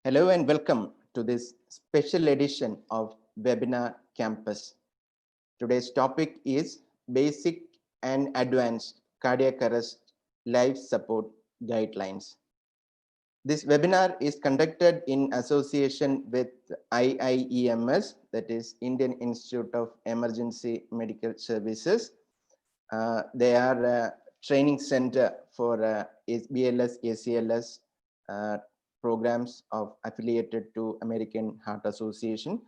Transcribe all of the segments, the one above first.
Hello and welcome to this special edition of Webinar Campus. Today's topic is Basic and Advanced Cardiac Arrest Life Support Guidelines. This webinar is conducted in association with IIEMS, that is Indian Institute of Emergency Medical Services. They are a training center for BLS, ACLS programs affiliated to American Heart Association.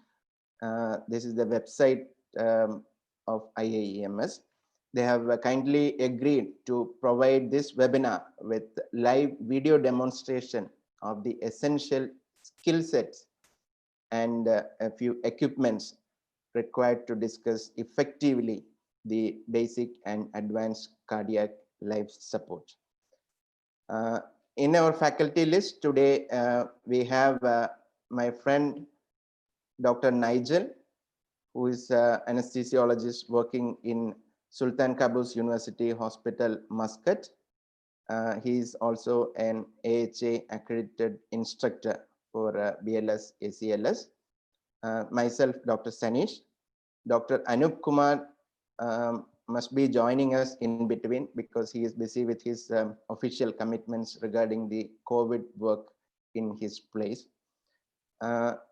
This is the website of IIEMS. They have kindly agreed to provide this webinar with live video demonstration of the essential skill sets and a few equipments required to discuss effectively the basic and advanced cardiac life support. In our faculty list today, we have my friend, Dr. Nigel, who is an anesthesiologist working in Sultan Qaboos University Hospital, Muscat. He is also an AHA accredited instructor for BLS, ACLS. Myself, Dr. Sanish. Dr. Anup Kumar must be joining us in between because he is busy with his official commitments regarding the COVID work in his place.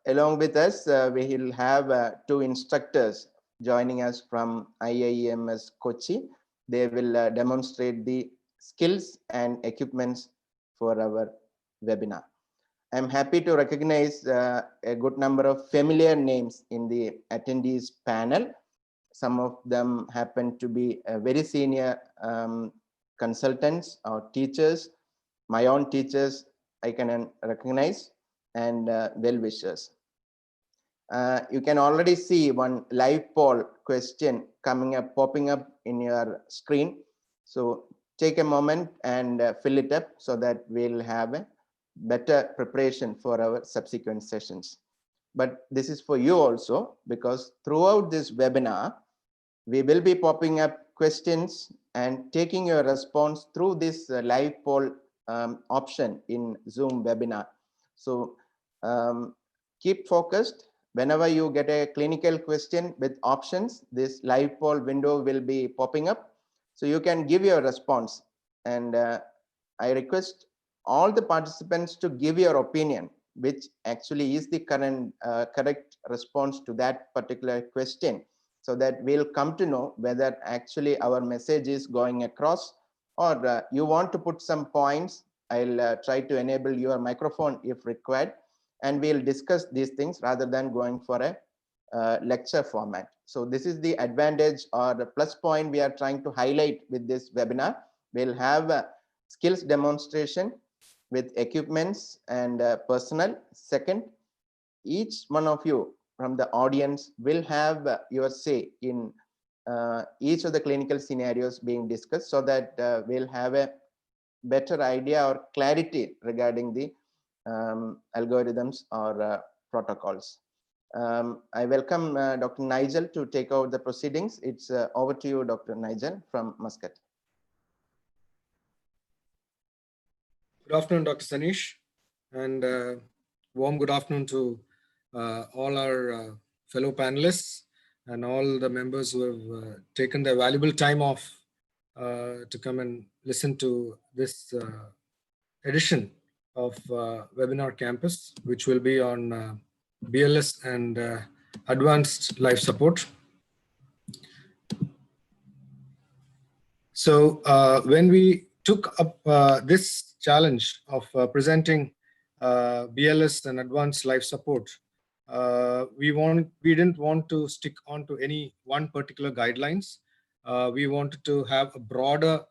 Along with us, we will have two instructors joining us from IIMS Kochi. They will demonstrate the skills and equipments for our webinar. I'm happy to recognize a good number of familiar names in the attendees panel. Some of them happen to be very senior consultants or teachers. My own teachers I can recognize, and well-wishers. You can already see one live poll question popping up in your screen. So take a moment and fill it up so that we'll have a better preparation for our subsequent sessions. But this is for you also, because throughout this webinar, we will be popping up questions and taking your response through this live poll option in Zoom webinar. So keep focused. Whenever you get a clinical question with options, this live poll window will be popping up. So you can give your response. And I request all the participants to give your opinion, which actually is the correct response to that particular question, so that we'll come to know whether actually our message is going across, or you want to put some points. I'll try to enable your microphone if required, and we'll discuss these things rather than going for a lecture format. So this is the advantage or the plus point we are trying to highlight with this webinar. We'll have a skills demonstration with equipments and personnel. Second, each one of you from the audience will have your say in each of the clinical scenarios being discussed, so that we'll have a better idea or clarity regarding the algorithms or protocols. I welcome Dr. Nigel to take over the proceedings. It's over to you, Dr. Nigel from Muscat. Good afternoon, Dr. Sanish, and warm good afternoon to all our fellow panelists and all the members who have taken their valuable time off to come and listen to this edition of Webinar Campus, which will be on BLS and advanced life support. So when we took up this challenge of presenting BLS and advanced life support, we didn't want to stick on to any one particular guidelines. We wanted to have a broader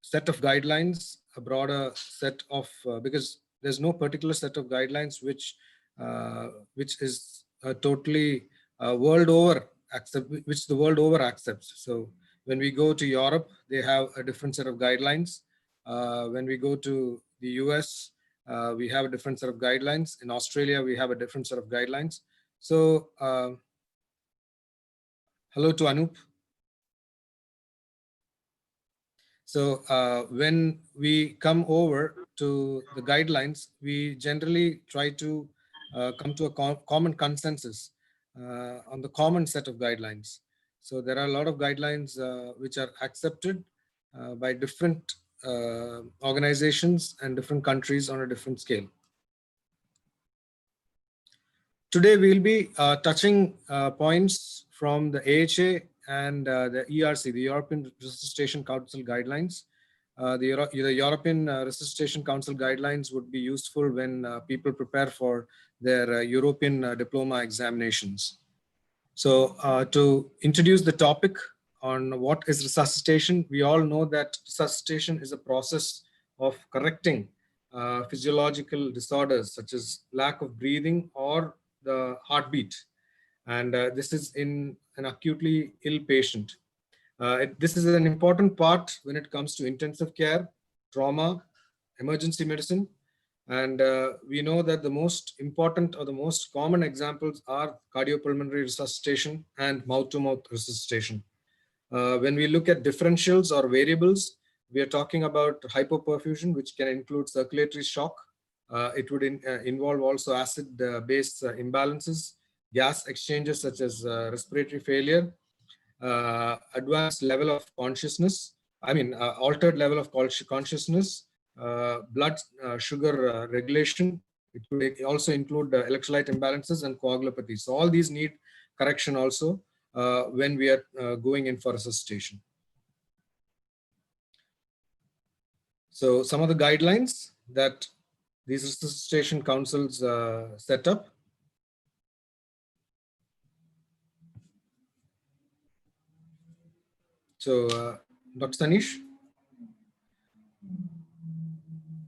set of guidelines, a broader set of because there's no particular set of guidelines which is totally world over which the world over accepts. So when we go to Europe, they have a different set of guidelines. When we go to the US, we have a different set of guidelines. In Australia, we have a different set of guidelines. So hello to Anup. So when we come over to the guidelines, we generally try to come to a common consensus on the common set of guidelines. So there are a lot of guidelines which are accepted by different organizations and different countries on a different scale. Today we'll be touching points from the AHA and the ERC, the European Resuscitation Council guidelines. The European Resuscitation Council guidelines would be useful when people prepare for their European diploma examinations. So to introduce the topic on what is resuscitation, we all know that resuscitation is a process of correcting physiological disorders such as lack of breathing or the heartbeat. And this is in an acutely ill patient. This is an important part when it comes to intensive care, trauma, emergency medicine. And we know that the most important or the most common examples are cardiopulmonary resuscitation and mouth-to-mouth resuscitation. When we look at differentials or variables, we are talking about hypoperfusion, which can include circulatory shock. It would involve also acid-base imbalances, gas exchanges such as respiratory failure, advanced level of consciousness, altered level of consciousness, blood sugar regulation. It could also include electrolyte imbalances and coagulopathy. So all these need correction also when we are going in for resuscitation. So some of the guidelines that these resuscitation councils set up. So Dr. Tanish.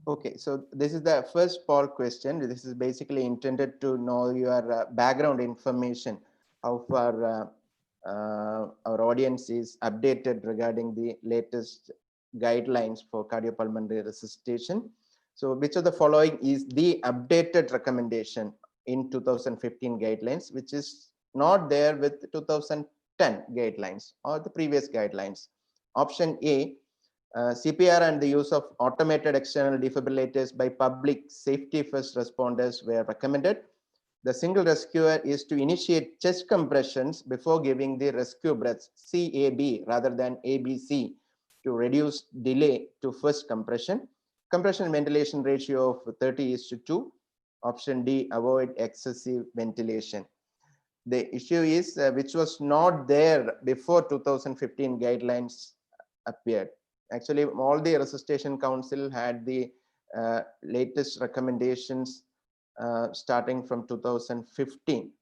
Okay, so this is the first poll question. This is basically intended to know your background information, how far our audience is updated regarding the latest guidelines for cardiopulmonary resuscitation. So which of the following is the updated recommendation in 2015 guidelines, which is not there with 2010 guidelines or the previous guidelines? Option A, CPR and the use of automated external defibrillators by public safety first responders were recommended. The single rescuer is to initiate chest compressions before giving the rescue breaths, CAB rather than ABC, to reduce delay to first compression. Compression ventilation ratio of 30:2. Option D, avoid excessive ventilation. The issue is which was not there before 2015 guidelines appeared. Actually, all the resuscitation council had the latest recommendations starting from 2015.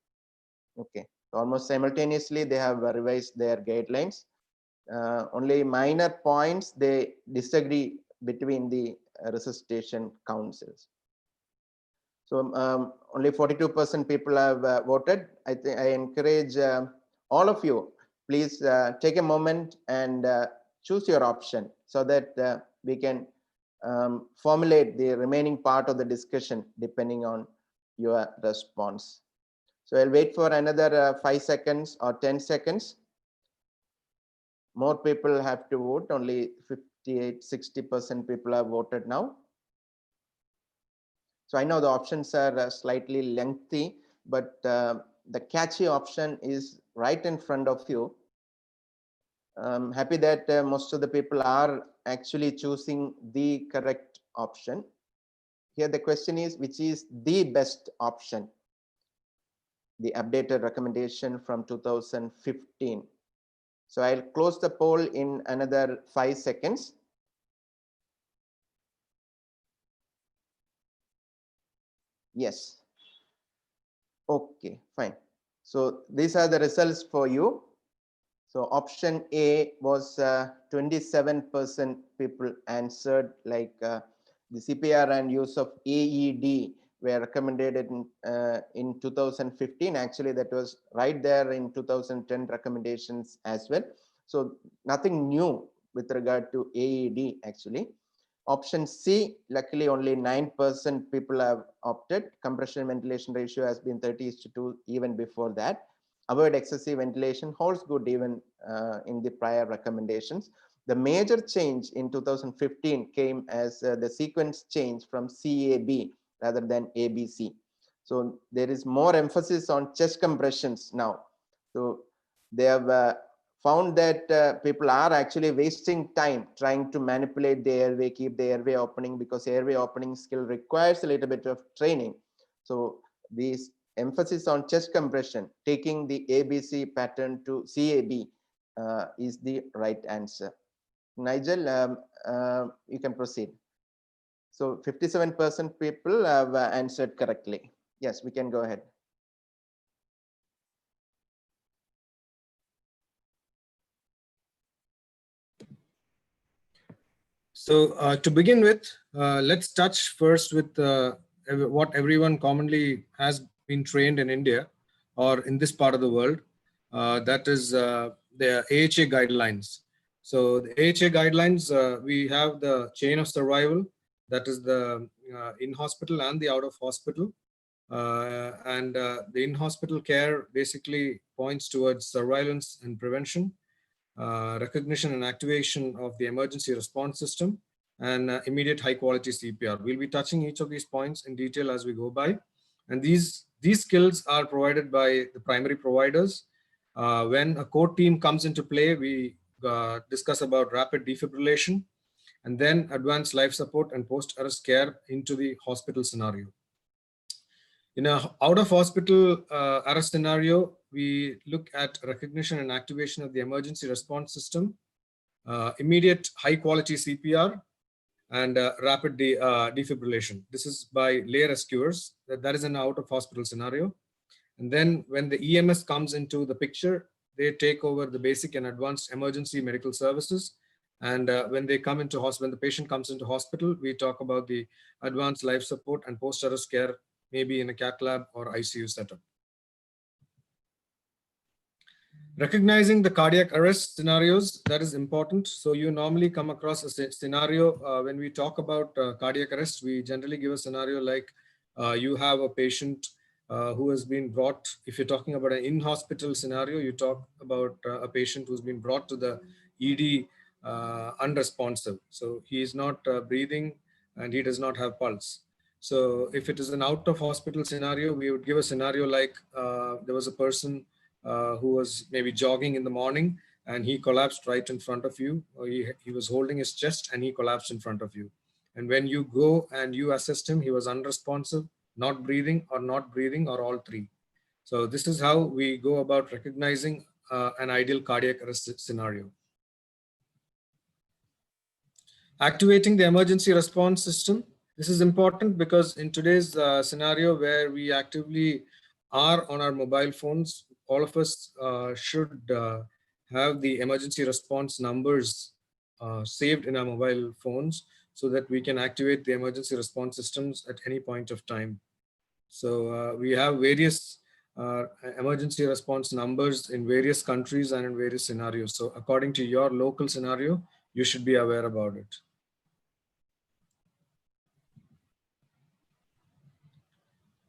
Okay, almost simultaneously they have revised their guidelines. Only minor points they disagree between the resuscitation councils. So only 42% people have voted. I think I encourage all of you, please take a moment and choose your option so that we can formulate the remaining part of the discussion depending on your response. So I'll wait for another 5 seconds or 10 seconds. More people have to vote. Only 58-60% people have voted now. So I know the options are slightly lengthy, but the catchy option is right in front of you. I'm happy that most of the people are actually choosing the correct option. Here the question is, which is the best option? The updated recommendation from 2015. So I'll close the poll in another 5 seconds. Yes. Okay, fine. So these are the results for you. So option A was 27% people answered, like the CPR and use of AED were recommended in 2015. Actually, that was right there in 2010 recommendations as well. So nothing new with regard to AED actually. Option C, luckily only 9% people have opted. Compression ventilation ratio has been 30:2 even before that. Avoid excessive ventilation holds good even in the prior recommendations. The major change in 2015 came as the sequence change from CAB rather than ABC. So there is more emphasis on chest compressions now. So they have found that people are actually wasting time trying to manipulate the airway, keep the airway opening, because airway opening skill requires a little bit of training. So this emphasis on chest compression, taking the ABC pattern to CAB is the right answer. Nigel, you can proceed. So 57% people have answered correctly. Yes, we can go ahead. So to begin with, let's touch first with what everyone commonly has been trained in India or in this part of the world. That is the AHA guidelines. So the AHA guidelines, we have the chain of survival, that is the in-hospital and the out-of-hospital. The in-hospital care basically points towards surveillance and prevention, recognition and activation of the emergency response system, and immediate high quality CPR. We'll be touching each of these points in detail as we go by. And these skills are provided by the primary providers. When a core team comes into play, we discuss about rapid defibrillation and then advanced life support and post-arrest care into the hospital scenario. In a out-of-hospital arrest scenario, we look at recognition and activation of the emergency response system, immediate high-quality CPR, and rapid defibrillation. This is by lay rescuers. That is an out-of-hospital scenario. And then when the EMS comes into the picture, they take over the basic and advanced emergency medical services. And when they come into hospital, when the patient comes into hospital, we talk about the advanced life support and post-arrest care, maybe in a cath lab or ICU setup. Recognizing the cardiac arrest scenarios, that is important. So you normally come across a scenario when we talk about cardiac arrest, we generally give a scenario like you have a patient who has been brought. If you're talking about an in-hospital scenario, you talk about a patient who's been brought to the ED unresponsive. So he is not breathing and he does not have pulse. So if it is an out-of-hospital scenario, we would give a scenario like there was a person who was maybe jogging in the morning and he collapsed right in front of you. Or he was holding his chest and he collapsed in front of you. And when you go and you assessed him, he was unresponsive, not breathing or all three. So this is how we go about recognizing an ideal cardiac arrest scenario. Activating the emergency response system. This is important because in today's scenario where we actively are on our mobile phones, all of us should have the emergency response numbers saved in our mobile phones so that we can activate the emergency response systems at any point of time. So we have various emergency response numbers in various countries and in various scenarios. So according to your local scenario, you should be aware about it.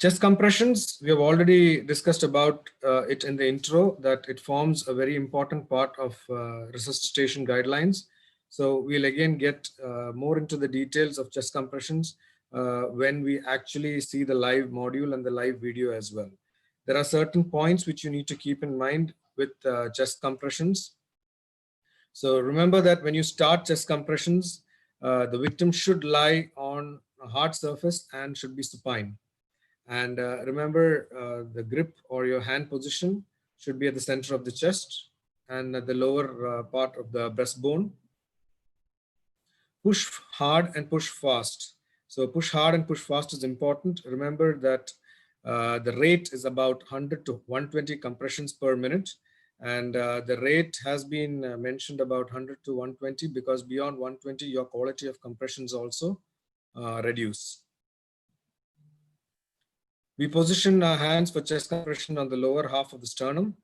Chest compressions, we have already discussed about it in the intro, that it forms a very important part of resuscitation guidelines. So we'll again get more into the details of chest compressions when we actually see the live module and the live video as well. There are certain points which you need to keep in mind with chest compressions. So remember that when you start chest compressions, the victim should lie on a hard surface and should be supine. And remember, the grip or your hand position should be at the center of the chest and at the lower part of the breastbone. Push hard and push fast. So push hard and push fast is important. Remember that the rate is about 100 to 120 compressions per minute. And the rate has been mentioned about 100 to 120 because beyond 120, your quality of compressions also reduce. We position our hands for chest compression on the lower half of the sternum.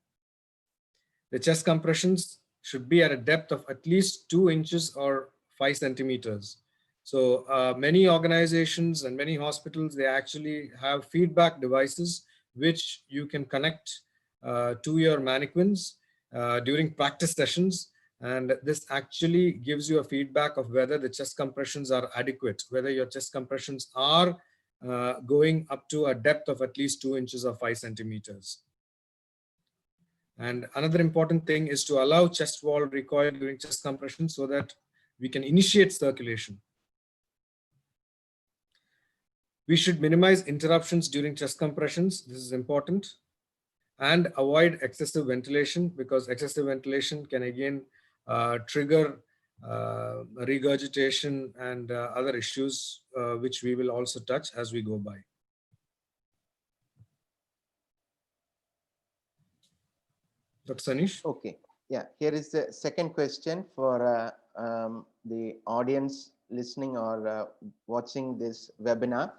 The chest compressions should be at a depth of at least 2 inches or 5 centimeters. So many organizations and many hospitals, they actually have feedback devices which you can connect to your mannequins during practice sessions. And this actually gives you a feedback of whether the chest compressions are adequate, whether your chest compressions are going up to a depth of at least 2 inches or 5 centimeters. And another important thing is to allow chest wall recoil during chest compression so that we can initiate circulation. We should minimize interruptions during chest compressions. This is important. And avoid excessive ventilation, because excessive ventilation can again trigger regurgitation and other issues, which we will also touch as we go by. Dr. Sanish? Okay, yeah, here is the second question for the audience listening or watching this webinar.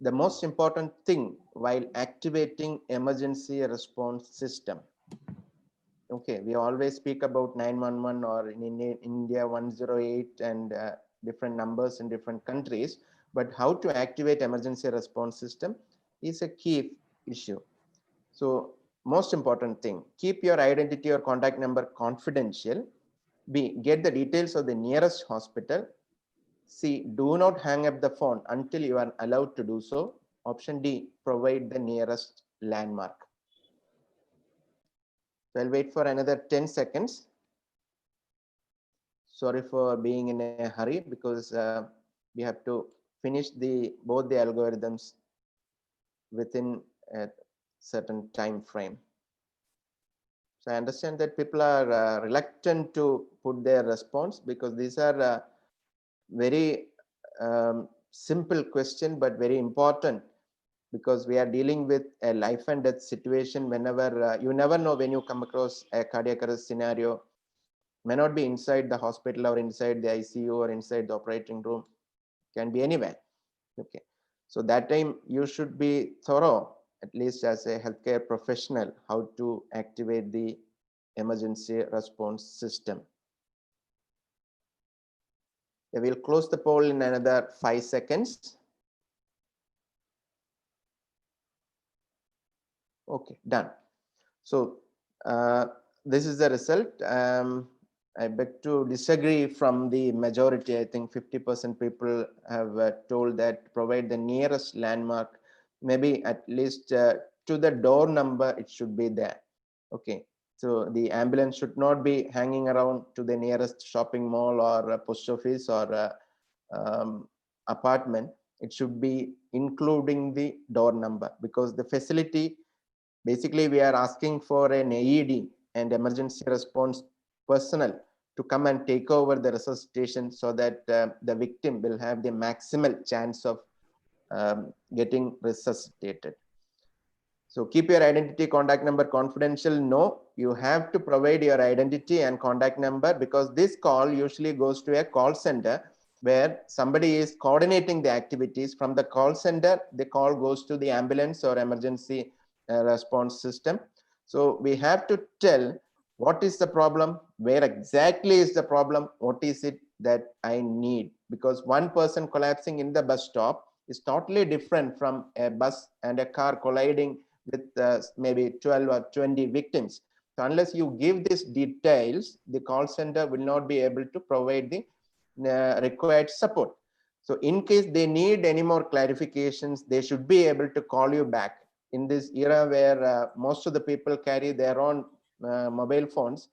The most important thing while activating emergency response system. Okay, we always speak about 911 or in India 108 and different numbers in different countries, but how to activate emergency response system is a key issue. So most important thing, keep your identity or contact number confidential. B, get the details of the nearest hospital. C, do not hang up the phone until you are allowed to do so. Option D, provide the nearest landmark. So I'll wait for another 10 seconds. Sorry for being in a hurry because we have to finish both the algorithms within a certain time frame. So I understand that people are reluctant to put their response because these are very simple question, but very important, because we are dealing with a life and death situation. Whenever you never know when you come across a cardiac arrest scenario, may not be inside the hospital or inside the ICU or inside the operating room, can be anywhere. Okay, so that time you should be thorough, at least as a healthcare professional, how to activate the emergency response system. I will close the poll in another 5 seconds. Okay, done. So this is the result. I beg to disagree from the majority. I think 50% people have told that provide the nearest landmark, maybe at least to the door number, it should be there. Okay, so the ambulance should not be hanging around to the nearest shopping mall or post office or apartment. It should be including the door number, because the facility, basically we are asking for an AED and emergency response personnel to come and take over the resuscitation so that the victim will have the maximal chance of getting resuscitated. So keep your identity, contact number confidential. No, you have to provide your identity and contact number, because this call usually goes to a call center where somebody is coordinating the activities. From the call center, the call goes to the ambulance or emergency response system. So we have to tell what is the problem, where exactly is the problem, what is it that I need, because one person collapsing in the bus stop is totally different from a bus and a car colliding with maybe 12 or 20 victims. So unless you give these details, the call center will not be able to provide the required support. So in case they need any more clarifications, they should be able to call you back. In this era where most of the people carry their own mobile phones,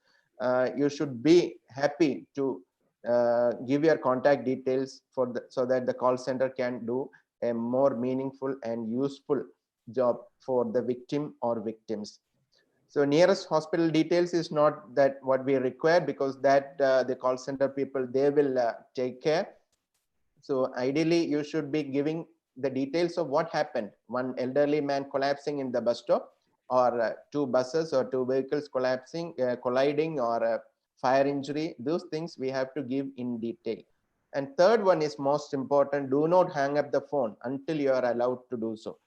you should be happy to give your contact details so that the call center can do a more meaningful and useful job for the victim or victims. So nearest hospital details is not that what we require, because that the call center people, they will take care. So ideally you should be giving the details of what happened. One elderly man collapsing in the bus stop, or two buses or two vehicles collapsing, colliding, or a fire injury. Those things we have to give in detail. And third one is most important: do not hang up the phone until you are allowed to do so.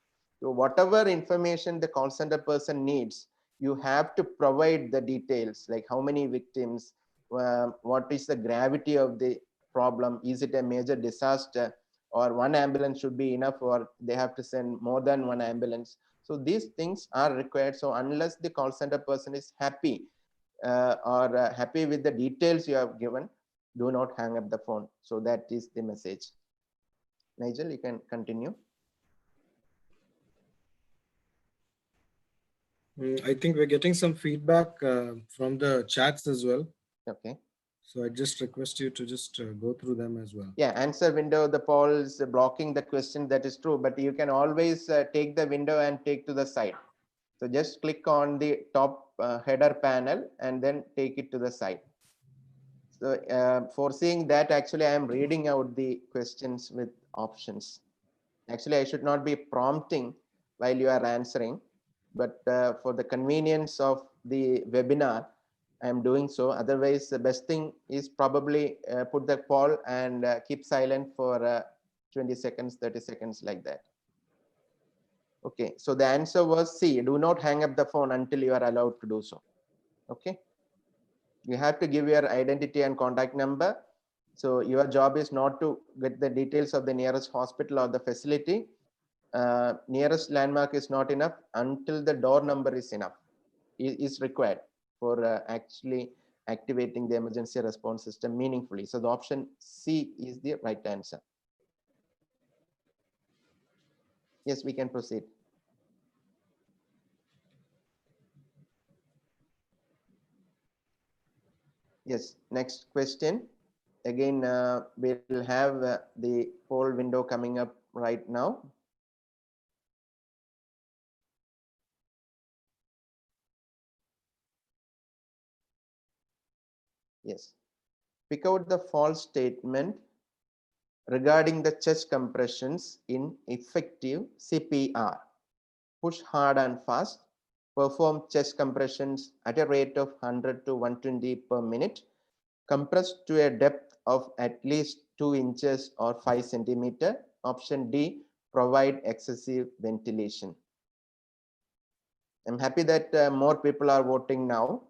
So whatever information the call center person needs, you have to provide the details, like how many victims, what is the gravity of the problem, is it a major disaster, or one ambulance should be enough, or they have to send more than one ambulance. So these things are required. So unless the call center person is happy or happy with the details you have given, do not hang up the phone. So that is the message. Nigel, you can continue. I think we're getting some feedback from the chats as well. Okay. So I just request you to just go through them as well. Yeah, answer window, the poll is blocking the question. That is true, but you can always take the window and take to the side. So just click on the top header panel and then take it to the side. So foreseeing that, actually I am reading out the questions with options. Actually, I should not be prompting while you are answering, but for the convenience of the webinar, I am doing so. Otherwise, the best thing is probably put the poll and keep silent for 20 seconds, 30 seconds like that. Okay, so the answer was C. Do not hang up the phone until you are allowed to do so. Okay. You have to give your identity and contact number. So your job is not to get the details of the nearest hospital or the facility. Nearest landmark is not enough until the door number is enough, is required for actually activating the emergency response system meaningfully. So the option C is the right answer. Yes, we can proceed. Yes, next question. Again, we'll have the poll window coming up right now. Yes. Pick out the false statement regarding the chest compressions in effective CPR. Push hard and fast. Perform chest compressions at a rate of 100 to 120 per minute. Compress to a depth of at least 2 inches or 5 centimeter. Option D, provide excessive ventilation. I'm happy that more people are voting now.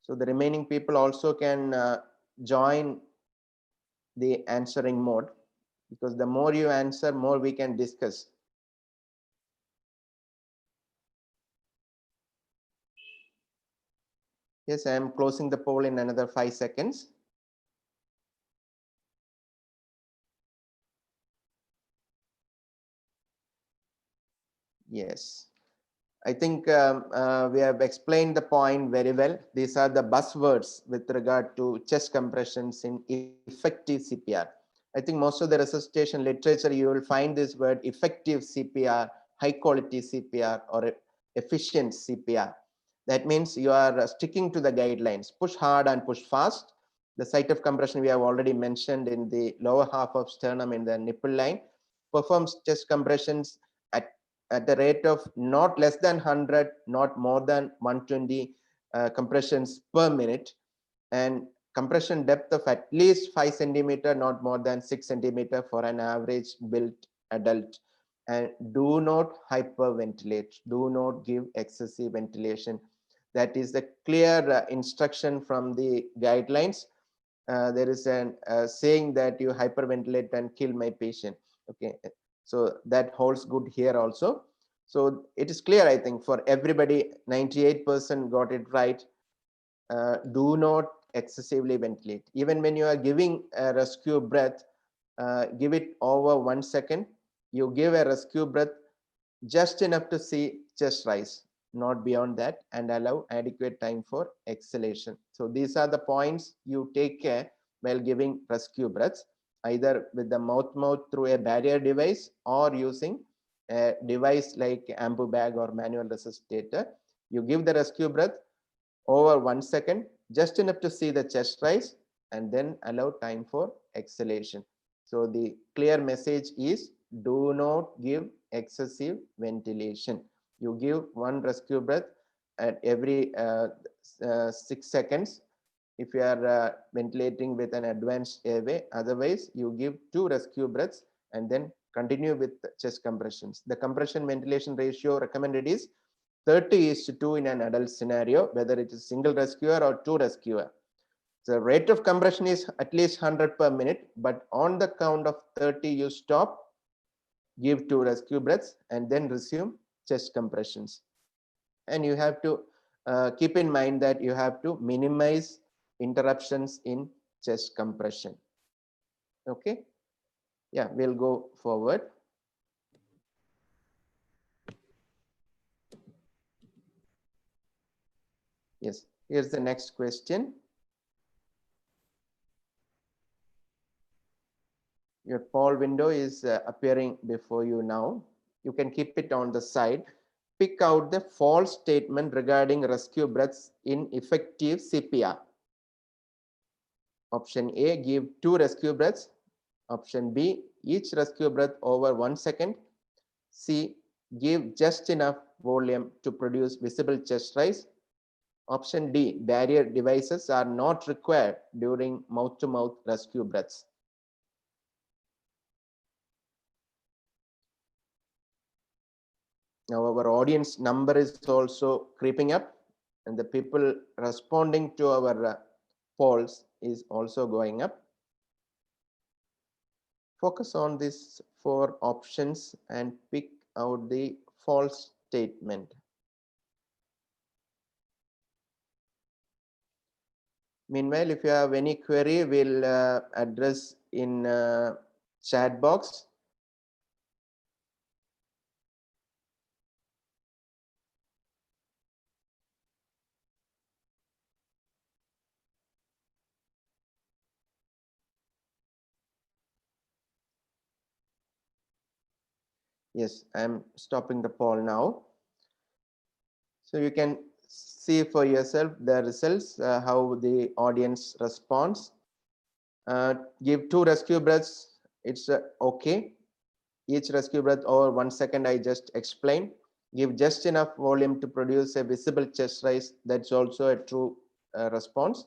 So the remaining people also can join the answering mode, because the more you answer, more we can discuss. Yes, I am closing the poll in another 5 seconds. Yes, I think we have explained the point very well. These are the buzzwords with regard to chest compressions in effective CPR. I think most of the resuscitation literature, you will find this word effective CPR, high quality CPR, or efficient CPR. That means you are sticking to the guidelines. Push hard and push fast. The site of compression we have already mentioned in the lower half of sternum in the nipple line. Performs chest compressions at the rate of not less than 100, not more than 120 compressions per minute, and compression depth of at least 5 centimeter, not more than 6 centimeter for an average built adult. And do not hyperventilate. Do not give excessive ventilation. That is the clear instruction from the guidelines. There is a saying that you hyperventilate and kill my patient. Okay, so that holds good here also. So it is clear, I think, for everybody. 98% got it right. Do not excessively ventilate. Even when you are giving a rescue breath, give it over 1 second. You give a rescue breath just enough to see chest rise, not beyond that, and allow adequate time for exhalation. So these are the points you take care while giving rescue breaths, either with the mouth through a barrier device or using a device like ambu bag or manual resuscitator. You give the rescue breath over 1 second, just enough to see the chest rise, and then allow time for exhalation. So the clear message is, do not give excessive ventilation. You give one rescue breath at every 6 seconds if you are ventilating with an advanced airway. Otherwise, you give 2 rescue breaths and then continue with chest compressions. The compression ventilation ratio recommended is 30:2 in an adult scenario, whether it is single rescuer or 2 rescuer. The rate of compression is at least 100 per minute, but on the count of 30, you stop, give 2 rescue breaths, and then resume chest compressions. And you have to keep in mind that you have to minimize interruptions in chest compression. Okay. Yeah, we'll go forward. Yes, here's the next question. Your poll window is appearing before you now. You can keep it on the side. Pick out the false statement regarding rescue breaths in effective CPR. Option A, give 2 rescue breaths. Option B, each rescue breath over 1 second. C, give just enough volume to produce visible chest rise. Option D, barrier devices are not required during mouth-to-mouth rescue breaths. Now our audience number is also creeping up, and the people responding to our polls is also going up. Focus on these 4 options and pick out the false statement. Meanwhile, if you have any query, we'll address in chat box. Yes, I'm stopping the poll now. So you can see for yourself the results, how the audience responds. Give 2 rescue breaths, it's okay. Each rescue breath over 1 second, I just explained. Give just enough volume to produce a visible chest rise, that's also a true response.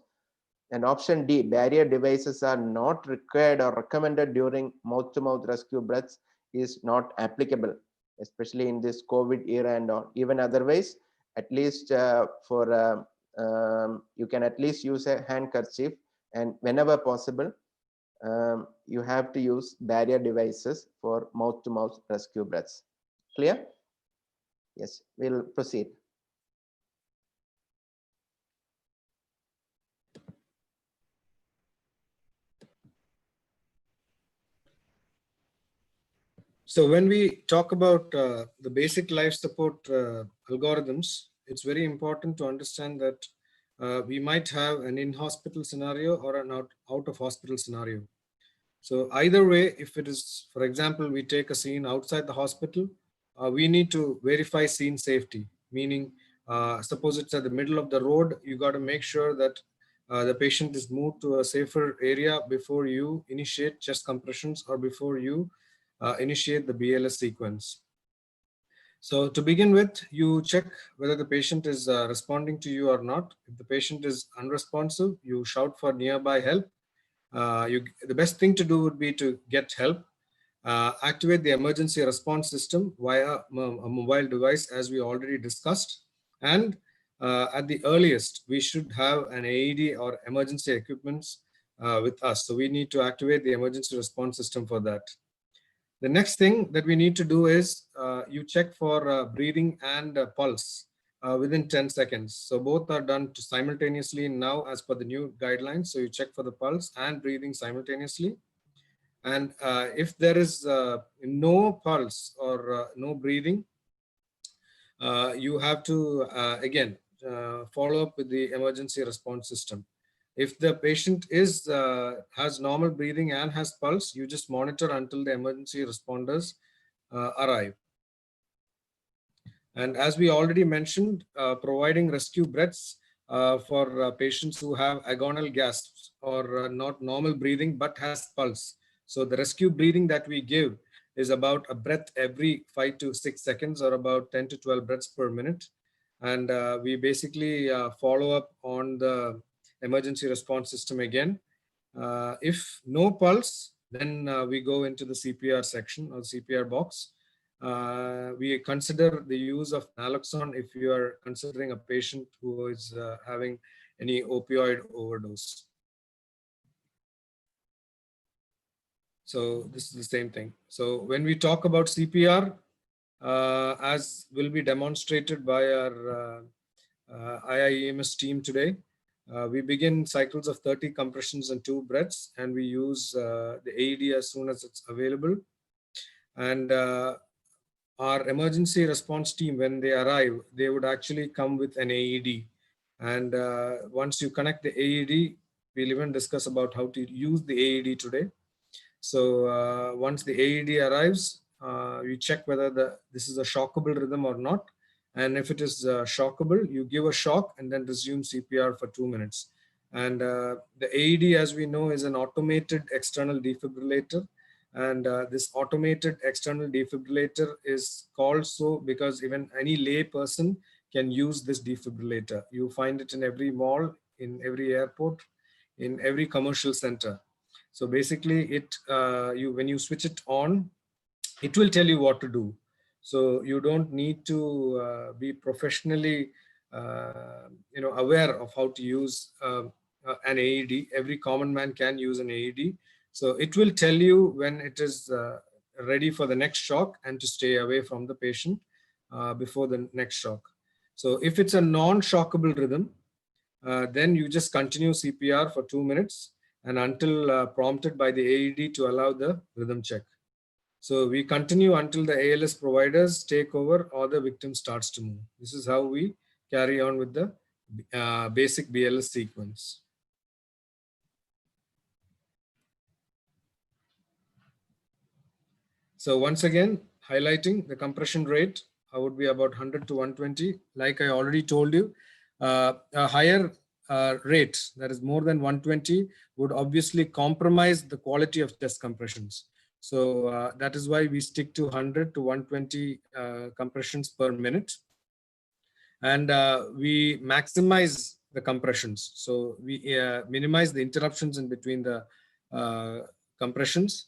And option D, barrier devices are not required or recommended during mouth-to-mouth rescue breaths is not applicable, especially in this COVID era and even otherwise. At least you can at least use a handkerchief, and whenever possible, you have to use barrier devices for mouth-to-mouth rescue breaths. Clear? Yes, we'll proceed. So when we talk about the basic life support algorithms, it's very important to understand that we might have an in-hospital scenario or an out-of-hospital scenario. So either way, if it is, for example, we take a scene outside the hospital, we need to verify scene safety, meaning suppose it's at the middle of the road, you got to make sure that the patient is moved to a safer area before you initiate chest compressions or before you initiate the BLS sequence. So to begin with, you check whether the patient is responding to you or not. If the patient is unresponsive, you shout for nearby help. The best thing to do would be to get help, activate the emergency response system via a mobile device, as we already discussed. And at the earliest, we should have an AED or emergency equipments with us. So we need to activate the emergency response system for that. The next thing that we need to do is you check for breathing and pulse within 10 seconds. So both are done simultaneously now as per the new guidelines. So you check for the pulse and breathing simultaneously. And if there is no pulse or no breathing, you have to, again, follow up with the emergency response system. If the patient has normal breathing and has pulse, you just monitor until the emergency responders arrive. And as we already mentioned, providing rescue breaths for patients who have agonal gasps or not normal breathing but has pulse. So the rescue breathing that we give is about a breath every 5 to 6 seconds or about 10 to 12 breaths per minute. And we basically follow up on the emergency response system again. If no pulse, then we go into the CPR section or CPR box. We consider the use of naloxone if you are considering a patient who is having any opioid overdose. So this is the same thing. So when we talk about CPR, as will be demonstrated by our IIMS team today. We begin cycles of 30 compressions and 2 breaths, and we use the AED as soon as it's available. And our emergency response team, when they arrive, they would actually come with an AED. And once you connect the AED, we'll even discuss about how to use the AED today. So once the AED arrives, you check whether this is a shockable rhythm or not. And if it is shockable, you give a shock and then resume CPR for 2 minutes. And the AED, as we know, is an automated external defibrillator. And this automated external defibrillator is called so because even any lay person can use this defibrillator. You find it in every mall, in every airport, in every commercial center. So basically, when you switch it on, it will tell you what to do. So you don't need to be professionally, aware of how to use an AED. Every common man can use an AED. So it will tell you when it is ready for the next shock and to stay away from the patient before the next shock. So if it's a non-shockable rhythm, then you just continue CPR for 2 minutes and until prompted by the AED to allow the rhythm check. So we continue until the ALS providers take over or the victim starts to move. This is how we carry on with the basic BLS sequence. So once again, highlighting the compression rate would be about 100 to 120. Like I already told you, a higher rate, that is more than 120, would obviously compromise the quality of chest compressions. So that is why we stick to 100 to 120 compressions per minute. And we maximize the compressions. So we minimize the interruptions in between the compressions.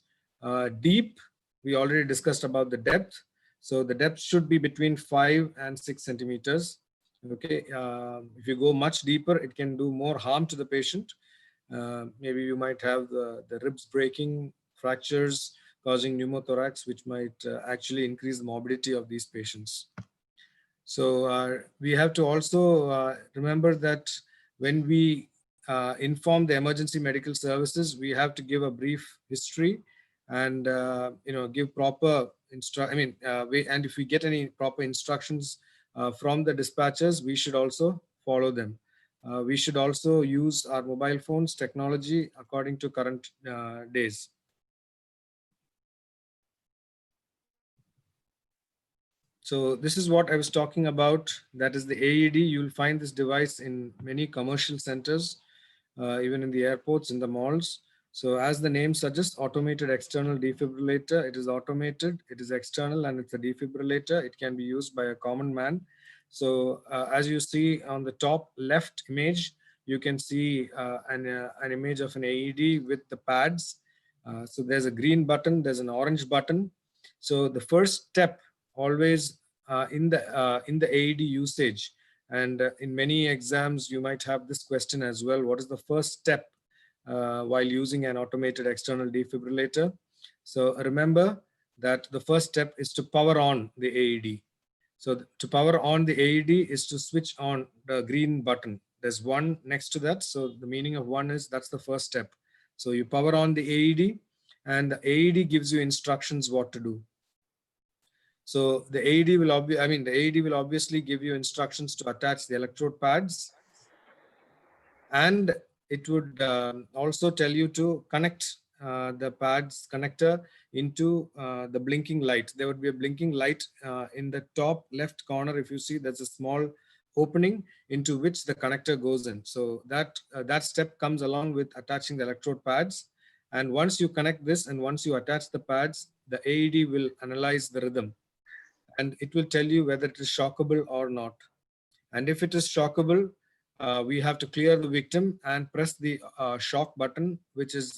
Deep, we already discussed about the depth. So the depth should be between 5 and 6 centimeters. Okay, if you go much deeper, it can do more harm to the patient. Maybe you might have the ribs breaking, fractures, causing pneumothorax, which might actually increase the morbidity of these patients. So we have to also remember that when we inform the emergency medical services, we have to give a brief history and give proper and if we get any proper instructions from the dispatchers, we should also follow them. We should also use our mobile phones technology according to current days. So this is what I was talking about. That is the AED. You'll find this device in many commercial centers, even in the airports, in the malls. So as the name suggests, automated external defibrillator. It is automated, it is external, and it's a defibrillator. It can be used by a common man. So as you see on the top left image, you can see an image of an AED with the pads. So there's a green button, there's an orange button. So the first step always in the AED usage, and in many exams you might have this question as well: what is the first step while using an automated external defibrillator? So remember that the first step is to power on the AED. So to power on the AED is to switch on the green button. There's one next to that. So the meaning of one is that's the first step. So you power on the AED and the AED gives you instructions what to do. So the AED will obviously give you instructions to attach the electrode pads, and it would also tell you to connect the pads connector into the blinking light. There would be a blinking light in the top left corner. If you see, there's a small opening into which the connector goes in. So that step comes along with attaching the electrode pads. And once you connect this and once you attach the pads, the AED will analyze the rhythm, and it will tell you whether it is shockable or not. And if it is shockable, we have to clear the victim and press the shock button, which is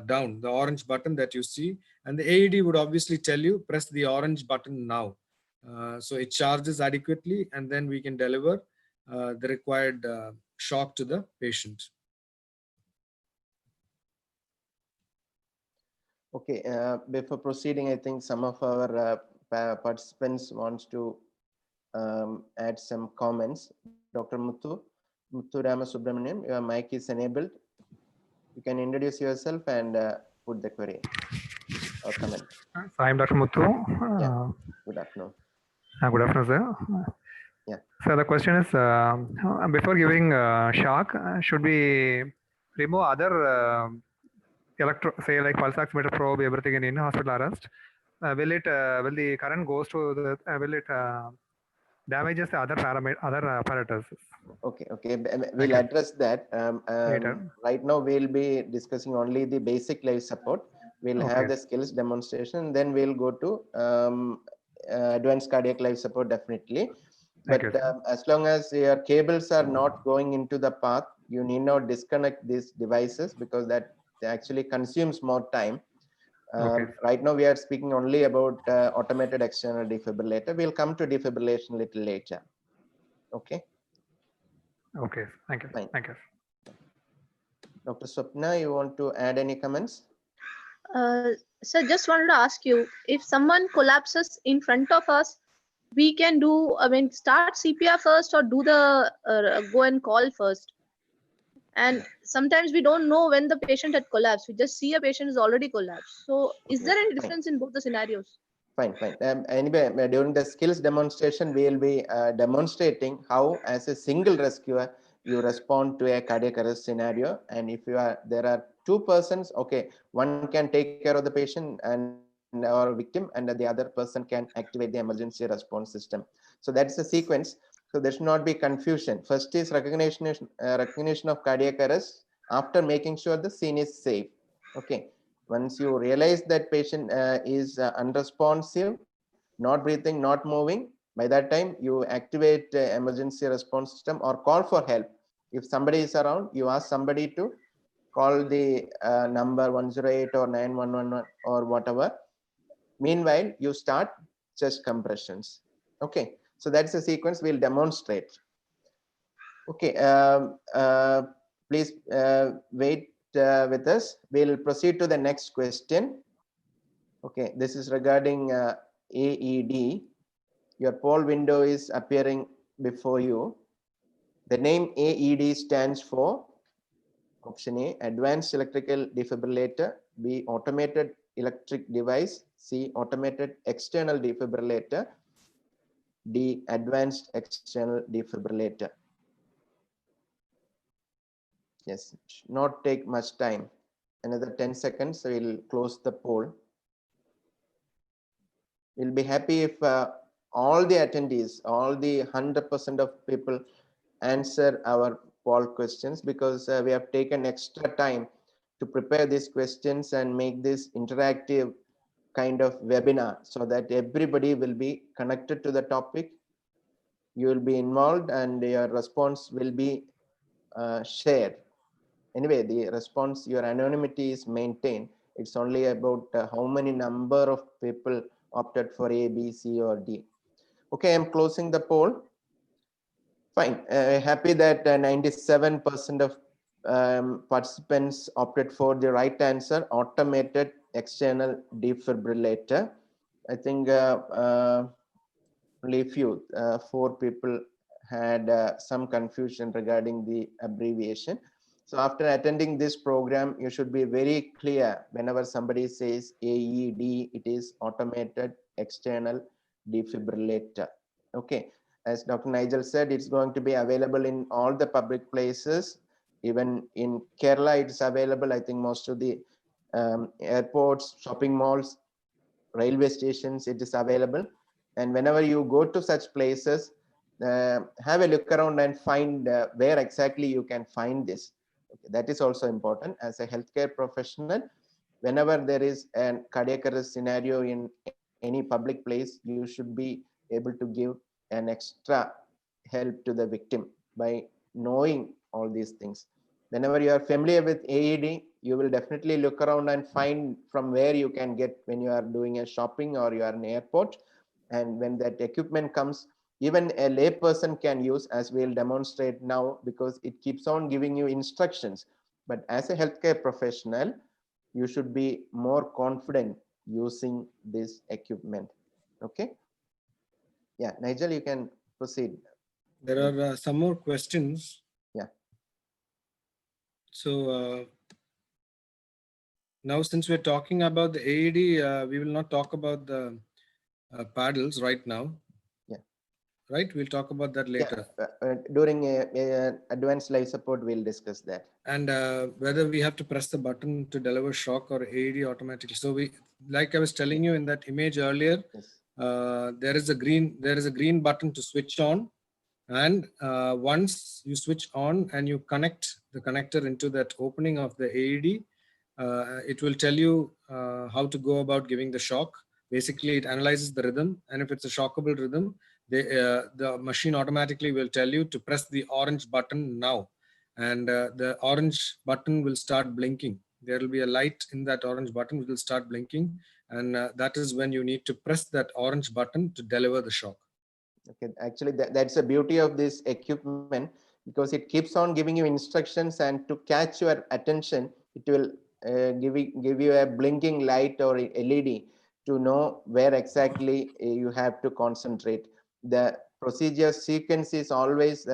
down, the orange button that you see. And the AED would obviously tell you, press the orange button now. So it charges adequately, and then we can deliver the required shock to the patient. Okay, before proceeding, I think some of our participants wants to add some comments. Dr. Muthu Rama Subramaniam, your mic is enabled. You can introduce yourself and put the query or comment. So I'm Dr. Muthu. Yeah. Good afternoon. Good afternoon, sir. Yeah. So the question is, before giving shock, should we remove other say like pulse oximeter probe, everything in hospital arrest? Will the current goes to the, will it damages the other other apparatus? Okay. We'll address that. Later. Right now, we'll be discussing only the basic life support. We'll have the skills demonstration. Then we'll go to advanced cardiac life support, definitely. But as long as your cables are not going into the path, you need not disconnect these devices because that actually consumes more time. Right now, we are speaking only about automated external defibrillator. We'll come to defibrillation a little later. Okay. Okay. Thank you. Fine. Thank you. Dr. Swapna, you want to add any comments? Sir, just wanted to ask you, if someone collapses in front of us, we can do, start CPR first or do the go and call first? And sometimes we don't know when the patient had collapsed. We just see a patient is already collapsed. So is there any difference in both the scenarios? Fine. Anyway, during the skills demonstration, we will be demonstrating how, as a single rescuer, you respond to a cardiac arrest scenario. And if there are two persons, okay, one can take care of the patient and or victim, and the other person can activate the emergency response system. So that's the sequence. So there should not be confusion. First is recognition of cardiac arrest after making sure the scene is safe. Okay. Once you realize that patient is unresponsive, not breathing, not moving, by that time you activate emergency response system or call for help. If somebody is around, you ask somebody to call the number 108 or 911 or whatever. Meanwhile, you start chest compressions. Okay, so that's the sequence we'll demonstrate. Okay, please wait with us. We'll proceed to the next question. Okay, this is regarding AED. Your poll window is appearing before you. The name AED stands for option A, Advanced Electrical Defibrillator, B, Automated Electric Device, C, Automated External Defibrillator, D, Advanced External Defibrillator. Yes, it should not take much time. Another 10 seconds, so we'll close the poll. We'll be happy if all the attendees, all the 100% of people answer our poll questions, because we have taken extra time to prepare these questions and make this interactive kind of webinar so that everybody will be connected to the topic. You will be involved and your response will be shared. Anyway, the response, your anonymity is maintained. It's only about how many number of people opted for A, B, C, or D. Okay, I'm closing the poll. Fine. Happy that 97% of participants opted for the right answer, automated external defibrillator. I think only few, 4 people had some confusion regarding the abbreviation. So after attending this program, you should be very clear whenever somebody says AED, it is automated external defibrillator. Okay. As Dr. Nigel said, it's going to be available in all the public places. Even in Kerala, it's available. I think most of the airports, shopping malls, railway stations, it is available. And whenever you go to such places, have a look around and find where exactly you can find this. Okay, that is also important. As a healthcare professional, whenever there is a cardiac arrest scenario in any public place, you should be able to give an extra help to the victim by knowing all these things. Whenever you are familiar with AED, you will definitely look around and find from where you can get when you are doing a shopping or you are in an airport. And when that equipment comes, even a lay person can use, as we'll demonstrate now, because it keeps on giving you instructions. But as a healthcare professional, you should be more confident using this equipment. Okay. Yeah, Nigel, you can proceed. There are some more questions. Yeah. So now, since we're talking about the AED, we will not talk about the paddles right now. Yeah. Right, we'll talk about that later. During advanced life support, we'll discuss that. And whether we have to press the button to deliver shock or AED automatically. So we, like I was telling you in that image earlier, Yes. there is a green button to switch on, and once you switch on and you connect the connector into that opening of the AED, it will tell you how to go about giving the shock. Basically, it analyzes the rhythm, and if it's a shockable rhythm, the machine automatically will tell you to press the orange button now, and the orange button will start blinking. There will be a light in that orange button which will start blinking, and that is when you need to press that orange button to deliver the shock. Okay, actually that's the beauty of this equipment, because it keeps on giving you instructions, and to catch your attention, it will give you a blinking light or LED to know where exactly you have to concentrate. The procedure sequence is always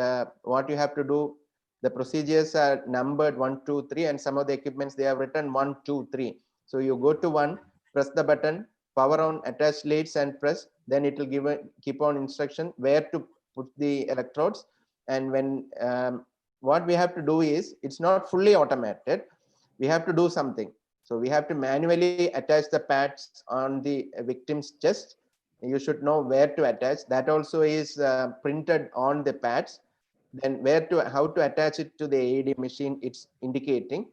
what you have to do. The procedures are numbered 1, 2, 3, and some of the equipments they have written 1, 2, 3. So you go to 1, press the button, power on attached leads and press, then it will give a keep on instruction where to put the electrodes. And when what we have to do is, it's not fully automated, we have to do something. So we have to manually attach the pads on the victim's chest. You should know where to attach. That also is printed on the pads. Then how to attach it to the AED machine, it's indicating.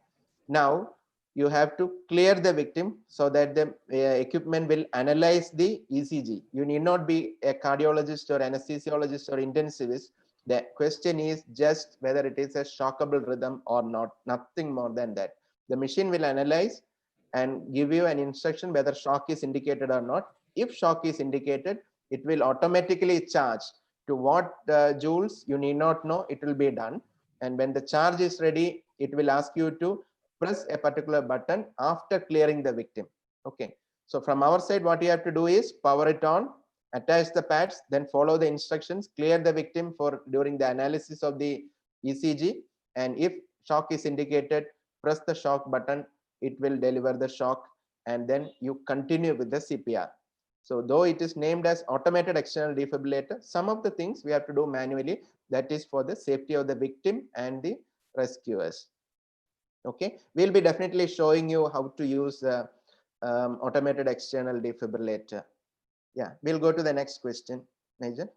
Now you have to clear the victim so that the equipment will analyze the ECG. You need not be a cardiologist or anesthesiologist or intensivist. The question is just whether it is a shockable rhythm or not, nothing more than that. The machine will analyze and give you an instruction whether shock is indicated or not. If shock is indicated, it will automatically charge to what joules you need not know, it will be done. And when the charge is ready, it will ask you to press a particular button after clearing the victim. Okay, so from our side, what you have to do is power it on, attach the pads, then follow the instructions, clear the victim for during the analysis of the ECG, and if shock is indicated, press the shock button, it will deliver the shock, and then you continue with the CPR. So though it is named as automated external defibrillator, some of the things we have to do manually. That is for the safety of the victim and the rescuers. Okay, we'll be definitely showing you how to use automated external defibrillator. Yeah, we'll go to the next question, Nigel.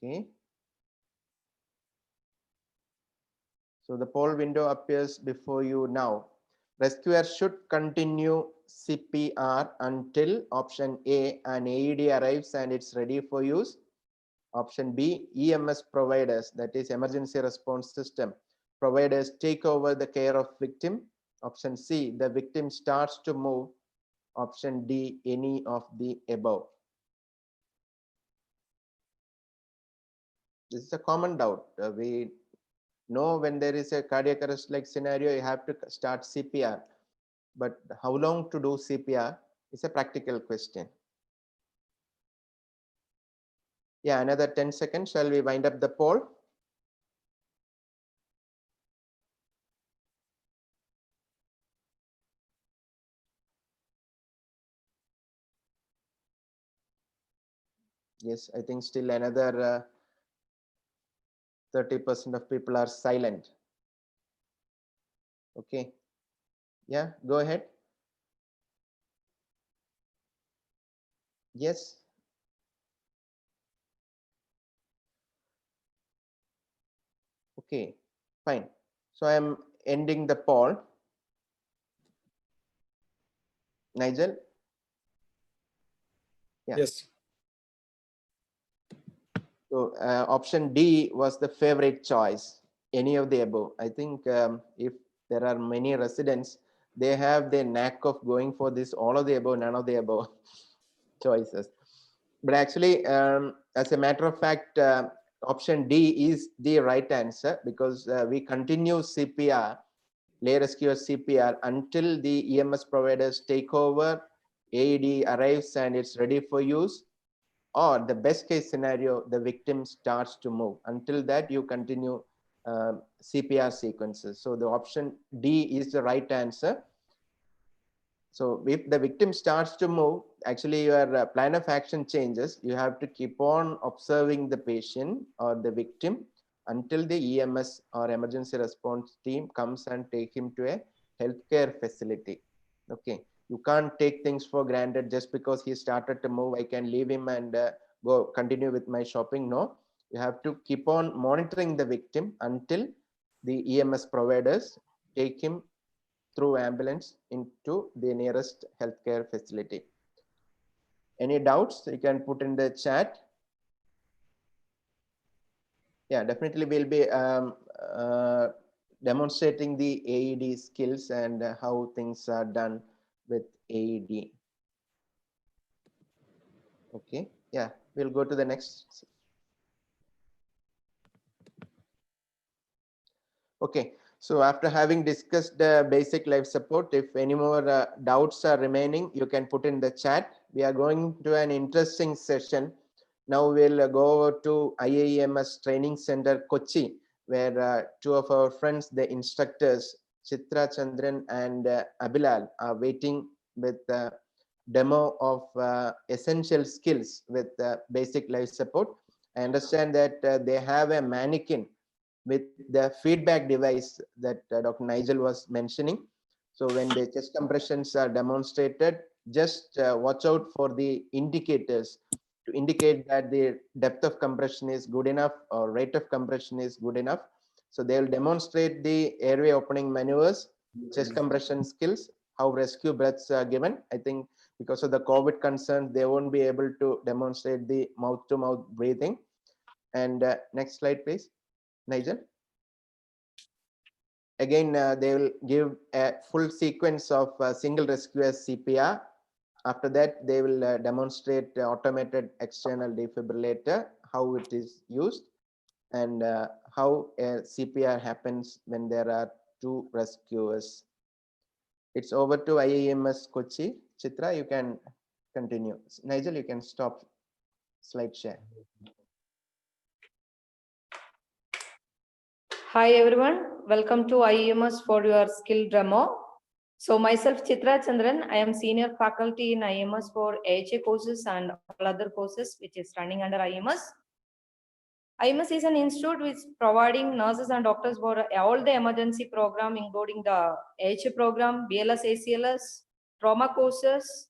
Okay. So the poll window appears before you now. Rescuer should continue CPR until option A, an AED arrives and it's ready for use. Option B, EMS providers, that is emergency response system providers, take over the care of victim. Option C, the victim starts to move. Option D, any of the above. This is a common doubt. We know when there is a cardiac arrest like scenario, you have to start CPR. But how long to do CPR is a practical question. Yeah, another 10 seconds. Shall we wind up the poll? Yes, I think still another 30% of people are silent. Okay. Yeah, go ahead. Yes. Okay, fine. So I am ending the poll. Nigel? Yeah. Yes. So option D was the favorite choice. Any of the above. I think if there are many residents, they have the knack of going for this all of the above, none of the above choices. But actually, as a matter of fact, option D is the right answer, because we continue CPR lay rescue CPR until the EMS providers take over, AED arrives and it's ready for use, or the best case scenario, the victim starts to move. Until that, you continue CPR sequences. So the option D is the right answer. So if the victim starts to move, actually your plan of action changes. You have to keep on observing the patient or the victim until the EMS or emergency response team comes and take him to a healthcare facility. Okay, you can't take things for granted just because he started to move. I can leave him and go continue with my shopping. No, you have to keep on monitoring the victim until the EMS providers take him through ambulance into the nearest healthcare facility. Any doubts you can put in the chat? Yeah, definitely we'll be demonstrating the AED skills and how things are done with AED. Okay, yeah, we'll go to the next. Okay, so after having discussed the basic life support, if any more doubts are remaining, you can put in the chat. We are going to an interesting session. Now we'll go over to IIMS Training Center, Kochi, where two of our friends, the instructors, Chitra Chandran and Abhilal, are waiting with demo of essential skills with basic life support. I understand that they have a mannequin with the feedback device that Dr. Nigel was mentioning. So when the chest compressions are demonstrated, just watch out for the indicators to indicate that the depth of compression is good enough or rate of compression is good enough. So they'll demonstrate the airway opening maneuvers, chest compression skills, how rescue breaths are given. I think because of the COVID concerns, they won't be able to demonstrate the mouth-to-mouth breathing. And next slide, please, Nigel. Again, they will give a full sequence of single rescue as CPR. After that, they will demonstrate automated external defibrillator, how it is used, and how a CPR happens when there are two rescuers. It's over to IIMS Kochi. Chitra, you can continue. Nigel, you can stop slide share. Hi everyone, welcome to IIMS for your skill demo. So myself Chitra Chandran, I am senior faculty in IIMS for AHA courses and all other courses which is running under IIMS. IIMS is an institute which is providing nurses and doctors for all the emergency program including the AHA program, BLS, ACLS, trauma courses,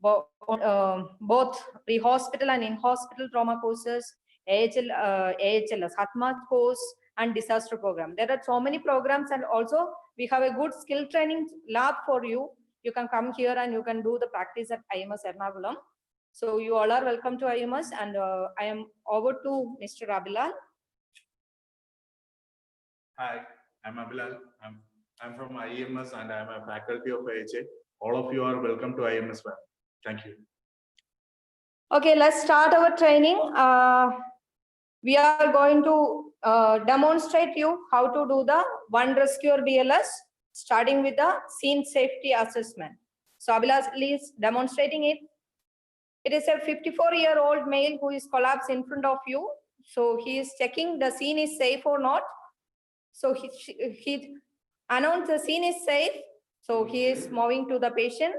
both pre-hospital and in-hospital trauma courses, AHLS, HATMA course, and disaster program. There are so many programs, and also we have a good skill training lab for you. You can come here and you can do the practice at IIMS Ernakulam. So you all are welcome to IIMS, and I am over to Mr. Abhilal. Hi, I'm Abhilal. I'm from IIMS and I'm a faculty of AHA. All of you are welcome to IIMS. Thank you. Okay, let's start our training. We are going to demonstrate you how to do the one rescuer BLS, starting with the scene safety assessment. So Abhilal is demonstrating it. It is a 54-year-old male who is collapsed in front of you. So he is checking the scene is safe or not. So he announced the scene is safe. So he is moving to the patient,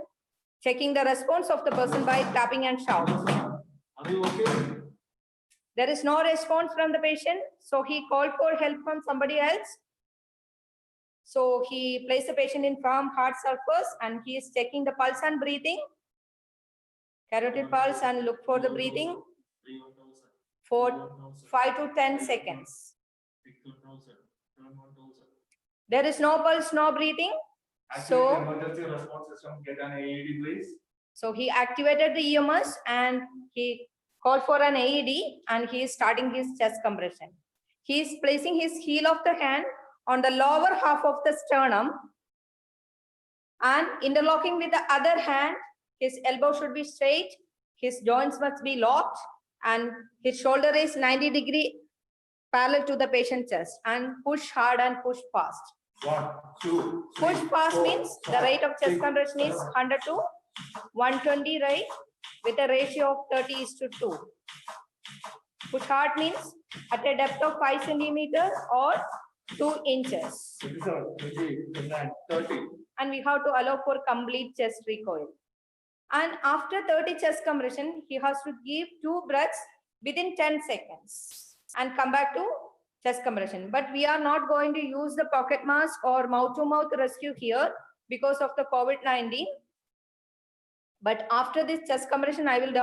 checking the response of the person by tapping and shout. Are you okay? There is no response from the patient. So he called for help from somebody else. So he placed the patient in firm hard surface and he is checking the pulse and breathing. Carotid pulse and look for the breathing for 5 to 10 seconds. There is no pulse, no breathing. So emergency response system, get an AED, please. So he activated the EMS and he called for an AED and he is starting his chest compression. He is placing his heel of the hand on the lower half of the sternum and interlocking with the other hand. His elbow should be straight, his joints must be locked, and his shoulder is 90 degree parallel to the patient's chest, and push hard and push fast. 1, 2, 3, Push fast 4, means the 5, rate of chest 6, compression is 100 to 120, right? With a ratio of 30:2. Push hard means at a depth of 5 centimeters or 2 inches. 27, 28, 29, 30. And we have to allow for complete chest recoil. And after 30 chest compression, he has to give 2 breaths within 10 seconds and come back to chest compression. But we are not going to use the pocket mask or mouth-to-mouth rescue here because of the COVID-19. But after this chest compression, I will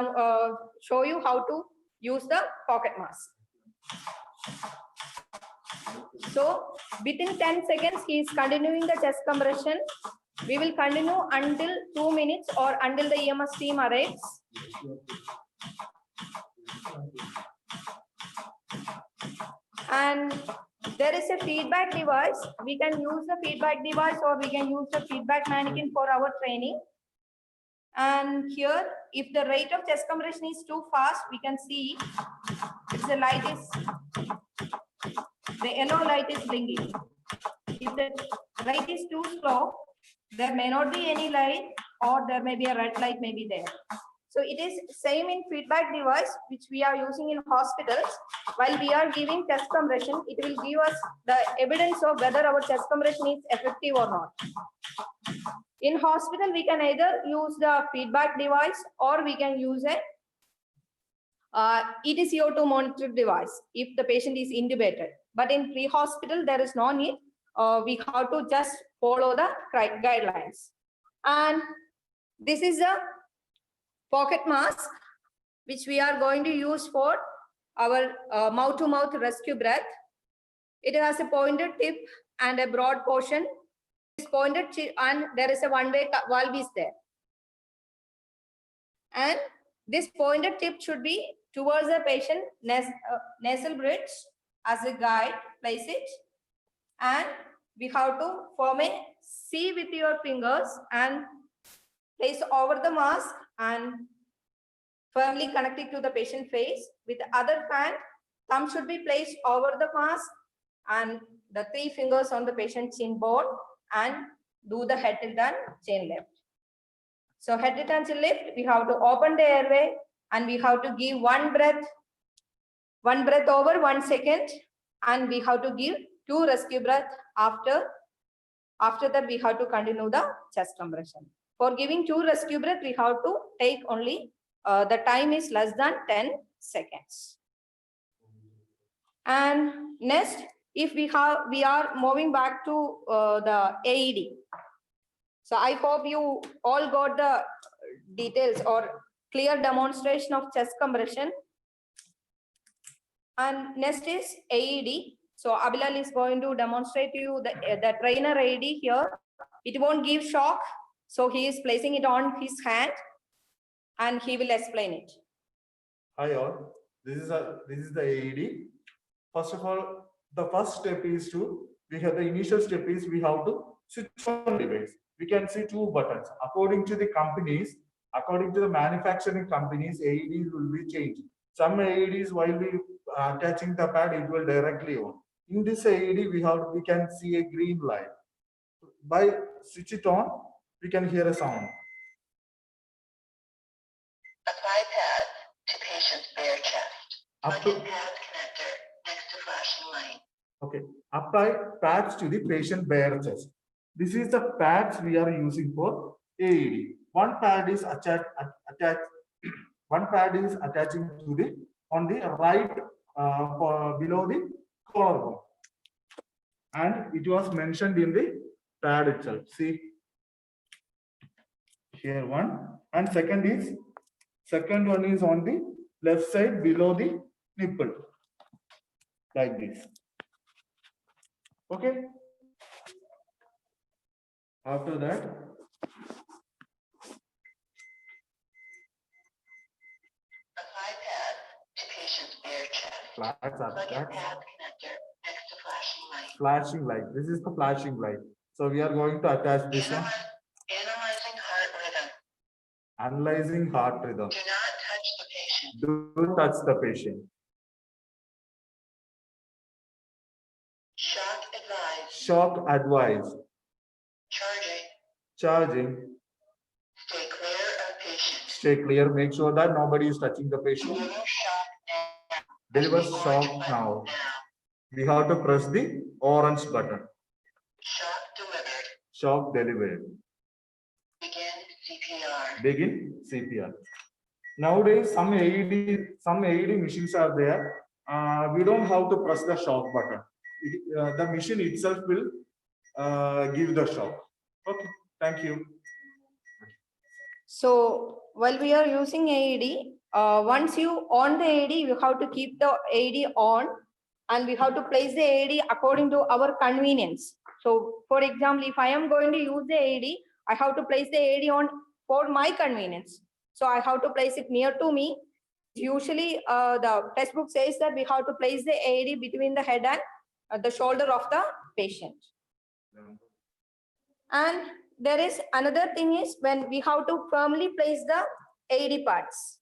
show you how to use the pocket mask. So within 10 seconds, he is continuing the chest compression. We will continue until 2 minutes or until the EMS team arrives. And there is a feedback device. We can use the feedback device or we can use the feedback mannequin for our training. And here, if the rate of chest compression is too fast, we can see the light is, the yellow light is blinking. If the light is too slow, there may not be any light or there may be a red light may be there. So it is same in feedback device which we are using in hospitals. While we are giving chest compression, it will give us the evidence of whether our chest compression is effective or not. In hospital, we can either use the feedback device or we can use a ETCO2 monitor device if the patient is intubated. But in pre-hospital, there is no need. We have to just follow the guidelines. And this is a pocket mask which we are going to use for our mouth-to-mouth rescue breath. It has a pointed tip and a broad portion. This pointed tip and there is a one-way valve is there. And this pointed tip should be towards the patient nasal bridge as a guide. Place it, and we have to form a C with your fingers and place over the mask and firmly connect it to the patient face. With the other hand, thumb should be placed over the mask and the 3 fingers on the patient's chin board and do the head tilt and chin lift. So head tilt and chin lift, we have to open the airway and we have to give one breath over 1 second, and we have to give 2 rescue breaths after that we have to continue the chest compression. For giving 2 rescue breaths, we have to take only the time is less than 10 seconds. And next, if we are moving back to the AED. So I hope you all got the details or clear demonstration of chest compression. And next is AED. So Abilal is going to demonstrate to you the trainer AED here. It won't give shock. So he is placing it on his hand and he will explain it. Hi all, this is the AED. First of all, the first step is the initial step is we have to switch on device. We can see 2 buttons. According to the companies, according to the manufacturing companies, AEDs will be changed. Some AEDs, while we attaching the pad, it will directly on. In this AED, we can see a green light. By switch it on, we can hear a sound. Apply pad to patient's bare chest. Plug in pad connector next to flashing light. Okay. Apply pads to the patient bare chest. This is the pads we are using for AED. One pad is attached. One pad is attaching to the on the right below the collarbone, and it was mentioned in the pad itself. See here one, and second one is on the left side below the nipple, like this. Okay. After that, apply pad to patient's bare chest. Plug in pad connector next to flashing light. Flashing light. This is the flashing light. So we are going to attach this one. Analyzing heart rhythm. Analyzing heart rhythm. Do not touch the patient. Do touch the patient. Shock advised. Shock advice. Charging. Charging. Stay clear of patient. Stay clear. Make sure that nobody is touching the patient. Deliver shock now. Deliver The shock orange button now. We have to press the orange button. Shock delivered. Shock delivered. Begin CPR. Begin CPR. Nowadays, some AED machines are there. We don't have to press the shock button. The machine itself will give the shock. Okay, thank you. So while we are using AED, once you on the AED, you have to keep the AED on, and we have to place the AED according to our convenience. So for example, if I am going to use the AED, I have to place the AED on for my convenience. So I have to place it near to me. Usually the textbook says that we have to place the AED between the head and the shoulder of the patient. And there is another thing is when we have to firmly place the AED parts.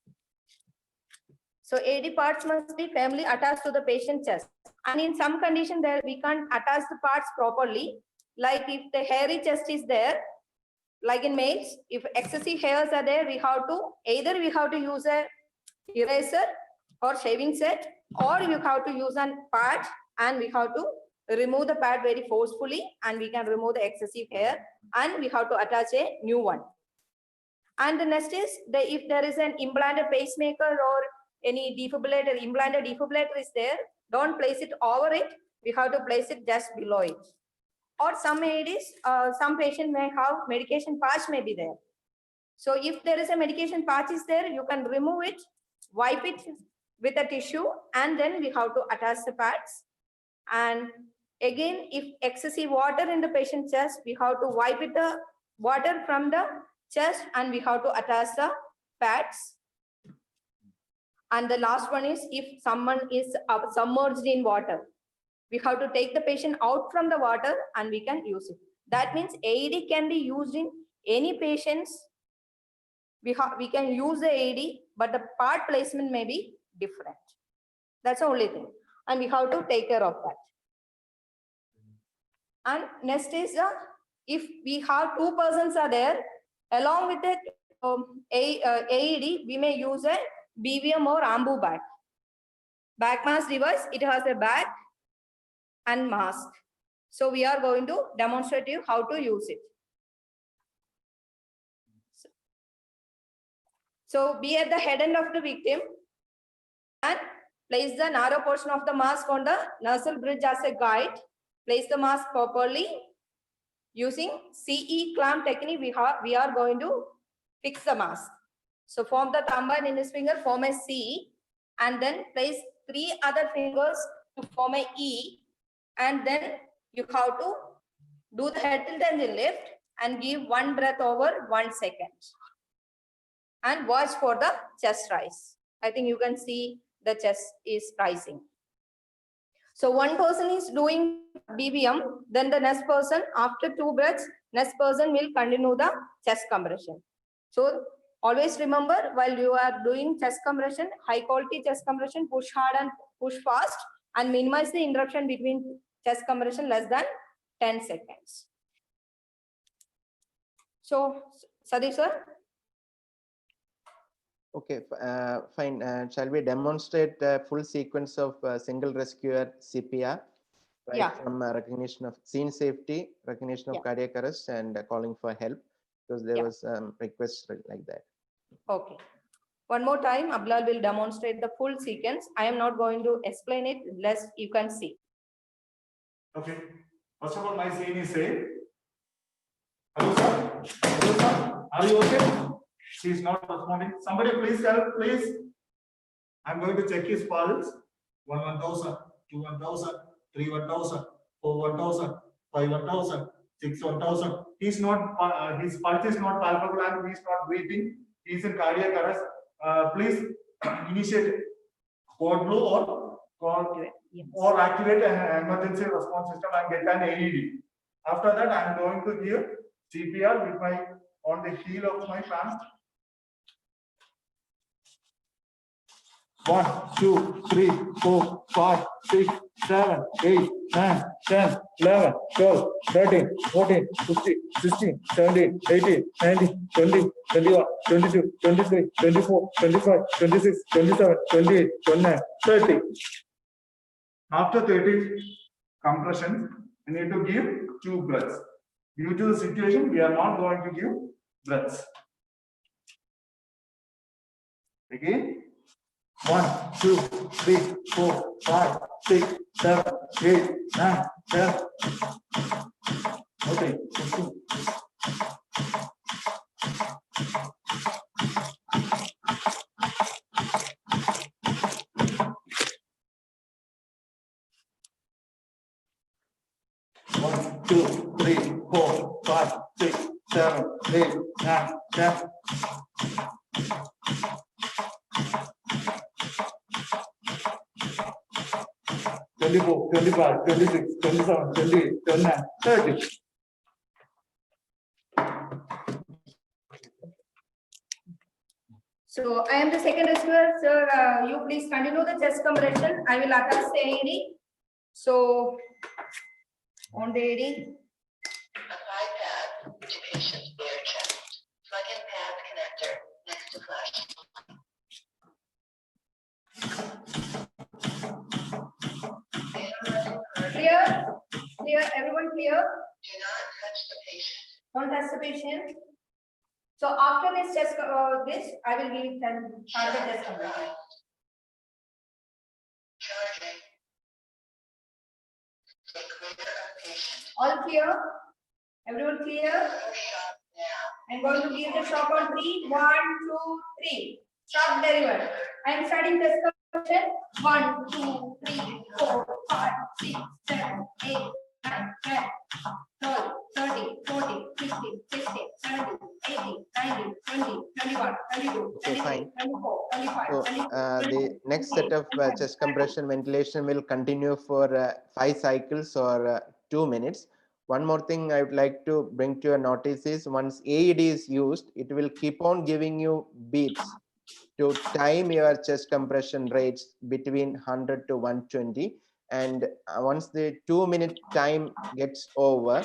So AED parts must be firmly attached to the patient's chest. And in some condition there we can't attach the parts properly. Like if the hairy chest is there, like in males, if excessive hairs are there, we have to either use a eraser or shaving set, or you have to use a pad and we have to remove the pad very forcefully, and we can remove the excessive hair, and we have to attach a new one. And the next is if there is an implanted pacemaker or any defibrillator, implanted defibrillator is there, don't place it over it. We have to place it just below it. Or some AEDs, some patient may have medication patch may be there. So if there is a medication patch is there, you can remove it, wipe it with a tissue, and then we have to attach the pads. And again, if excessive water in the patient's chest, we have to wipe it the water from the chest, and we have to attach the pads. And the last one is if someone is submerged in water, we have to take the patient out from the water and we can use it. That means AED can be used in any patients. We can use the AED, but the part placement may be different. That's the only thing. And we have to take care of that. And next is if we have two persons are there, along with the AED, we may use a BVM or AMBU bag. Back mask device, it has a bag and mask. So we are going to demonstrate you how to use it. So be at the head end of the victim and place the narrow portion of the mask on the nasal bridge as a guide. Place the mask properly. Using CE clamp technique, we are going to fix the mask. So form the thumb and index finger, form a C, and then place 3 other fingers to form a E, and then you have to do the head tilt and the lift and give 1 breath over 1 second. And watch for the chest rise. I think you can see the chest is rising. So one person is doing BVM, then the next person, after 2 breaths, next person will continue the chest compression. So always remember, while you are doing chest compression, high quality chest compression, push hard and push fast, and minimize the interruption between chest compression less than 10 seconds. So, Sadiq sir. Okay, fine. Shall we demonstrate a full sequence of single rescuer CPR? Right, Yeah. From recognition of scene safety, recognition of cardiac arrest, and calling for help, because there was requests like that. Okay. One more time, Ablal will demonstrate the full sequence. I am not going to explain it, lest you can see. Okay. First of all, my scene is safe. Hello, sir. Hello, sir. Are you okay? She is not responding. Somebody please help, please. I'm going to check his pulse. 1 1000, 2 1000, 3 1000, 4 1000, 5 1000, 6 1000. He's not. His pulse is not palpable and he's not breathing. He's in cardiac arrest. Please initiate code blue or activate an emergency response system and get an AED. After that, I'm going to give CPR with my on the heel of my pants. 1, 2, 3, 4, 5, 6, 7, 8, 9, 10, 11, 12, 13, 14, 15, 16, 17, 18, 19, 20, 21, 22, 23, 24, 25, 26, 27, 28, 29, 30. After 30 compressions, we need to give 2 breaths. Due to the situation, we are not going to give breaths. Again, 1, 2, 3, 4, 5, 6, 7, 8, 9, 10. Okay, 15. One, 2, 3, 4, 5, 6, 7, 8, 9, 10. 24, 25, 26, 27, 28, 29, 30. So I am the second rescuer, sir. You please continue the chest compression. I will attach the AED. So on the AED. Apply pad to patient's bare chest. Plug in pad connector next to flash. Clear? Clear? Everyone clear? Do not touch the patient. Don't touch the patient. So after this chest, I will give start the chest compression. Charging. Take clear of patient. All clear? Everyone clear? First shot now. I'm going to give the shock on 3. 1, 2, 3. Shock delivered. I am starting chest compression. 1, 2, 3, 4, 5, 6, 7, 8, 9, 10, 12, 13, 14, 15, 16, 17, 18, 19, 20, 21, 22, Okay, 23, fine. 24, 25, So 26, the next set of chest compression ventilation will continue for 5 cycles or 2 minutes. One more thing I would like to bring to your notice is once AED is used, it will keep on giving you beeps to time your chest compression rates between 100 to 120. And once the 2-minute time gets over,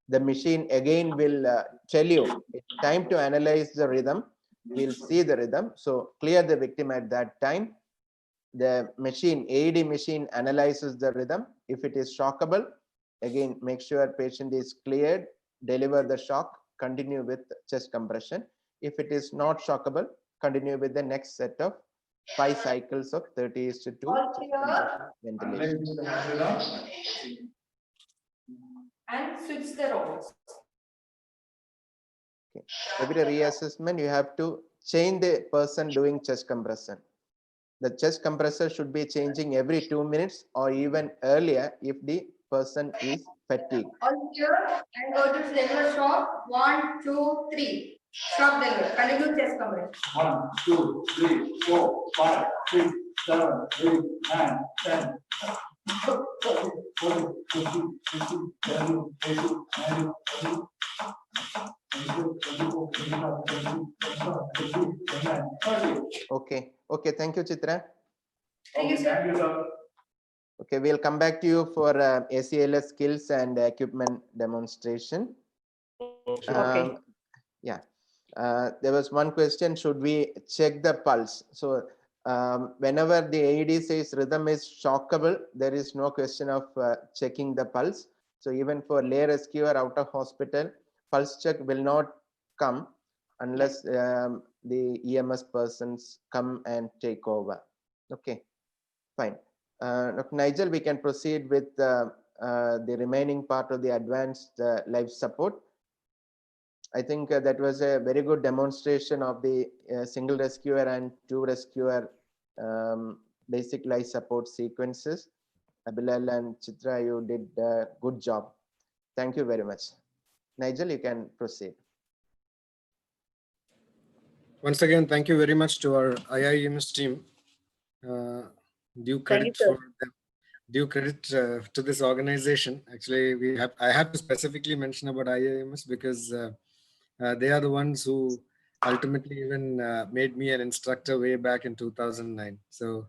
the machine again will tell you it's time to analyze the rhythm. We'll see the rhythm. So clear the victim at that time. The machine, AED machine, analyzes the rhythm. If it is shockable, again, make sure patient is cleared, deliver the shock, continue with chest compression. If it is not shockable, continue with the next set of 5 cycles of 30:2 All clear? ventilation. And switch the roles. Okay. Every reassessment, you have to change the person doing chest compression. The chest compressor should be changing every 2 minutes or even earlier if the person is fatigued. All clear? And go to regular shock. 1, 2, 3. Shock delivered. Continue chest compression. 1, 2, 3, 4, 5, 6, 7, 8, 9, 10. 40, 50, 60, 70, 80, 90, 20. 30. Okay, thank you, Chitra. Thank you, sir. Thank you, sir. Okay, we'll come back to you for ACLS skills and equipment demonstration. Okay. Yeah, there was one question, should we check the pulse? So whenever the AED says rhythm is shockable, there is no question of checking the pulse. So even for lay rescuer out of hospital, pulse check will not come unless the EMS persons come and take over. Okay, fine. Dr. Nigel, we can proceed with the remaining part of the advanced life support. I think that was a very good demonstration of the single rescuer and 2 rescuer basic life support sequences. Bilal and Chitra, you did a good job. Thank you very much. Nigel, you can proceed. Once again, thank you very much to our IIMS team. Due credit for them. Due credit to this organization. Actually, I have to specifically mention about IIMS because they are the ones who ultimately even made me an instructor way back in 2009. So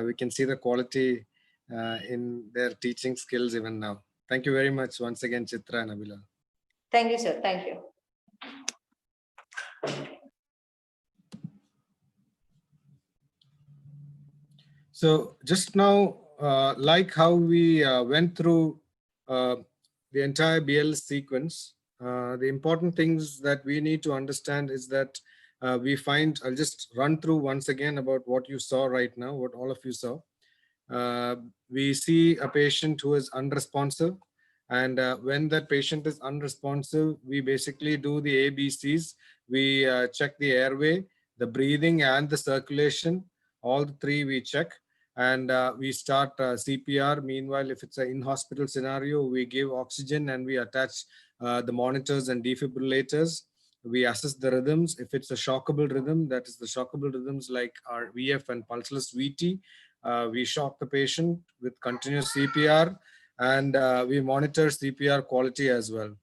we can see the quality in their teaching skills even now. Thank you very much once again, Chitra and Abhila. Thank you, sir. Thank you. So just now, like how we went through the entire BL sequence, the important things that we need to understand is that we find, I'll just run through once again about what you saw right now, what all of you saw. We see a patient who is unresponsive, and when that patient is unresponsive, we basically do the ABCs. We check the airway, the breathing, and the circulation. All the three we check, and we start CPR. Meanwhile, if it's an in-hospital scenario, we give oxygen and we attach the monitors and defibrillators. We assess the rhythms. If it's a shockable rhythm, that is the shockable rhythms like our VF and pulseless VT. We shock the patient with continuous CPR, and we monitor CPR quality as well.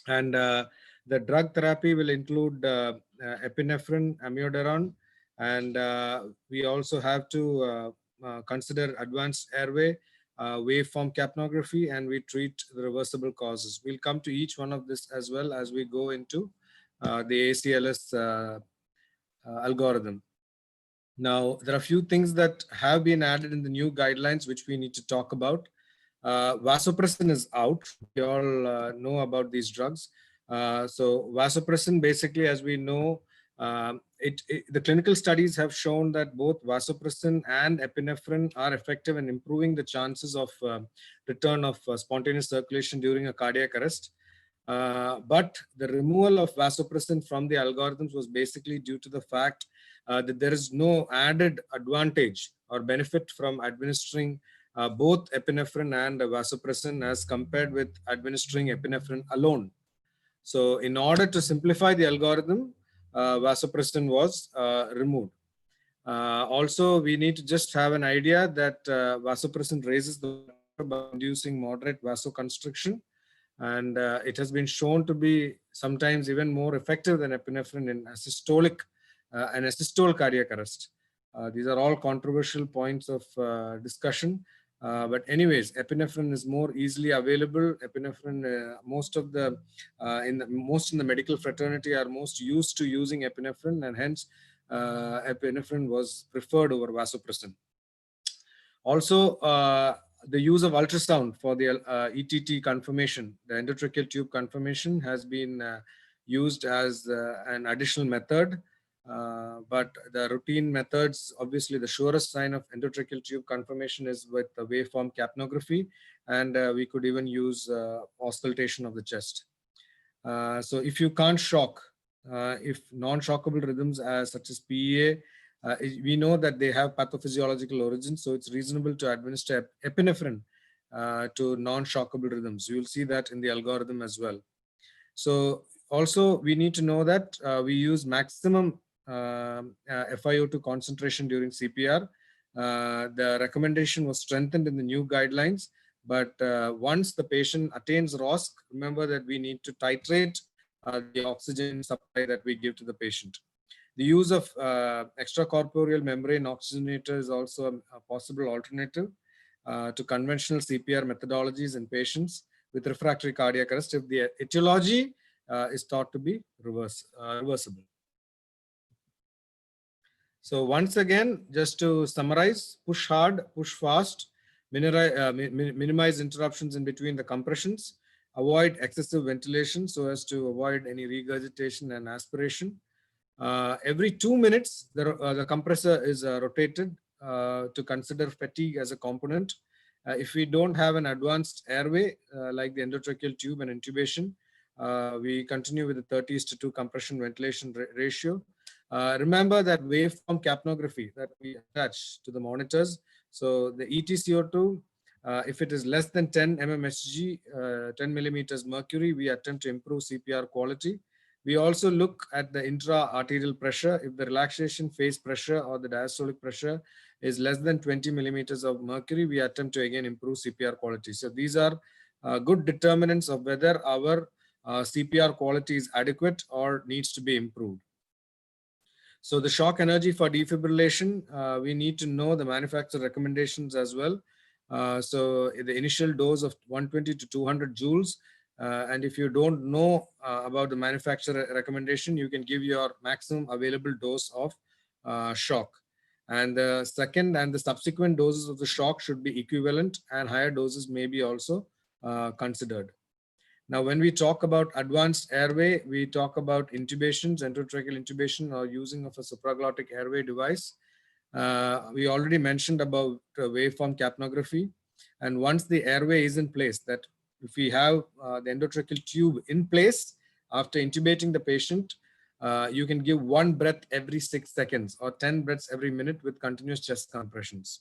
And the drug therapy will include epinephrine, amiodarone, and we also have to consider advanced airway, waveform capnography, and we treat the reversible causes. We'll come to each one of this as well as we go into the ACLS algorithm. Now, there are a few things that have been added in the new guidelines which we need to talk about. Vasopressin is out. We all know about these drugs. So vasopressin, basically, as we know, the clinical studies have shown that both vasopressin and epinephrine are effective in improving the chances of return of spontaneous circulation during a cardiac arrest. But the removal of vasopressin from the algorithms was basically due to the fact that there is no added advantage or benefit from administering both epinephrine and vasopressin as compared with administering epinephrine alone. So in order to simplify the algorithm, vasopressin was removed. Also, we need to just have an idea that vasopressin raises the blood pressure by inducing moderate vasoconstriction, and it has been shown to be sometimes even more effective than epinephrine in asystolic and asystole cardiac arrest. These are all controversial points of discussion. But anyways, epinephrine is more easily available. Epinephrine, most in the medical fraternity are most used to using epinephrine, and hence epinephrine was preferred over vasopressin. Also, the use of ultrasound for the ETT confirmation, the endotracheal tube confirmation, has been used as an additional method. But the routine methods, obviously the surest sign of endotracheal tube confirmation is with the waveform capnography, and we could even use auscultation of the chest. So if you can't shock, if non-shockable rhythms such as PEA, we know that they have pathophysiological origins, so it's reasonable to administer epinephrine to non-shockable rhythms. You will see that in the algorithm as well. So also we need to know that we use maximum FiO2 concentration during CPR. The recommendation was strengthened in the new guidelines, but once the patient attains ROSC, remember that we need to titrate the oxygen supply that we give to the patient. The use of extracorporeal membrane oxygenator is also a possible alternative to conventional CPR methodologies in patients with refractory cardiac arrest if the etiology is thought to be reversible. So once again, just to summarize, push hard, push fast, minimize interruptions in between the compressions, avoid excessive ventilation so as to avoid any regurgitation and aspiration. Every 2 minutes, the compressor is rotated to consider fatigue as a component. If we don't have an advanced airway like the endotracheal tube and intubation, we continue with the 30:2 compression ventilation ratio. Remember that waveform capnography that we attach to the monitors. So the ETCO2, if it is less than 10 mmHg, 10 millimeters mercury, we attempt to improve CPR quality. We also look at the intra-arterial pressure. If the relaxation phase pressure or the diastolic pressure is less than 20 millimeters of mercury, we attempt to again improve CPR quality. So these are good determinants of whether our CPR quality is adequate or needs to be improved. So the shock energy for defibrillation, we need to know the manufacturer recommendations as well. So the initial dose of 120 to 200 joules. And if you don't know about the manufacturer recommendation, you can give your maximum available dose of shock. And the second and the subsequent doses of the shock should be equivalent, and higher doses may be also considered. Now, when we talk about advanced airway, we talk about intubations, endotracheal intubation, or using of a supraglottic airway device. We already mentioned about waveform capnography. And once the airway is in place, that if we have the endotracheal tube in place after intubating the patient, you can give 1 breath every 6 seconds or 10 breaths every minute with continuous chest compressions.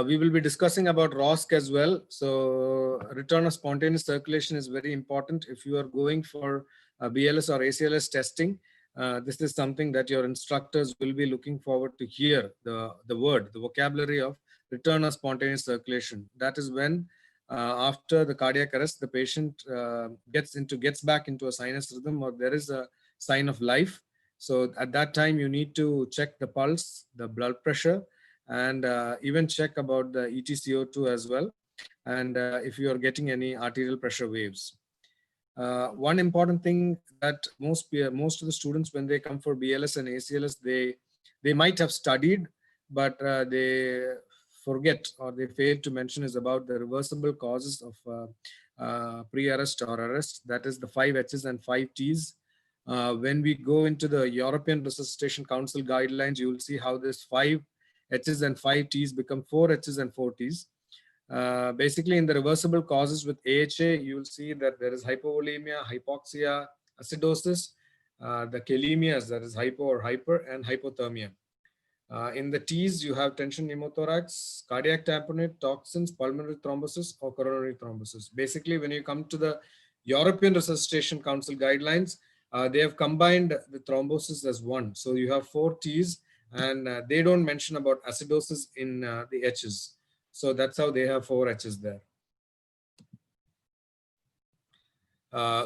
We will be discussing about ROSC as well. So return of spontaneous circulation is very important. If you are going for BLS or ACLS testing, this is something that your instructors will be looking forward to hear the vocabulary of return of spontaneous circulation. That is when after the cardiac arrest, the patient gets back into a sinus rhythm, or there is a sign of life. So at that time, you need to check the pulse, the blood pressure, and even check about the EtCO2 as well, and if you are getting any arterial pressure waves. One important thing that most of the students, when they come for BLS and ACLS, they might have studied, but they forget or they fail to mention is about the reversible causes of pre-arrest or arrest. That is the 5 H's and 5 T's. When we go into the European Resuscitation Council guidelines, you will see how this 5 H's and 5 T's become 4 H's and 4 T's. Basically, in the reversible causes with AHA, you will see that there is hypovolemia, hypoxia, acidosis, the kalemias, that is hypo or hyper, and hypothermia. In the T's, you have tension pneumothorax, cardiac tamponade, toxins, pulmonary thrombosis, or coronary thrombosis. Basically, when you come to the European Resuscitation Council guidelines, they have combined the thrombosis as one. So you have 4 T's, and they don't mention about acidosis in the H's. So that's how they have 4 H's there.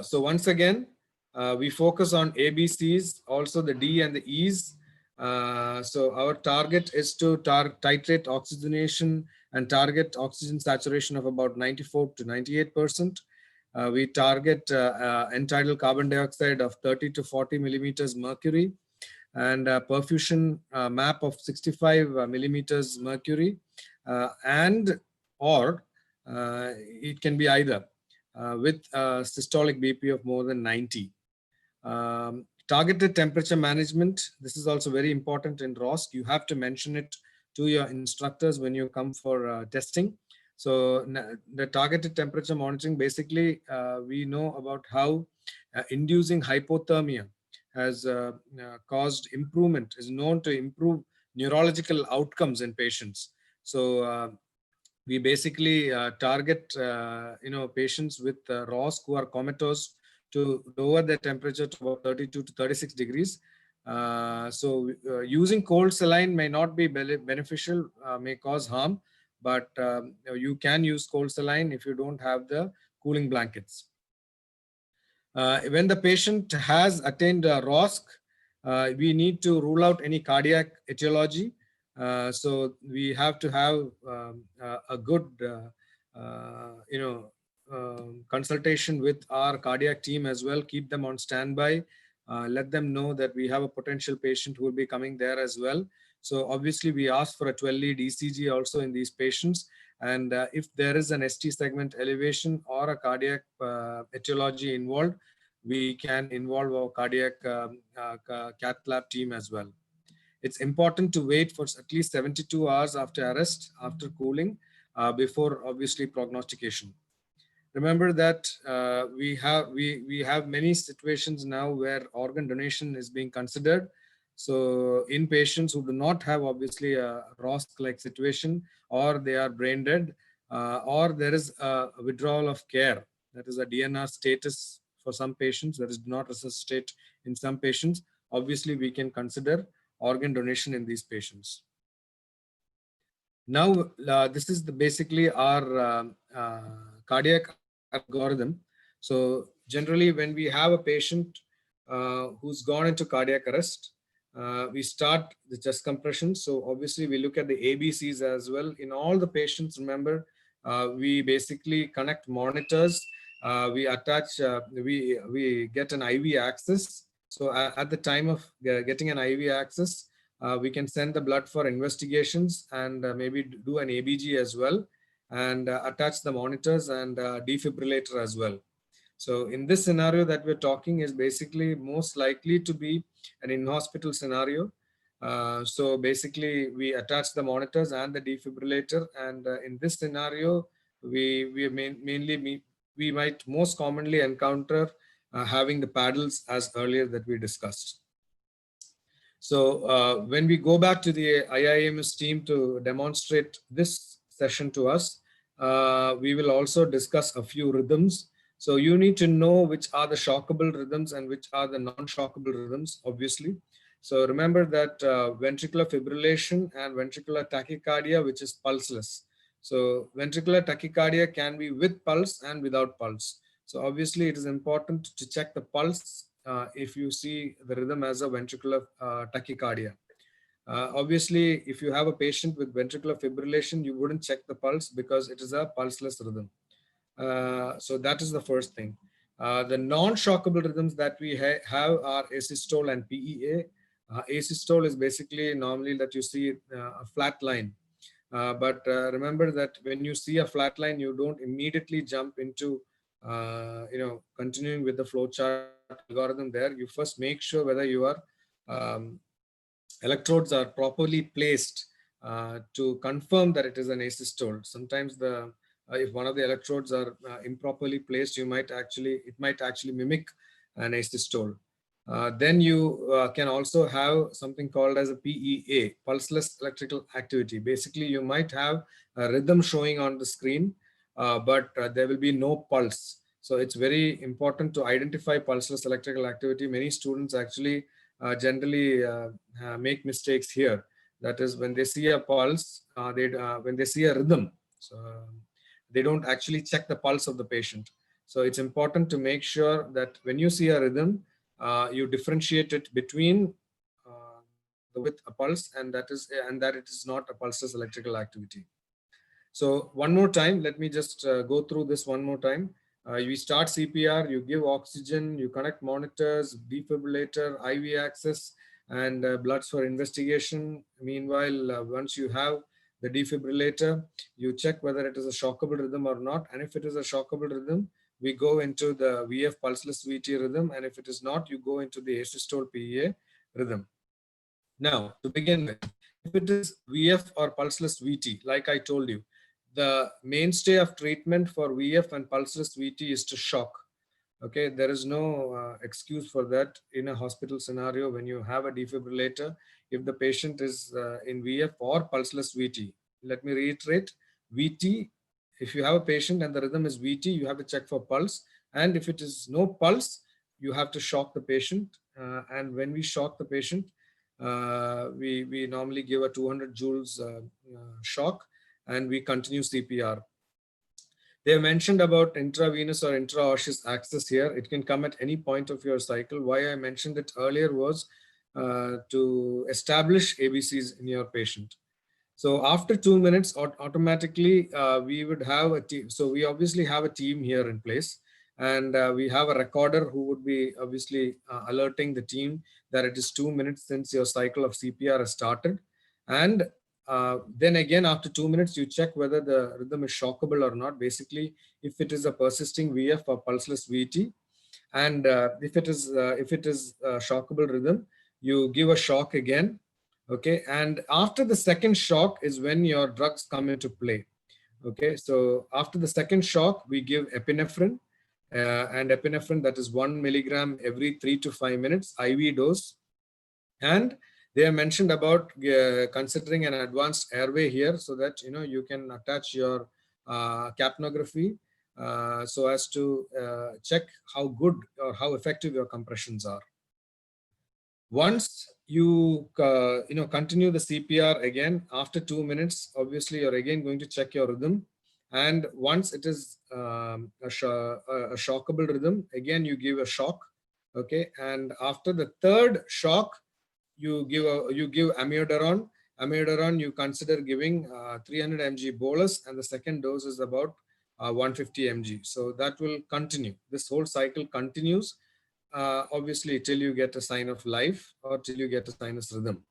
So once again, we focus on ABCs, also the D and the E's. So our target is to titrate oxygenation and target oxygen saturation of about 94 to 98%. We target end-tidal carbon dioxide of 30 to 40 millimeters mercury, and perfusion map of 65 millimeters mercury, and or it can be either with systolic BP of more than 90. Targeted temperature management, this is also very important in ROSC. You have to mention it to your instructors when you come for testing. So the targeted temperature monitoring, basically we know about how inducing hypothermia has caused improvement, is known to improve neurological outcomes in patients. So we basically target patients with ROSC who are comatose to lower their temperature to about 32 to 36 degrees. So using cold saline may not be beneficial, may cause harm, but you can use cold saline if you don't have the cooling blankets. When the patient has attained ROSC, we need to rule out any cardiac etiology. So we have to have a good, consultation with our cardiac team as well. Keep them on standby. Let them know that we have a potential patient who will be coming there as well. So obviously we ask for a 12-lead ECG also in these patients. And if there is an ST segment elevation or a cardiac etiology involved, we can involve our cardiac cath lab team as well. It's important to wait for at least 72 hours after arrest, after cooling, before obviously prognostication. Remember that we have many situations now where organ donation is being considered. So in patients who do not have obviously a ROSC-like situation, or they are brain dead, or there is a withdrawal of care, that is a DNR status for some patients, that is do not resuscitate in some patients, obviously we can consider organ donation in these patients. Now, this is basically our cardiac algorithm. So generally when we have a patient who's gone into cardiac arrest, we start the chest compression. So obviously we look at the ABCs as well. In all the patients, remember, we basically connect monitors. We attach, we get an IV access. So at the time of getting an IV access, we can send the blood for investigations and maybe do an ABG as well, and attach the monitors and defibrillator as well. So in this scenario that we're talking is basically most likely to be an in-hospital scenario. So basically we attach the monitors and the defibrillator, and in this scenario, we might most commonly encounter having the paddles as earlier that we discussed. So when we go back to the IIMS team to demonstrate this session to us, we will also discuss a few rhythms. So you need to know which are the shockable rhythms and which are the non-shockable rhythms, obviously. So remember that ventricular fibrillation and ventricular tachycardia, which is pulseless. So ventricular tachycardia can be with pulse and without pulse. So obviously it is important to check the pulse if you see the rhythm as a ventricular tachycardia. Obviously, if you have a patient with ventricular fibrillation, you wouldn't check the pulse because it is a pulseless rhythm. So that is the first thing. The non-shockable rhythms that we have are asystole and PEA. Asystole is basically normally that you see a flat line. But remember that when you see a flat line, you don't immediately jump into continuing with the flowchart algorithm there. You first make sure whether your electrodes are properly placed to confirm that it is an asystole. Sometimes the if one of the electrodes are improperly placed, it might actually mimic an asystole. Then you can also have something called as a PEA, pulseless electrical activity. Basically, you might have a rhythm showing on the screen, but there will be no pulse. So it's very important to identify pulseless electrical activity. Many students actually generally make mistakes here. That is, when they see a pulse, when they see a rhythm, so they don't actually check the pulse of the patient. So it's important to make sure that when you see a rhythm, you differentiate it between with a pulse and that it is not a pulseless electrical activity. So one more time, let me just go through this one more time. You start CPR, you give oxygen, you connect monitors, defibrillator, IV access, and bloods for investigation. Meanwhile, once you have the defibrillator, you check whether it is a shockable rhythm or not. And if it is a shockable rhythm, we go into the VF pulseless VT rhythm. And if it is not, you go into the asystole PEA rhythm. Now, to begin with, if it is VF or pulseless VT, like I told you, the mainstay of treatment for VF and pulseless VT is to shock. Okay, there is no excuse for that in a hospital scenario when you have a defibrillator. If the patient is in VF or pulseless VT, let me reiterate, VT, if you have a patient and the rhythm is VT, you have to check for pulse. And if it is no pulse, you have to shock the patient. And when we shock the patient, we normally give a 200 joules shock and we continue CPR. They mentioned about intravenous or intraosseous access here. It can come at any point of your cycle. Why I mentioned it earlier was to establish ABCs in your patient. So after 2 minutes, automatically we would have a team. So we obviously have a team here in place, and we have a recorder who would be obviously alerting the team that it is 2 minutes since your cycle of CPR has started. And then again, after 2 minutes, you check whether the rhythm is shockable or not. Basically, if it is a persisting VF or pulseless VT, and if it is shockable rhythm, you give a shock again. Okay, and after the second shock is when your drugs come into play. Okay, so after the second shock, we give epinephrine, and epinephrine, that is 1 milligram every 3 to 5 minutes, IV dose. And they are mentioned about considering an advanced airway here, so that you can attach your capnography so as to check how good or how effective your compressions are. Once you continue the CPR again after 2 minutes, obviously you're again going to check your rhythm. And once it is a shockable rhythm, again you give a shock. Okay, and after the third shock, you give amiodarone. Amiodarone, you consider giving 300 mg bolus, and the second dose is about 150 mg. So that will continue. This whole cycle continues, obviously, till you get a sign of life or till you get a sinus rhythm.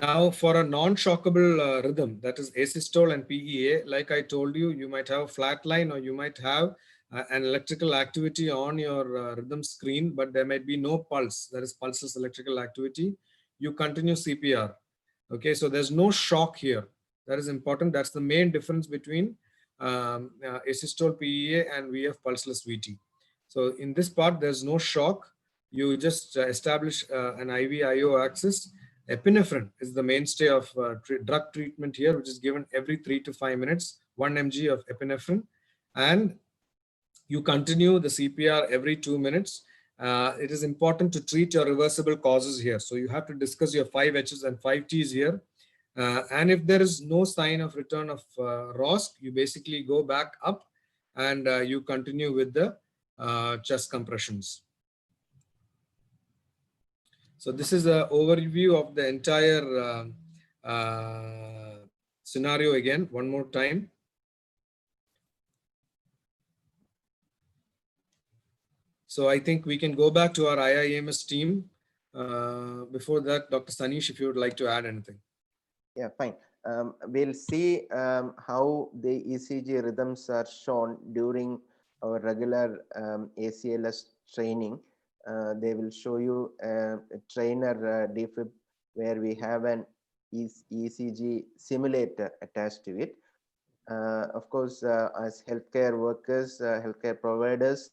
Now, for a non-shockable rhythm, that is asystole and PEA, like I told you, you might have a flat line or you might have an electrical activity on your rhythm screen, but there might be no pulse, that is pulseless electrical activity. You continue CPR. Okay, so there's no shock here. That is important. That's the main difference between asystole PEA and VF pulseless VT. So in this part, there's no shock. You just establish an IV-IO axis. Epinephrine is the mainstay of drug treatment here, which is given every 3 to 5 minutes, 1 mg of epinephrine. And you continue the CPR every 2 minutes. It is important to treat your reversible causes here. So you have to discuss your 5 H's and 5 T's here. And if there is no sign of return of ROSC, you basically go back up and you continue with the chest compressions. So this is an overview of the entire scenario again, one more time. So I think we can go back to our IIMS team. Before that, Dr. Sanish, if you would like to add anything. Yeah, fine. We'll see how the ECG rhythms are shown during our regular ACLS training. They will show you a trainer defib where we have an ECG simulator attached to it. Of course, as healthcare workers, healthcare providers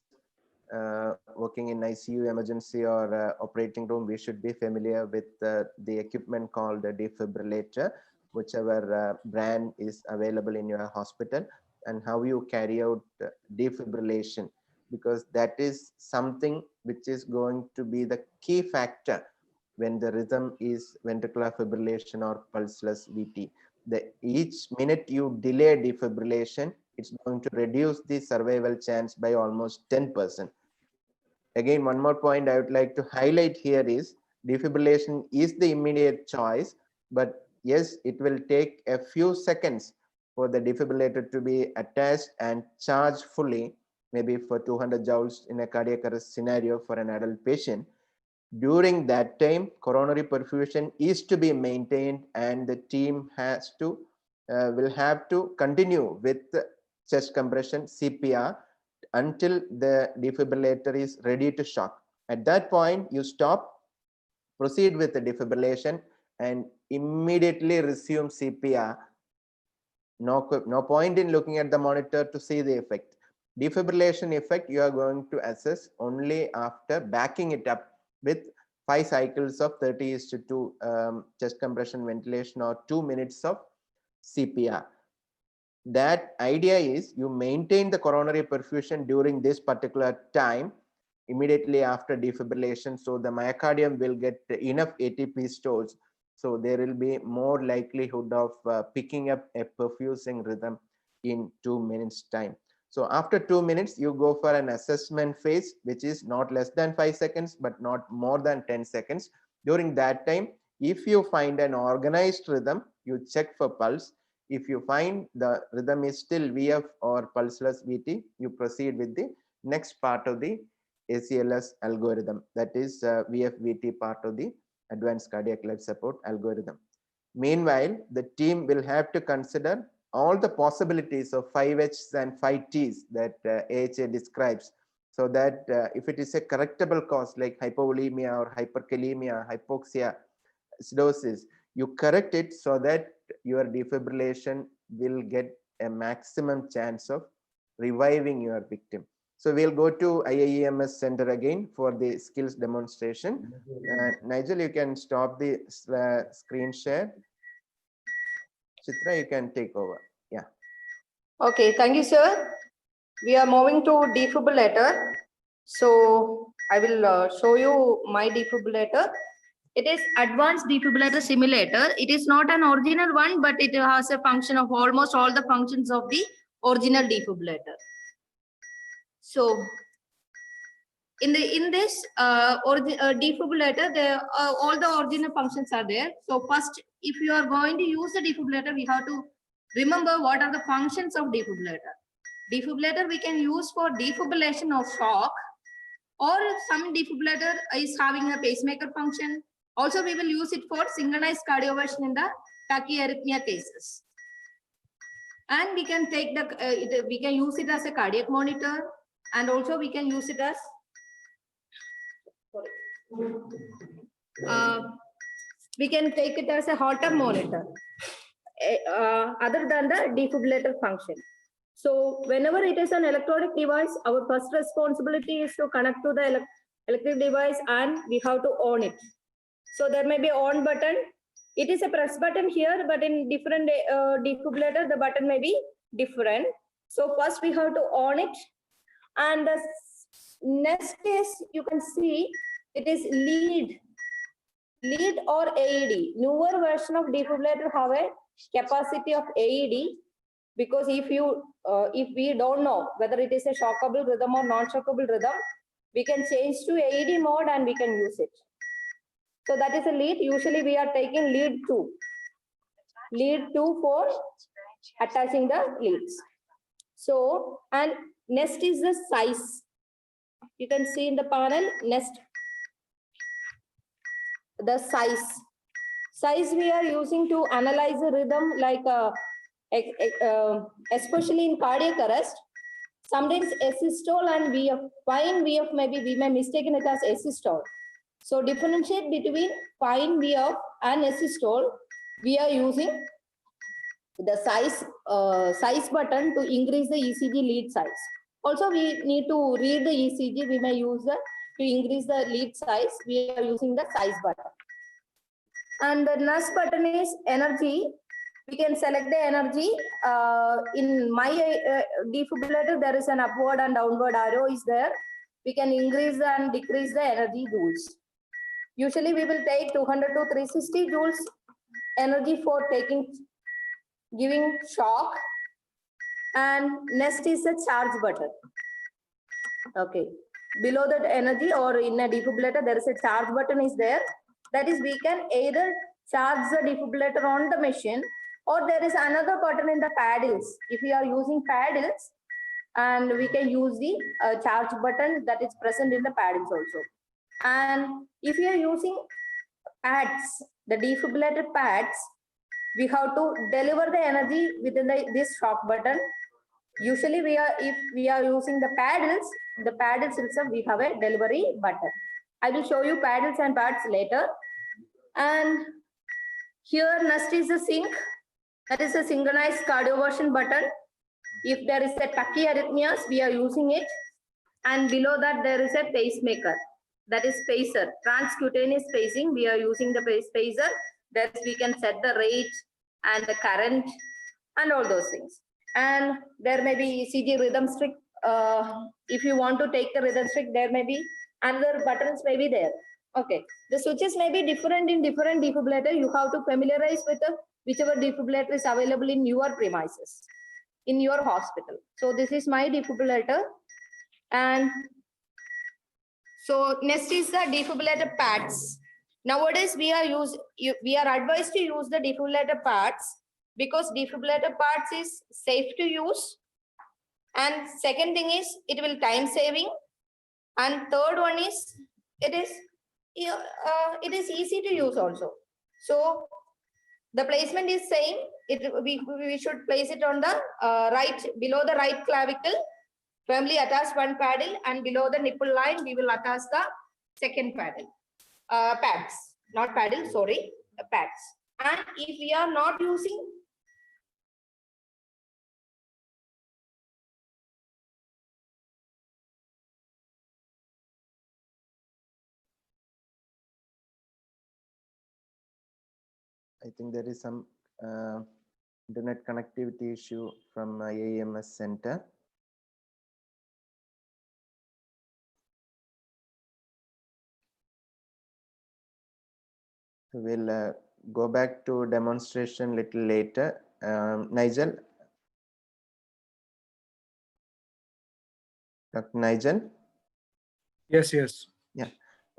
working in ICU, emergency or operating room, we should be familiar with the equipment called a defibrillator, whichever brand is available in your hospital, and how you carry out defibrillation, because that is something which is going to be the key factor when the rhythm is ventricular fibrillation or pulseless VT. Each minute you delay defibrillation, it's going to reduce the survival chance by almost 10%. Again, one more point I would like to highlight here is defibrillation is the immediate choice, but yes, it will take a few seconds for the defibrillator to be attached and charged fully, maybe for 200 joules in a cardiac arrest scenario for an adult patient. During that time, coronary perfusion is to be maintained, and the team has to will have to continue with chest compression CPR until the defibrillator is ready to shock. At that point, you stop, proceed with the defibrillation, and immediately resume CPR. No point in looking at the monitor to see the effect. Defibrillation effect you are going to assess only after backing it up with 5 cycles of 30:2 chest compression ventilation or 2 minutes of CPR. That idea is you maintain the coronary perfusion during this particular time immediately after defibrillation, so the myocardium will get enough ATP stores, so there will be more likelihood of picking up a perfusing rhythm in 2 minutes time. So after 2 minutes, you go for an assessment phase, which is not less than 5 seconds, but not more than 10 seconds. During that time, if you find an organized rhythm, you check for pulse. If you find the rhythm is still VF or pulseless VT, you proceed with the next part of the ACLS algorithm, that is VF VT part of the advanced cardiac life support algorithm. Meanwhile, the team will have to consider all the possibilities of 5Hs and 5Ts that AHA describes, so that if it is a correctable cause like hypovolemia or hyperkalemia, hypoxia, acidosis, you correct it so that your defibrillation will get a maximum chance of reviving your victim. So we'll go to IIMS Center again for the skills demonstration. Nigel, you can stop the screen share. Chitra, you can take over. Yeah. Okay, thank you, sir. We are moving to defibrillator. So I will show you my defibrillator. It is advanced defibrillator simulator. It is not an original one, but it has a function of almost all the functions of the original defibrillator. So in this defibrillator, all the original functions are there. So first, if you are going to use the defibrillator, we have to remember what are the functions of defibrillator. Defibrillator we can use for defibrillation of shock, or some defibrillator is having a pacemaker function. Also, we will use it for synchronized cardioversion in the tachyarrhythmia cases. And we can take the we can use it as a cardiac monitor, and also we can use it as we can take it as a Holter monitor, other than the defibrillator function. So whenever it is an electronic device, our first responsibility is to connect to the electric device, and we have to on it. So there may be on button. It is a press button here, but in different defibrillator, the button may be different. So first we have to on it. And the next is, you can see, it is lead or AED. Newer version of defibrillator have a capacity of AED, because if we don't know whether it is a shockable rhythm or non-shockable rhythm, we can change to AED mode and we can use it. So that is a lead. Usually we are taking lead 2 for attaching the leads. So, and next is the size. You can see in the panel, next, the size we are using to analyze the rhythm, like especially in cardiac arrest. Sometimes asystole and VF, fine VF, maybe we may mistaken it as asystole. So differentiate between fine VF and asystole. We are using the size button to increase the ECG lead size. Also, we need to read the ECG. We may use to increase the lead size. We are using the size button. And the next button is energy. We can select the energy. In my defibrillator, there is an upward and downward arrow is there. We can increase and decrease the energy joules. Usually we will take 200 to 360 joules energy for giving shock. And next is the charge button. Okay. Below that energy, or in a defibrillator, there is a charge button is there. That is, we can either charge the defibrillator on the machine, or there is another button in the paddles. If we are using paddles, and we can use the charge button that is present in the paddles also. And if you are using pads, the defibrillator pads, we have to deliver the energy within this shock button. Usually if we are using the paddles itself, we have a delivery button. I will show you paddles and pads later. And here next is the sync. That is a synchronized cardioversion button. If there is a tachyarrhythmias, we are using it. And below that there is a pacemaker. That is pacer, transcutaneous pacing. We are using the pacer. That we can set the rate and the current and all those things. And there may be ECG rhythm stick. If you want to take the rhythm stick, there may be another buttons may be there. Okay. The switches may be different in different defibrillator. You have to familiarize with whichever defibrillator is available in your premises, in your hospital. So this is my defibrillator. And so next is the defibrillator pads. Nowadays we are advised to use the defibrillator pads, because defibrillator pads is safe to use. And second thing is, it will time saving. And third one is, it is easy to use also. So the placement is same. We should place it on the right, below the right clavicle. Firmly attach one paddle, and below the nipple line, we will attach the second paddle. Pads, not paddle, sorry, pads. And if we are not using I think there is some internet connectivity issue from IIMS center. So we'll go back to demonstration little later. Nigel? Dr. Nigel? Yes, yes.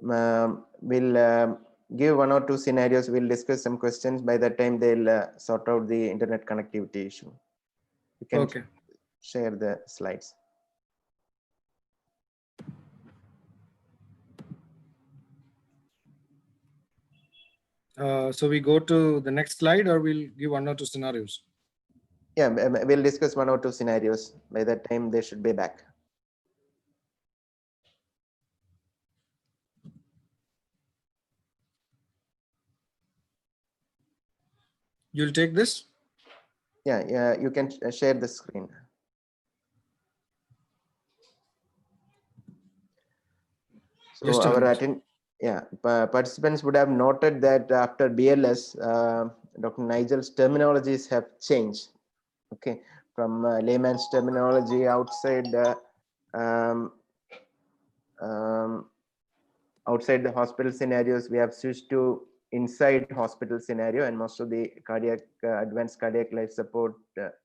We'll give one or two scenarios. We'll discuss some questions. By that time, they'll sort out the internet connectivity issue. You can Okay. share the slides. So we go to the next slide, or we'll give one or two scenarios. Yeah, we'll discuss one or two scenarios. By that time, they should be back. You'll take this? Yeah, you can share the screen. So Just a our minute. participants would have noted that after BLS, Dr. Nigel's terminologies have changed. Okay, from layman's terminology outside outside the hospital scenarios, we have switched to inside hospital scenario, and most of the advanced cardiac life support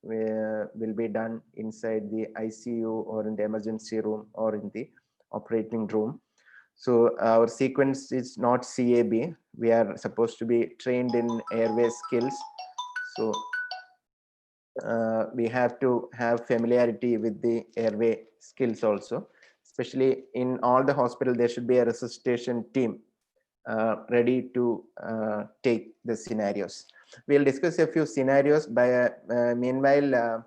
will be done inside the ICU or in the emergency room or in the operating room. So our sequence is not CAB. We are supposed to be trained in airway skills. So we have to have familiarity with the airway skills also. Especially in all the hospital, there should be a resuscitation team ready to take the scenarios. We'll discuss a few scenarios. Meanwhile,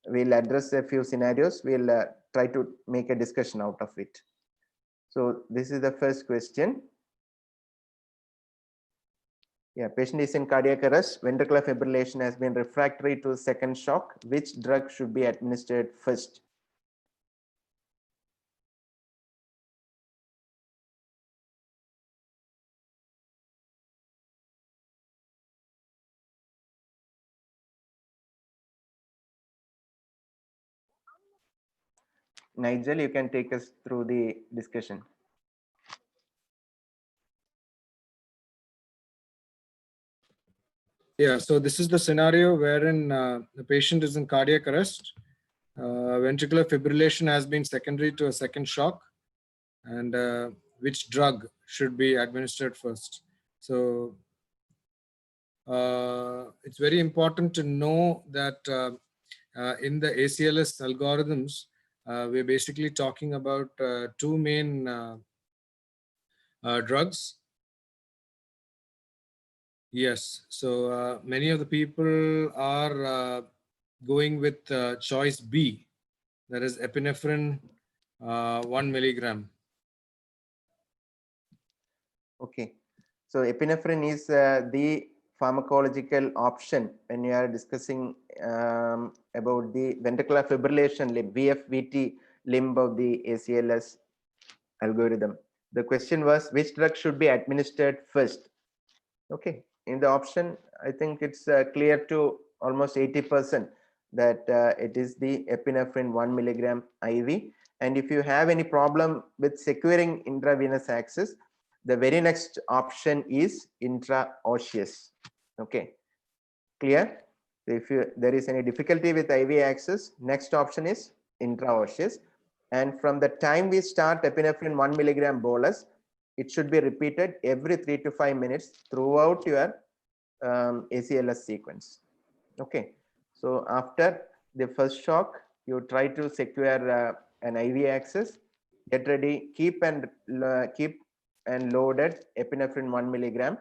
we'll address a few scenarios. We'll try to make a discussion out of it. So this is the first question. Yeah, patient is in cardiac arrest. Ventricular fibrillation has been refractory to second shock. Which drug should be administered first? Nigel, you can take us through the discussion. Yeah, so this is the scenario wherein the patient is in cardiac arrest. Ventricular fibrillation has been secondary to a second shock, and which drug should be administered first. So it's very important to know that in the ACLS algorithms, we're basically talking about two main drugs. Yes, so many of the people are going with choice B, that is epinephrine 1 milligram. Okay, so epinephrine is the pharmacological option when you are discussing about the ventricular fibrillation limb, VFVT limb of the ACLS algorithm. The question was which drug should be administered first. Okay, in the option, I think it's clear to almost 80% that it is the epinephrine 1 milligram IV. And if you have any problem with securing intravenous access, the very next option is intraosseous. Okay, clear? If there is any difficulty with IV access, next option is intraosseous. And from the time we start epinephrine 1 milligram bolus, it should be repeated every 3 to 5 minutes throughout your ACLS sequence. Okay, so after the first shock, you try to secure an IV access. Get ready, keep and loaded epinephrine 1 milligram.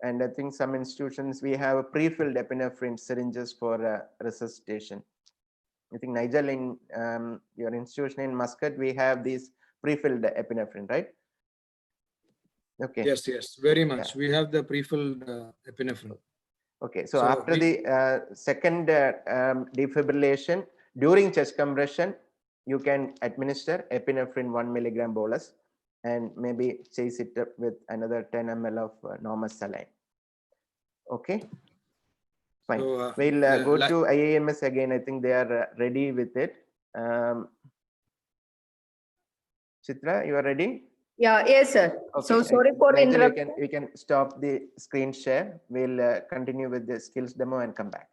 And I think some institutions we have pre-filled epinephrine syringes for resuscitation. I think Nigel, in your institution in Muscat, we have these pre-filled epinephrine, right? Okay. Yes, yes, very much. Yeah. We have the pre-filled epinephrine. Okay, so after the second defibrillation, during chest compression, you can administer epinephrine 1 milligram bolus and maybe chase it up with another 10 ml of normal saline. Okay, fine. So, we'll go to IIMS again. I think they are ready with it. Chitra, you are ready? Yeah, yes, sir. Okay. So sorry for the interruption. We can stop the screen share. We'll continue with the skills demo and come back.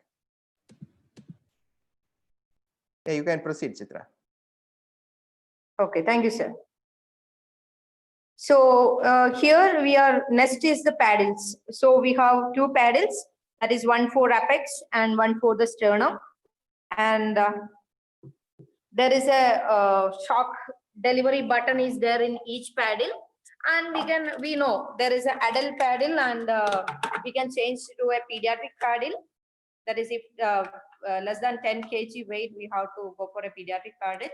Yeah, you can proceed, Chitra. Okay, thank you, sir. So here we are, next is the paddles. So we have two paddles, that is one for apex and one for the sternum. And there is a shock delivery button is there in each paddle. And we know there is an adult paddle, and we can change to a pediatric paddle. That is if less than 10 kg weight, we have to go for a pediatric paddles,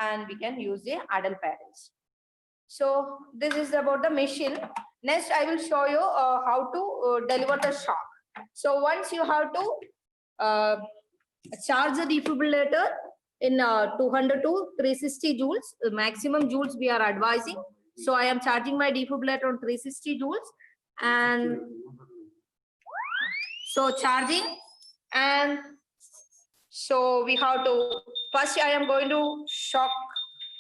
and we can use the adult paddles. So this is about the machine. Next, I will show you how to deliver the shock. So once you have to charge the defibrillator in 200 to 360 joules, the maximum joules we are advising. So I am charging my defibrillator on 360 joules, and so charging. And so we have to, first I am going to shock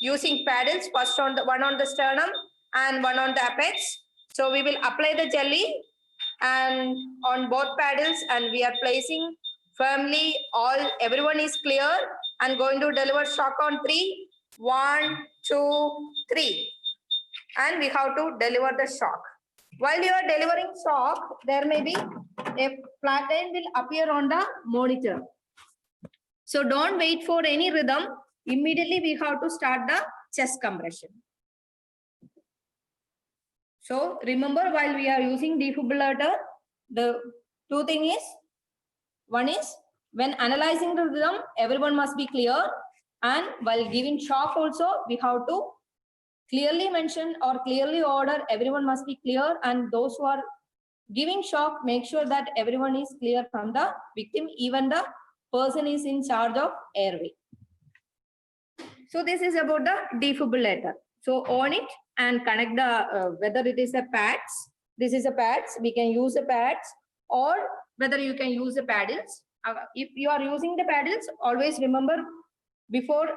using paddles, first on the one on the sternum and one on the apex. So we will apply the jelly and on both paddles, and we are placing firmly. Everyone is clear, and going to deliver shock on 3. 1, 2, 3. And we have to deliver the shock. While you are delivering shock, there may be a flat line will appear on the monitor. So don't wait for any rhythm. Immediately we have to start the chest compression. So remember, while we are using defibrillator, the two things is, one is when analyzing the rhythm, everyone must be clear. And while giving shock also, we have to clearly mention or clearly order, everyone must be clear. And those who are giving shock, make sure that everyone is clear from the victim, even the person is in charge of airway. So this is about the defibrillator. So on it and connect the, whether it is a pads, this is a pads, we can use the pads, or whether you can use the paddles. If you are using the paddles, always remember, before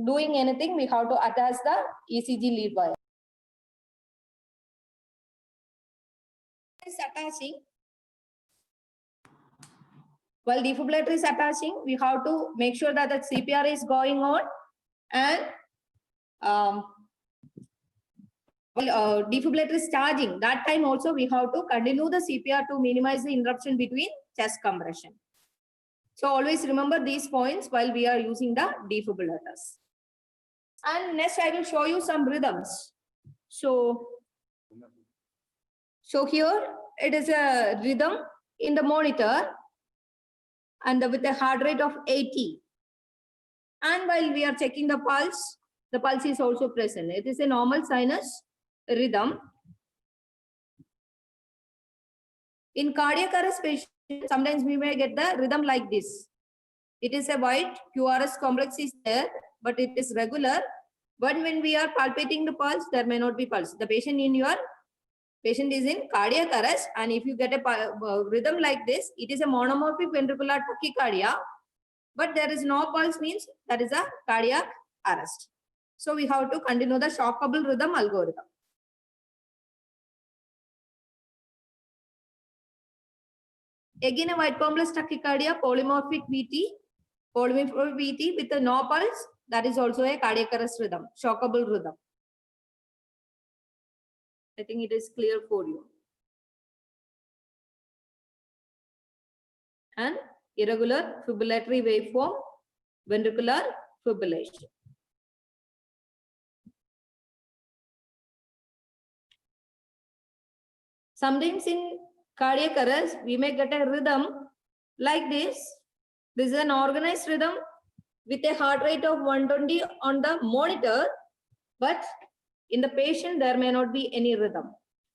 doing anything, we have to attach the ECG lead wire. Is attaching. While defibrillator is attaching, we have to make sure that the CPR is going on, and while defibrillator is charging, that time also we have to continue the CPR to minimize the interruption between chest compression. So always remember these points while we are using the defibrillators. And next I will show you some rhythms. So here it is a rhythm in the monitor, and with a heart rate of 80. And while we are checking the pulse is also present. It is a normal sinus rhythm. In cardiac arrest patients, sometimes we may get the rhythm like this. It is a white QRS complex is there, but it is regular. But when we are palpating the pulse, there may not be pulse. The patient is in cardiac arrest, and if you get a rhythm like this, it is a monomorphic ventricular tachycardia, but there is no pulse, means that is a cardiac arrest. So we have to continue the shockable rhythm algorithm. Again, a white complex tachycardia, polymorphic VT with a no pulse, that is also a cardiac arrest rhythm, shockable rhythm. I think it is clear for you. And irregular fibrillatory waveform, ventricular fibrillation. Sometimes in cardiac arrest, we may get a rhythm like this. This is an organized rhythm with a heart rate of 120 on the monitor, but in the patient, there may not be any rhythm.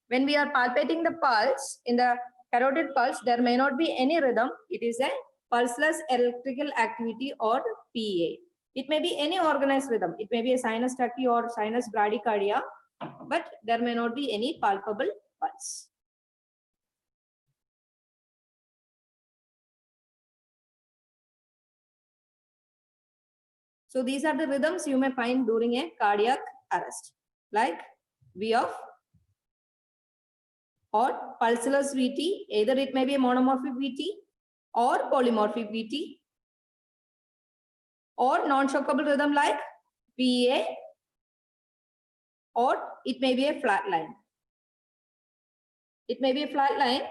When we are palpating the pulse, in the carotid pulse, there may not be any rhythm. It is a pulseless electrical activity, or PA. It may be any organized rhythm. It may be a sinus tachy or sinus bradycardia, but there may not be any palpable pulse. So these are the rhythms you may find during a cardiac arrest, like V of or pulseless VT. Either it may be a monomorphic VT or polymorphic VT, or non-shockable rhythm like PA, or it may be a flat line. It may be a flat line,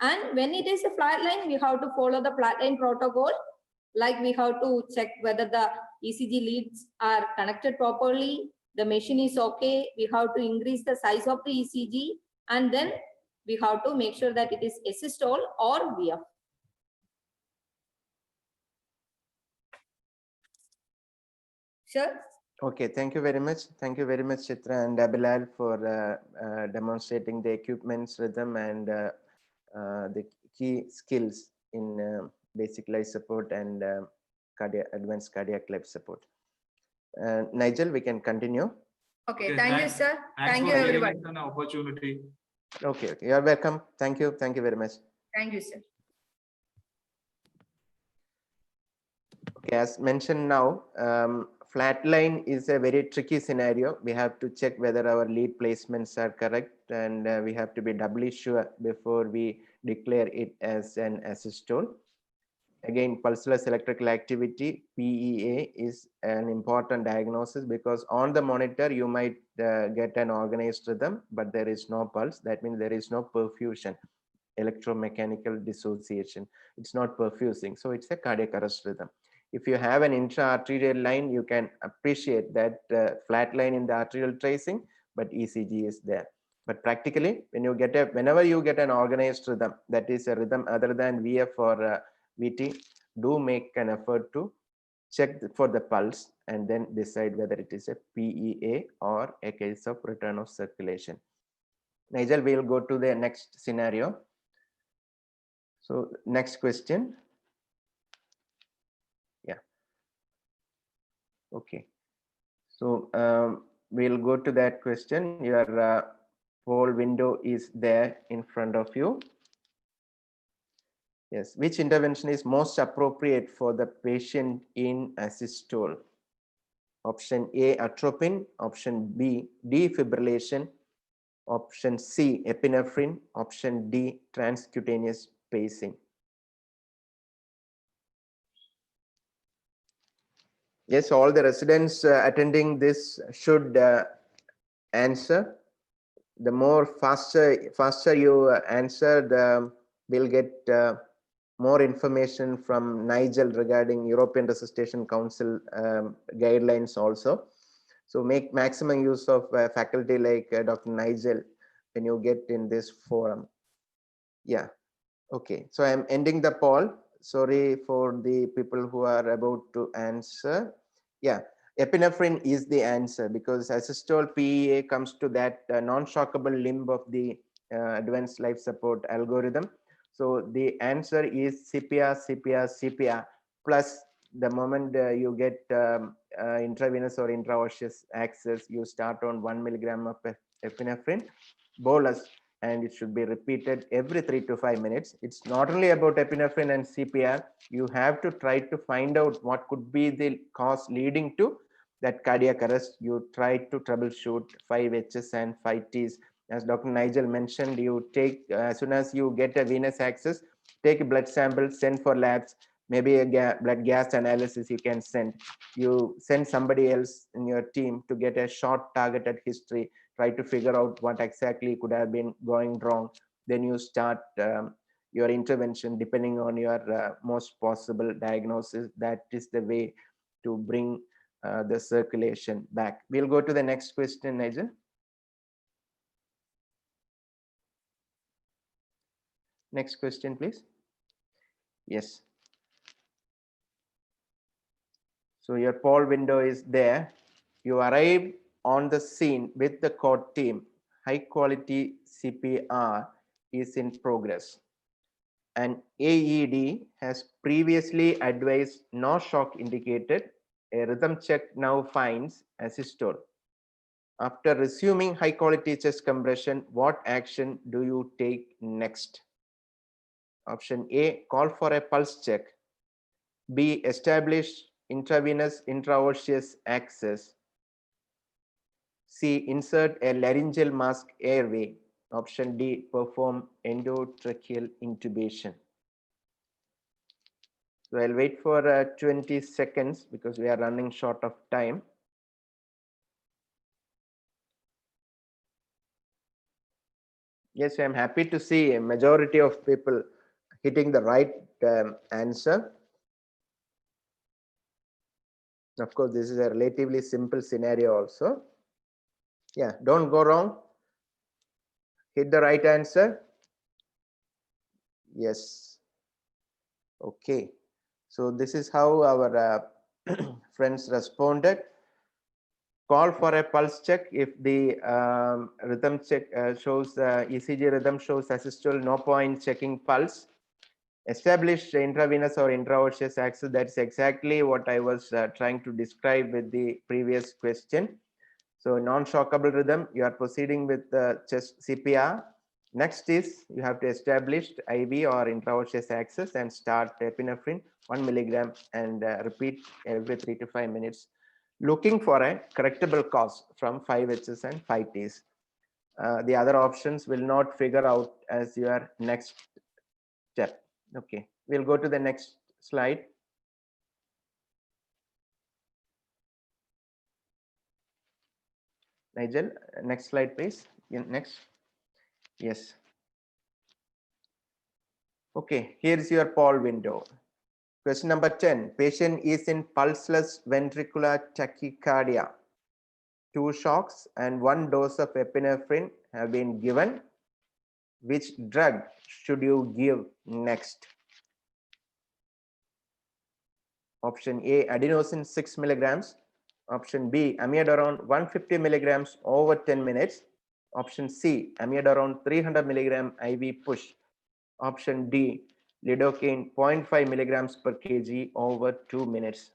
and when it is a flat line, we have to follow the flat line protocol. Like we have to check whether the ECG leads are connected properly, the machine is okay, we have to increase the size of the ECG, and then we have to make sure that it is assistole or VF. Sure. Okay, thank you very much. Thank you very much, Chitra and Abilal, for demonstrating the equipment's rhythm and the key skills in basic life support and advanced cardiac life support. Nigel, we can continue. Okay, thank you, sir. Thank you, everyone. An opportunity. Okay, you're welcome. Thank you. Thank you very much. Thank you, sir. Okay, as mentioned now, flat line is a very tricky scenario. We have to check whether our lead placements are correct, and we have to be doubly sure before we declare it as an assistole. Again, pulseless electrical activity, PEA, is an important diagnosis because on the monitor you might get an organized rhythm, but there is no pulse. That means there is no perfusion, electromechanical dissociation. It's not perfusing, so it's a cardiac arrest rhythm. If you have an intra-arterial line, you can appreciate that flat line in the arterial tracing, but ECG is there. But practically, whenever you get an organized rhythm, that is a rhythm other than VF or VT, do make an effort to check for the pulse and then decide whether it is a PEA or a case of return of circulation. Nigel, we'll go to the next scenario. So next question. Yeah. Okay. So we'll go to that question. Your poll window is there in front of you. Yes, which intervention is most appropriate for the patient in asystole? Option A, atropine. Option B, defibrillation. Option C, epinephrine. Option D, transcutaneous pacing. Yes, all the residents attending this should answer. The more faster you answer, we'll get more information from Nigel regarding European Resuscitation Council guidelines also. So make maximum use of faculty like Dr. Nigel when you get in this forum. Yeah, okay. So I'm ending the poll. Sorry for the people who are about to answer. Yeah, epinephrine is the answer because asystole PEA comes to that non-shockable limb of the advanced life support algorithm. So the answer is CPR plus the moment you get intravenous or intraosseous access, you start on 1 milligram of epinephrine bolus, and it should be repeated every 3 to 5 minutes. It's not only about epinephrine and CPR. You have to try to find out what could be the cause leading to that cardiac arrest. You try to troubleshoot 5Hs and 5Ts. As Dr. Nigel mentioned, you take, as soon as you get a venous access, take a blood sample, send for labs, maybe a blood gas analysis you can send. You send somebody else in your team to get a short targeted history, try to figure out what exactly could have been going wrong. Then you start your intervention depending on your most possible diagnosis. That is the way to bring the circulation back. We'll go to the next question, Nigel. Next question, please. Yes. So your poll window is there. You arrive on the scene with the court team. High quality CPR is in progress. An AED has previously advised no shock indicated. A rhythm check now finds asystole. After resuming high quality chest compression, what action do you take next? Option A, call for a pulse check. B, establish intravenous intraosseous access. C, insert a laryngeal mask airway. Option D, perform endotracheal intubation. So I'll wait for 20 seconds because we are running short of time. Yes, I'm happy to see a majority of people hitting the right answer. Of course, this is a relatively simple scenario also. Yeah, don't go wrong. Hit the right answer. Yes. Okay. So this is how our friends responded. Call for a pulse check if the rhythm check shows ECG rhythm shows asystole, no point checking pulse. Establish intravenous or intraosseous access. That's exactly what I was trying to describe with the previous question. So non-shockable rhythm, you are proceeding with the chest CPR. Next is you have to establish IV or intraosseous access and start epinephrine 1 milligram and repeat every 3 to 5 minutes. Looking for a correctable cause from 5Hs and 5Ts. The other options will not figure out as your next step. Okay, we'll go to the next slide. Nigel, next slide, please. Next. Yes. Okay, here's your poll window. Question number 10. Patient is in pulseless ventricular tachycardia. 2 shocks and 1 dose of epinephrine have been given. Which drug should you give next? Option A, adenosine 6 milligrams. Option B, amiodarone 150 milligrams over 10 minutes. Option C, amiodarone 300 milligram IV push. Option D, lidocaine 0.5 milligrams per kg over 2 minutes.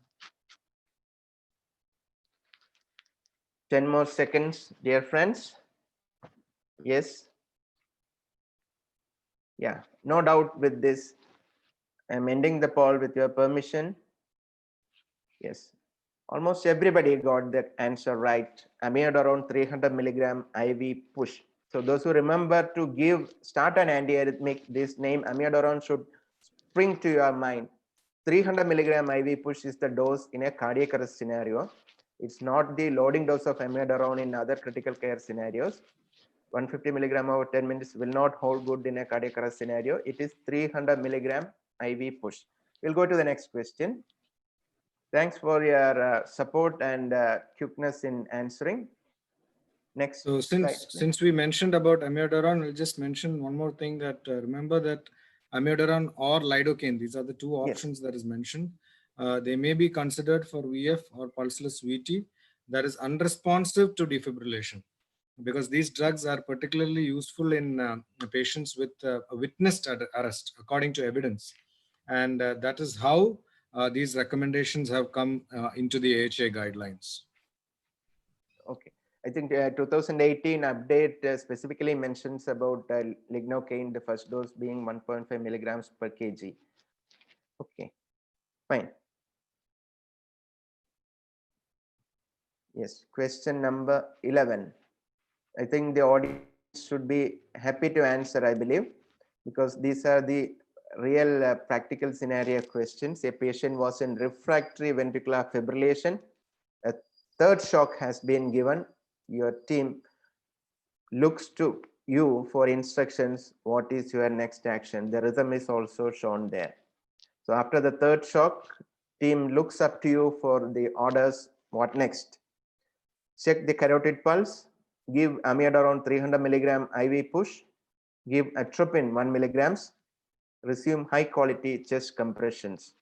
10 more seconds, dear friends. Yes. Yeah, no doubt with this. I'm ending the poll with your permission. Yes. Almost everybody got that answer right. Amiodarone 300 milligram IV push. So those who remember to start an antiarrhythmic, this name amiodarone should spring to your mind. 300 milligram IV push is the dose in a cardiac arrest scenario. It's not the loading dose of amiodarone in other critical care scenarios. 150 milligram over 10 minutes will not hold good in a cardiac arrest scenario. It is 300 milligram IV push. We'll go to the next question. Thanks for your support and quickness in answering. Next. So since we mentioned about amiodarone, I'll just mention one more thing that remember that amiodarone or lidocaine, these are the two options that is mentioned. They may be considered for VF or pulseless VT that is unresponsive to defibrillation, because these drugs are particularly useful in patients with a witnessed arrest according to evidence. And that is how these recommendations have come into the AHA guidelines. Okay. I think 2018 update specifically mentions about lignocaine, the first dose being 1.5 milligrams per kg. Okay, fine. Yes, question number 11. I think the audience should be happy to answer, I believe, because these are the real practical scenario questions. A patient was in refractory ventricular fibrillation. A third shock has been given. Your team looks to you for instructions. What is your next action? The rhythm is also shown there. So after the third shock, team looks up to you for the orders. What next? Check the carotid pulse, give amiodarone 300 milligram IV push, give atropine 1 milligrams, resume high quality chest compressions.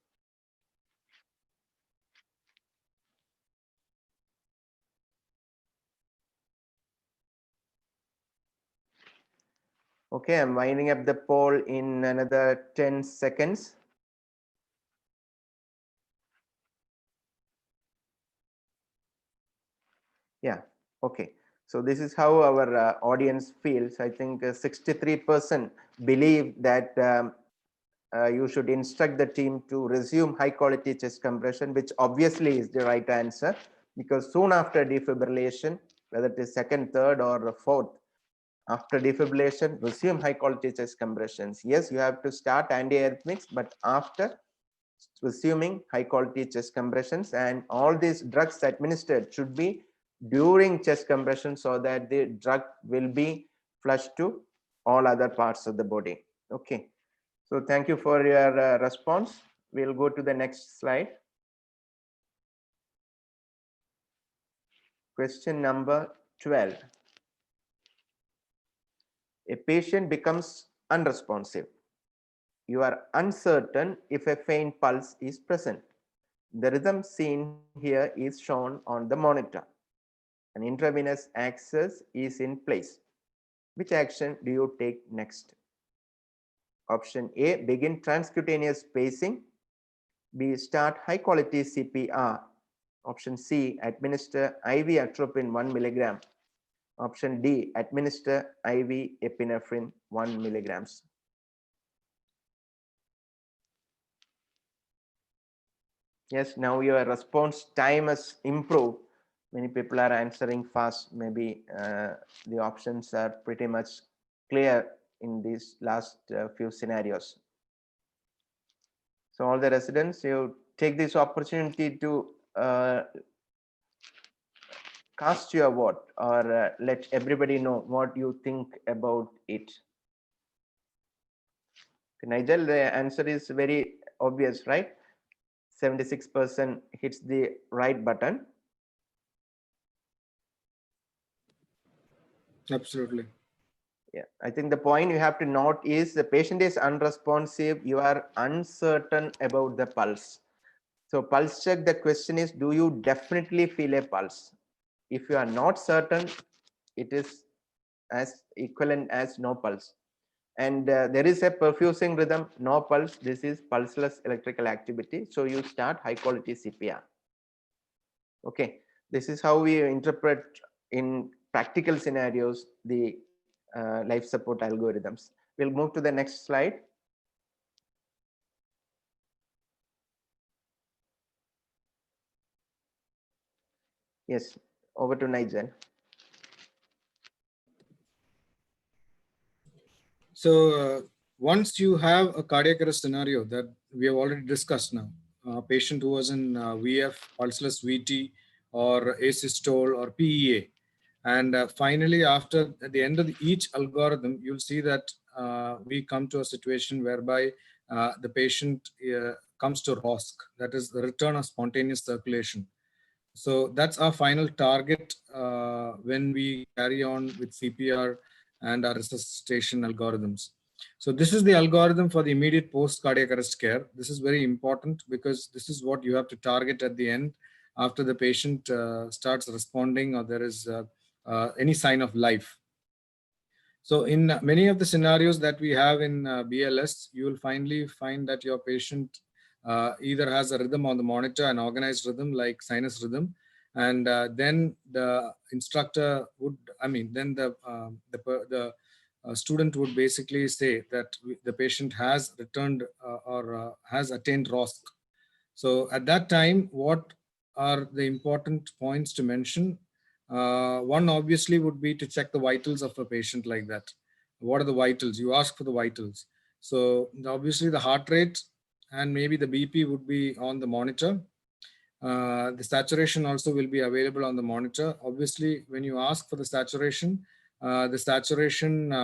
Okay, I'm winding up the poll in another 10 seconds. Yeah, okay. So this is how our audience feels. I think 63% believe that you should instruct the team to resume high quality chest compression, which obviously is the right answer, because soon after defibrillation, whether it is second, third, or fourth, after defibrillation, resume high quality chest compressions. Yes, you have to start antiarrhythmics, but after resuming high quality chest compressions, and all these drugs administered should be during chest compression so that the drug will be flushed to all other parts of the body. Okay. So thank you for your response. We'll go to the next slide. Question number 12. A patient becomes unresponsive. You are uncertain if a faint pulse is present. The rhythm seen here is shown on the monitor. An intravenous access is in place. Which action do you take next? Option A, begin transcutaneous pacing. B, start high quality CPR. Option C, administer IV atropine 1 milligram. Option D, administer IV epinephrine 1 milligrams. Yes, now your response time has improved. Many people are answering fast. Maybe the options are pretty much clear in these last few scenarios. So all the residents, you take this opportunity to cast your vote or let everybody know what you think about it. Nigel, the answer is very obvious, right? 76% hits the right button. Absolutely. Yeah, I think the point you have to note is the patient is unresponsive. You are uncertain about the pulse. So pulse check, the question is, do you definitely feel a pulse? If you are not certain, it is as equivalent as no pulse. And there is a perfusing rhythm, no pulse. This is pulseless electrical activity. So you start high quality CPR. Okay, this is how we interpret in practical scenarios the life support algorithms. We'll move to the next slide. Yes, over to Nigel. So once you have a cardiac arrest scenario that we have already discussed now, a patient who was in VF, pulseless VT, or asystole or PEA, and finally, after at the end of each algorithm, you'll see that we come to a situation whereby the patient comes to ROSC, that is the return of spontaneous circulation. So that's our final target when we carry on with CPR and our resuscitation algorithms. So this is the algorithm for the immediate post-cardiac arrest care. This is very important because this is what you have to target at the end after the patient starts responding or there is any sign of life. So in many of the scenarios that we have in BLS, you will finally find that your patient either has a rhythm on the monitor, an organized rhythm like sinus rhythm, and then the instructor would, then the student would basically say that the patient has returned or has attained ROSC. So at that time, what are the important points to mention? One obviously would be to check the vitals of a patient like that. What are the vitals? You ask for the vitals. So obviously the heart rate and maybe the BP would be on the monitor. The saturation also will be available on the monitor. Obviously, when you ask for the saturation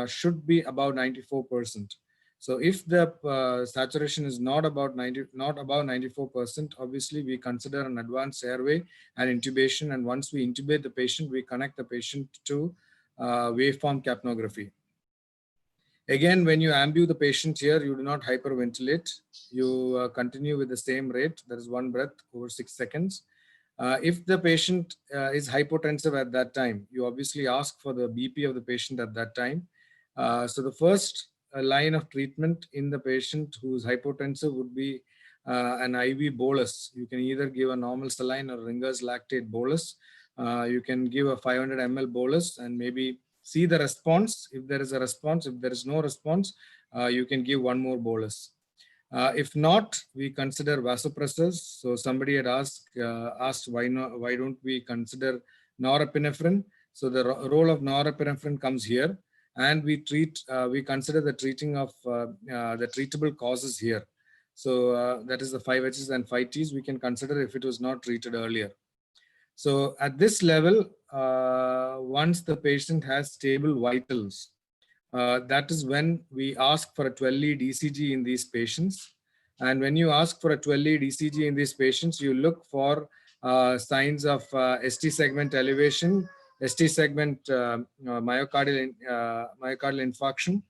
should be about 94%. So if the saturation is not above 94%, obviously we consider an advanced airway and intubation. And once we intubate the patient, we connect the patient to waveform capnography. Again, when you ambue the patient here, you do not hyperventilate. You continue with the same rate. That is 1 breath over 6 seconds. If the patient is hypotensive at that time, you obviously ask for the BP of the patient at that time. So the first line of treatment in the patient who is hypotensive would be an IV bolus. You can either give a normal saline or Ringer's lactate bolus. You can give a 500 ml bolus and maybe see the response. If there is a response, if there is no response, you can give one more bolus. If not, we consider vasopressors. So somebody had asked why don't we consider norepinephrine? So the role of norepinephrine comes here, and we consider the treating of the treatable causes here. So that is the 5 H's and 5 T's we can consider if it was not treated earlier. So at this level, once the patient has stable vitals, that is when we ask for a 12 lead ECG in these patients. And when you ask for a 12 lead ECG in these patients, you look for signs of ST segment elevation, ST segment myocardial infarction.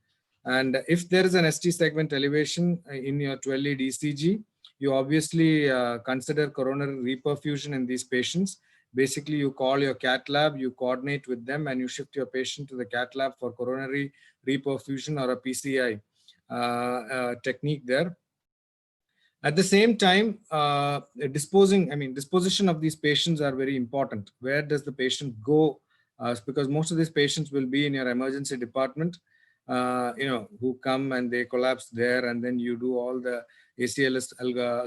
And if there is an ST segment elevation in your 12 lead ECG, you obviously consider coronary reperfusion in these patients. Basically, you call your cath lab, you coordinate with them, and you shift your patient to the cath lab for coronary reperfusion or a PCI technique there. At the same time, disposition of these patients are very important. Where does the patient go? Because most of these patients will be in your emergency department, who come and they collapse there, and then you do all the ACLS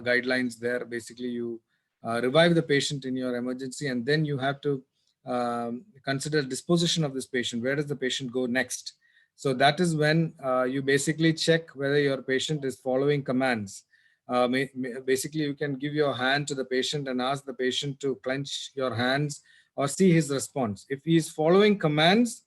guidelines there. Basically, you revive the patient in your emergency, and then you have to consider disposition of this patient. Where does the patient go next? So that is when you basically check whether your patient is following commands. Basically, you can give your hand to the patient and ask the patient to clench your hands or see his response. If he is following commands,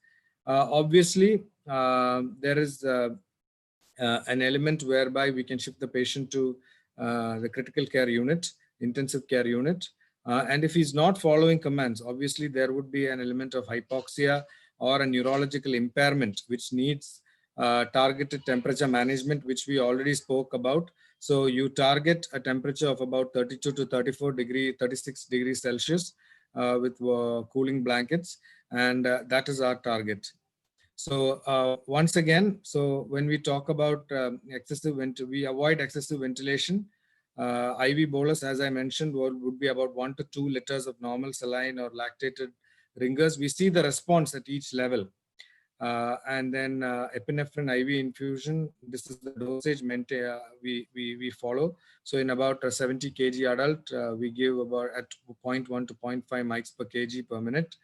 obviously there is an element whereby we can shift the patient to the critical care unit, intensive care unit. And if he's not following commands, obviously there would be an element of hypoxia or a neurological impairment, which needs targeted temperature management, which we already spoke about. So you target a temperature of about 32 to 36 degrees Celsius with cooling blankets, and that is our target. So once again, so when we talk about we avoid excessive ventilation. IV bolus, as I mentioned, would be about 1 to 2 liters of normal saline or lactated ringers. We see the response at each level. And then epinephrine IV infusion, this is the dosage we follow. So in about a 70 kg adult, we give about at 0.1 to 0.5 mics per kg per minute.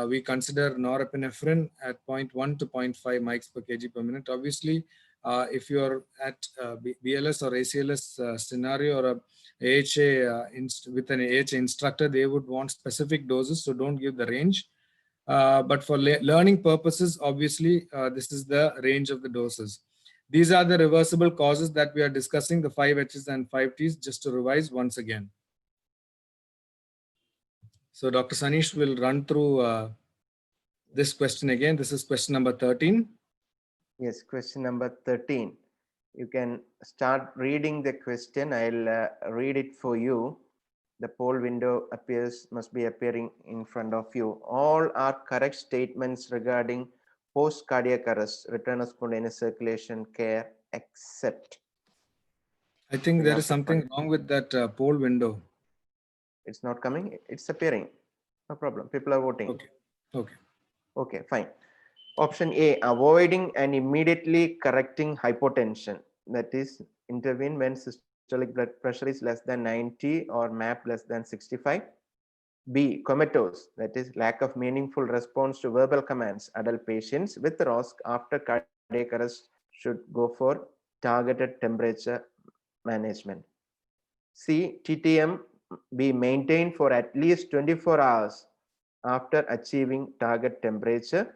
We consider norepinephrine at 0.1 to 0.5 mics per kg per minute. Obviously, if you're at BLS or ACLS scenario or a AHA with an AHA instructor, they would want specific doses, so don't give the range. But for learning purposes, obviously, this is the range of the doses. These are the reversible causes that we are discussing, the 5 H's and 5 T's, just to revise once again. So Dr. Sanish will run through this question again. This is question number 13. Yes, question number 13. You can start reading the question. I'll read it for you. The poll window must be appearing in front of you. All are correct statements regarding post-cardiac arrest, return of spontaneous circulation care, except. I think there is something wrong with that poll window. It's not coming. It's appearing. No problem. People are voting. Okay. Okay. Okay, fine. Option A, avoiding and immediately correcting hypotension. That is, intervene when systolic blood pressure is less than 90 or MAP less than 65. B, comatose. That is, lack of meaningful response to verbal commands. Adult patients with ROSC after cardiac arrest should go for targeted temperature management. C, TTM be maintained for at least 24 hours after achieving target temperature.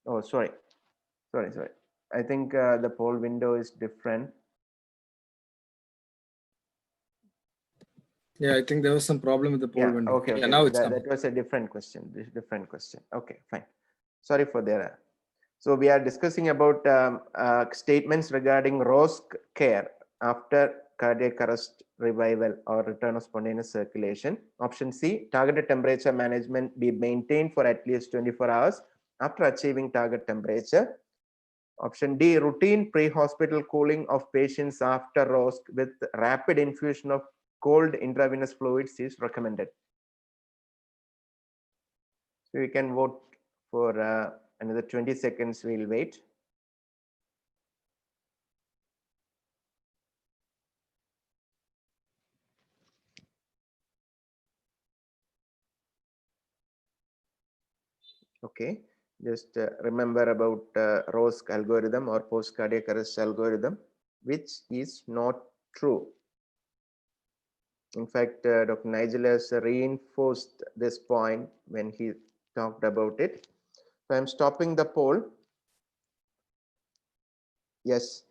Oh, sorry. I think the poll window is different. Yeah, I think there was some problem with the poll window. Okay. Now it's that was a different question. Okay, fine. Sorry for the error. So we are discussing about statements regarding ROSC care after cardiac arrest revival or return of spontaneous circulation. Option C, targeted temperature management be maintained for at least 24 hours after achieving target temperature. Option D, routine pre-hospital cooling of patients after ROSC with rapid infusion of cold intravenous fluids is recommended. So we can vote for another 20 seconds. We'll wait. Okay, just remember about ROSC algorithm or post-cardiac arrest algorithm, which is not true. In fact, Dr. Nigel has reinforced this point when he talked about it. So I'm stopping the poll. Yes,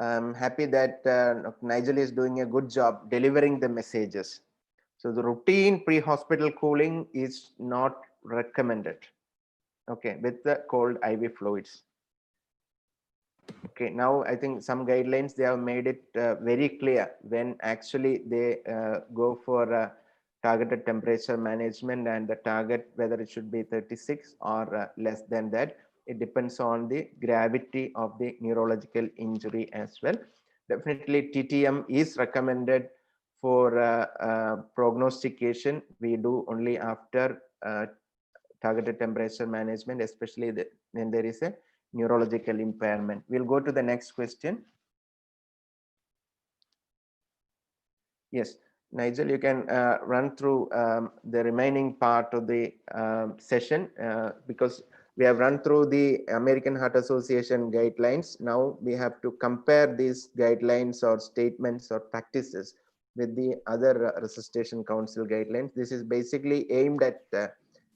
I'm happy that Nigel is doing a good job delivering the messages. So the routine pre-hospital cooling is not recommended. Okay, with the cold IV fluids. Okay, now I think some guidelines, they have made it very clear when actually they go for targeted temperature management, and the target, whether it should be 36 or less than that. It depends on the gravity of the neurological injury as well. Definitely TTM is recommended for prognostication. We do only after targeted temperature management, especially when there is a neurological impairment. We'll go to the next question. Yes, Nigel, you can run through the remaining part of the session because we have run through the American Heart Association guidelines. Now we have to compare these guidelines or statements or practices with the other Resuscitation Council guidelines. This is basically aimed at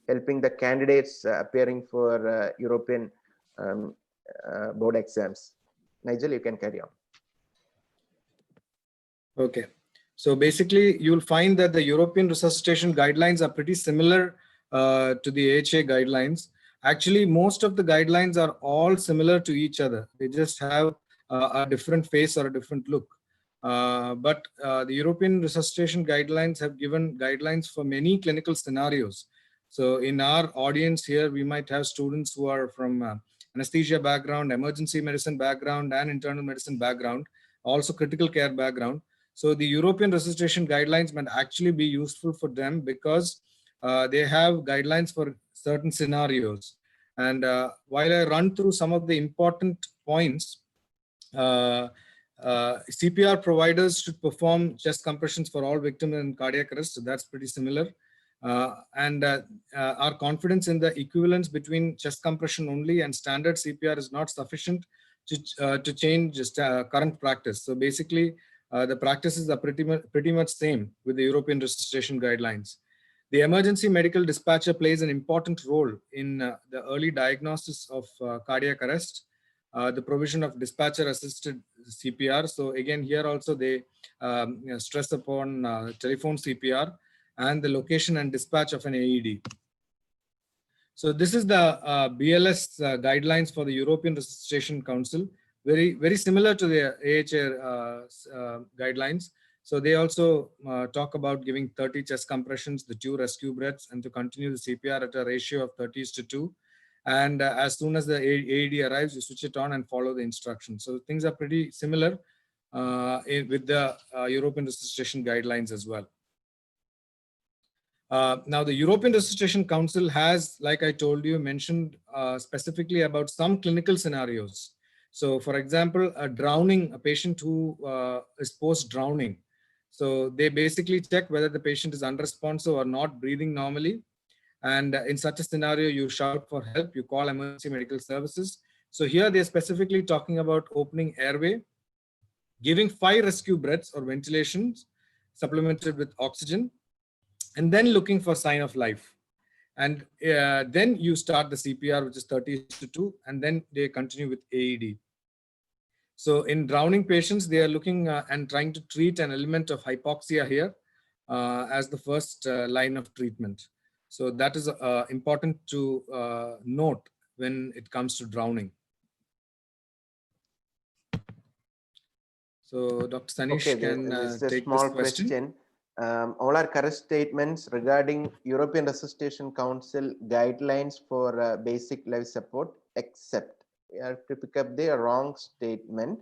helping the candidates appearing for European board exams. Nigel, you can carry on. Okay. So basically, you'll find that the European resuscitation guidelines are pretty similar to the AHA guidelines. Actually, most of the guidelines are all similar to each other. They just have a different face or a different look. But the European resuscitation guidelines have given guidelines for many clinical scenarios. So in our audience here, we might have students who are from anesthesia background, emergency medicine background, and internal medicine background, also critical care background. So the European resuscitation guidelines might actually be useful for them because they have guidelines for certain scenarios. And while I run through some of the important points, CPR providers should perform chest compressions for all victims in cardiac arrest. So that's pretty similar. Our confidence in the equivalence between chest compression only and standard CPR is not sufficient to change current practice. So basically, the practices are pretty much same with the European resuscitation guidelines. The emergency medical dispatcher plays an important role in the early diagnosis of cardiac arrest, the provision of dispatcher assisted CPR. So again, here also they stress upon telephone CPR and the location and dispatch of an AED. So this is the BLS guidelines for the European Resuscitation Council, very similar to the AHA guidelines. So they also talk about giving 30 chest compressions, the 2 rescue breaths, and to continue the CPR at a ratio of 30:2. And as soon as the AED arrives, you switch it on and follow the instructions. So things are pretty similar with the European Resuscitation guidelines as well. Now, the European Resuscitation Council has, like I told you, mentioned specifically about some clinical scenarios. So, for example, a patient who is post-drowning. So, they basically check whether the patient is unresponsive or not breathing normally. And in such a scenario, you shout for help, you call emergency medical services. So, here they're specifically talking about opening airway, giving 5 rescue breaths or ventilations supplemented with oxygen, and then looking for sign of life. And then you start the CPR, which is 30:2, and then they continue with AED. So in drowning patients, they are looking and trying to treat an element of hypoxia here as the first line of treatment. So that is important to note when it comes to drowning. So Dr. Sanish can take this question. All our correct statements regarding European Resuscitation Council guidelines for basic life support, except we have to pick up the wrong statement.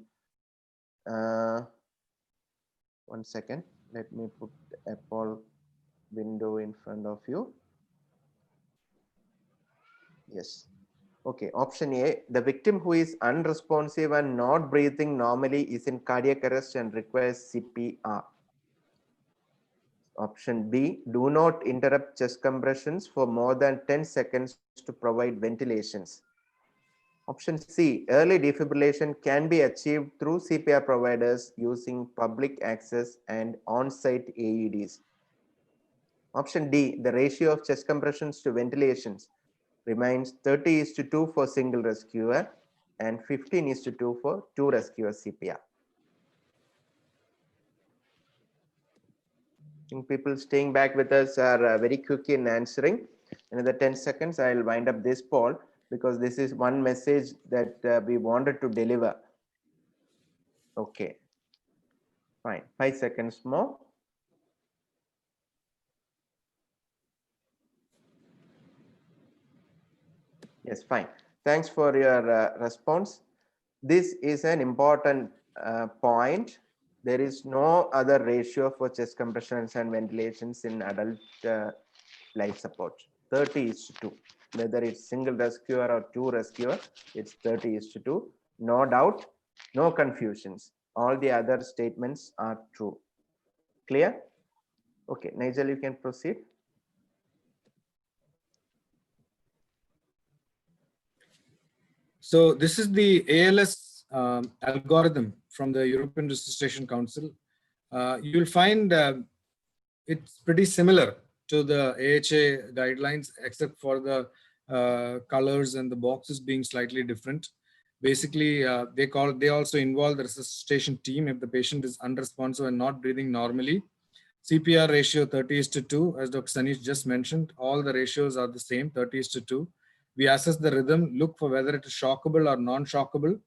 1 second, let me put a poll window in front of you. Yes. Okay, option A, the victim who is unresponsive and not breathing normally is in cardiac arrest and requires CPR. Option B, do not interrupt chest compressions for more than 10 seconds to provide ventilations. Option C, early defibrillation can be achieved through CPR providers using public access and on-site AEDs. Option D, the ratio of chest compressions to ventilations remains 30:2 for single rescuer and 15:2 for 2 rescuers CPR. I think people staying back with us are very quick in answering. Another 10 seconds, I'll wind up this poll because this is one message that we wanted to deliver. Okay, fine. 5 seconds more. Yes, fine. Thanks for your response. This is an important point. There is no other ratio for chest compressions and ventilations in adult life support. 30:2. Whether it's single rescuer or 2 rescuer, it's 30:2. No doubt, no confusions. All the other statements are true. Clear? Okay, Nigel, you can proceed. So this is the ALS algorithm from the European Resuscitation Council. You'll find it's pretty similar to the AHA guidelines, except for the colors and the boxes being slightly different. Basically, they also involve the resuscitation team if the patient is unresponsive and not breathing normally. CPR ratio 30:2, as Dr. Sanish just mentioned, all the ratios are the same, 30:2. We assess the rhythm, look for whether it is shockable or non-shockable.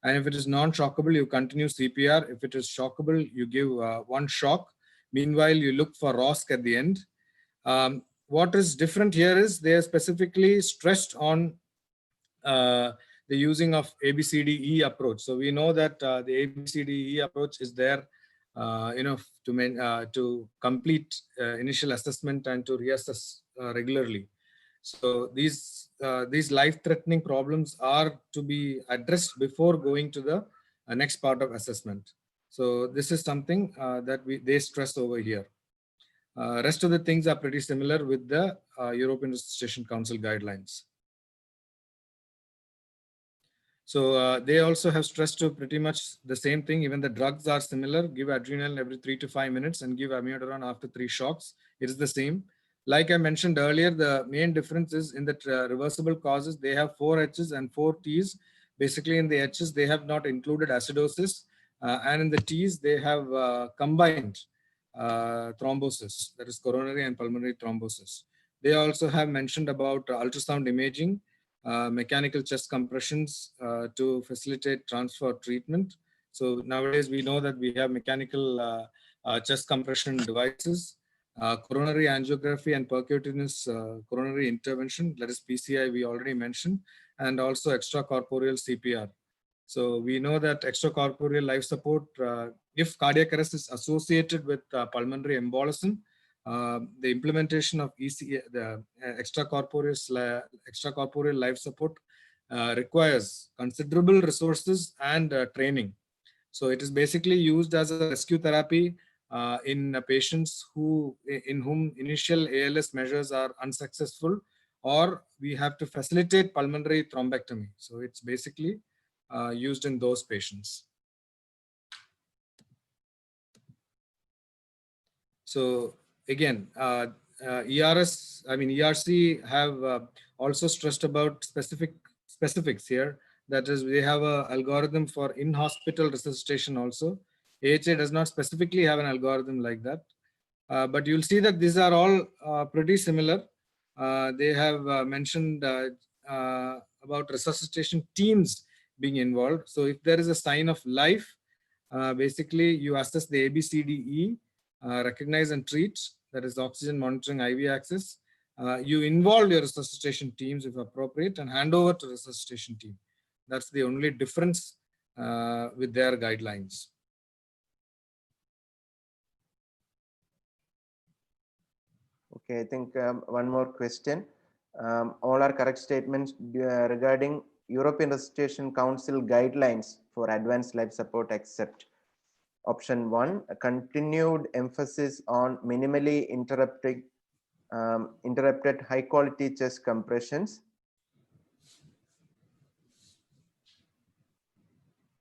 And if it is non-shockable, you continue CPR. If it is shockable, you give one shock. Meanwhile, you look for ROSC at the end. What is different here is they are specifically stressed on the using of ABCDE approach. So we know that the ABCDE approach is there, to complete initial assessment and to reassess regularly. So these life-threatening problems are to be addressed before going to the next part of assessment. So this is something that they stress over here. Rest of the things are pretty similar with the European Resuscitation Council guidelines. So they also have stressed to pretty much the same thing. Even the drugs are similar. Give adrenaline every 3 to 5 minutes and give amiodarone after 3 shocks. It is the same. Like I mentioned earlier, the main difference is in the reversible causes. They have 4 H's and 4 T's. Basically, in the H's, they have not included acidosis. And in the T's, they have combined thrombosis, that is coronary and pulmonary thrombosis. They also have mentioned about ultrasound imaging, mechanical chest compressions to facilitate transfer treatment. So nowadays we know that we have mechanical chest compression devices, coronary angiography and percutaneous coronary intervention, that is PCI we already mentioned, and also extracorporeal CPR. So we know that extracorporeal life support, if cardiac arrest is associated with pulmonary embolism, the implementation of the extracorporeal life support requires considerable resources and training. So it is basically used as a rescue therapy in patients in whom initial ALS measures are unsuccessful, or we have to facilitate pulmonary thrombectomy. So it's basically used in those patients. So again, ERC have also stressed about specifics here. That is, they have an algorithm for in-hospital resuscitation also. AHA does not specifically have an algorithm like that. But you'll see that these are all pretty similar. They have mentioned about resuscitation teams being involved. So if there is a sign of life, basically you assess the ABCDE, recognize and treat, that is oxygen monitoring, IV access. You involve your resuscitation teams if appropriate and hand over to resuscitation team. That's the only difference with their guidelines. Okay, I think one more question. All are correct statements regarding European Resuscitation Council guidelines for advanced life support, except option 1, a continued emphasis on minimally interrupted high quality chest compressions